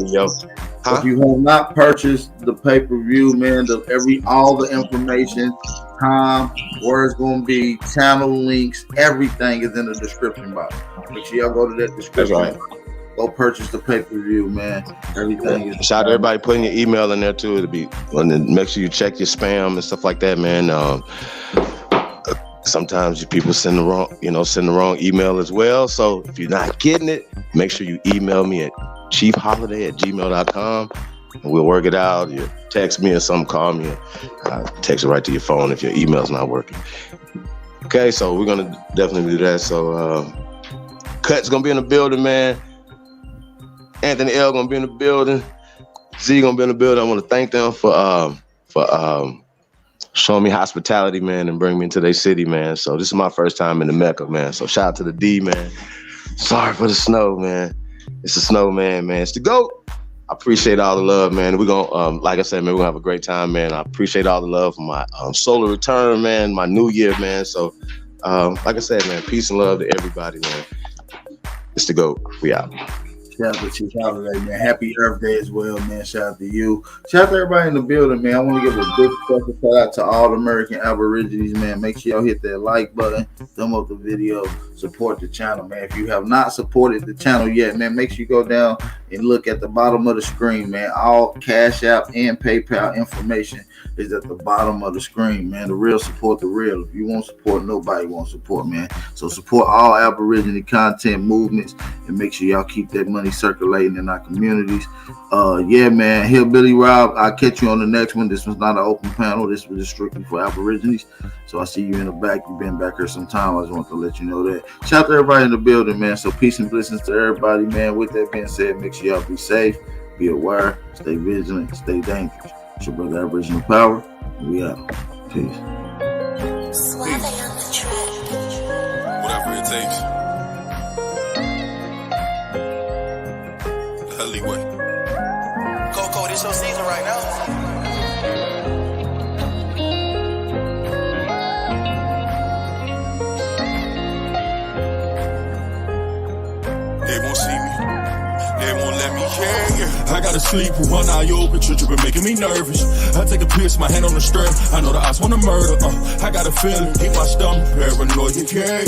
Huh? If you have not purchased the pay-per-view, man, all the information, time, where it's going to be, channel links, everything is in the description box. Make sure y'all go to that description. That's right. Go purchase the pay-per-view, man. Everything is. Shout out to everybody putting your email in there too. And then make sure you check your spam and stuff like that, man. Sometimes people send the wrong email as well. So if you're not getting it, make sure you email me at chiefholiday@gmail.com and we'll work it out. You text me or something, call me, and I'll text it right to your phone if your email's not working. Okay, so we're gonna definitely do that. So Cut's gonna be in the building, man. Anthony L gonna be in the building. Z gonna be in the building. I want to thank them for showing me hospitality, man, and bring me into their city, man. So this is my first time in the Mecca, man. So shout out to the D, man. Sorry for the snow, man. It's the snowman, man. It's the GOAT. I appreciate all the love, man. We're gonna, like I said, man, we're gonna have a great time, man. I appreciate all the love for my solar return, man, my new year, man. So, like I said, man, peace and love to everybody, man. It's the GOAT. We out. Shout out to Chief Holiday, man. Happy Earth Day as well, man. Shout out to you. Shout out to everybody in the building, man. I want to give a big special shout out to all the American Aborigines, man. Make sure y'all hit that like button, thumb up the video, support the channel, man. If you have not supported the channel yet, man, make sure you go down and look at the bottom of the screen, man. All Cash App and PayPal information is at the bottom of the screen, man. The real support the real. If you won't support, nobody won't support, man. So support all Aborigine content movements and make sure y'all keep that money circulating in our communities. Yeah, man. Hillbilly Rob, I'll catch you on the next one. This was not an open panel. This was just strictly for Aborigines. So I see you in the back. You've been back here some time. I just want to let you know that. Shout out to everybody in the building, man. So peace and blessings to everybody, man. With that being said, make sure y'all be safe, be aware, stay vigilant, stay dangerous. It's your brother Aboriginal Power. We out. Peace. Whatever it takes. Alleyway. CoCo, this your season right now. They won't see me. They won't let me hear. I gotta sleep with one eye open, tripping, making me nervous. I take a piss, my hand on the strap. I know the eyes wanna murder. I got a feeling, keep my stomach paranoid. Yeah.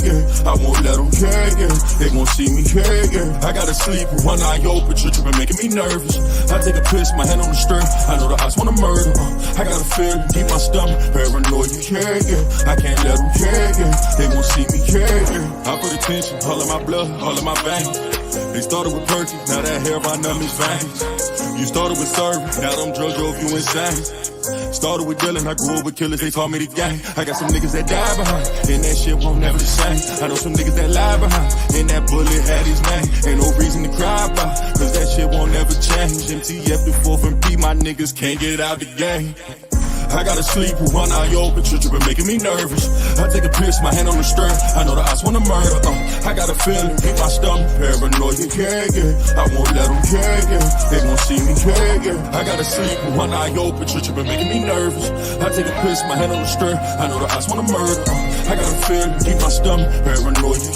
I won't let them yeah. They won't see me, yeah. I gotta sleep with one eye open, tripping, making me nervous. I take a piss, my hand on the strap. I know the eyes wanna murder. I got a feeling, keep my stomach paranoid. Yeah. I can't let them yeah. They won't see me, yeah. I put attention, all of my blood, all of my veins. They started with perky, now that hair by numb is veins. You started with serving, now them drugs drove you insane. Started with dealing, I grew up with killers, they call me the gang. I got some niggas that die behind, and that shit won't never the same. I know some niggas that lie behind, and that bullet had his name. Ain't no reason to cry about, cause that shit won't never change. MTF the 4th and P, my niggas can't get out the game. I gotta sleep with one eye open, tripping, making me nervous. I take a piss, my hand on the stir. I know the eyes wanna murder. I got a feeling, keep my stomach paranoid. Yeah. I won't let them yeah. They won't see me, yeah. I gotta sleep with one eye open, tripping, making me nervous. I take a piss, my hand on the stir. I know the eyes wanna murder. I got a feeling, keep my stomach paranoid.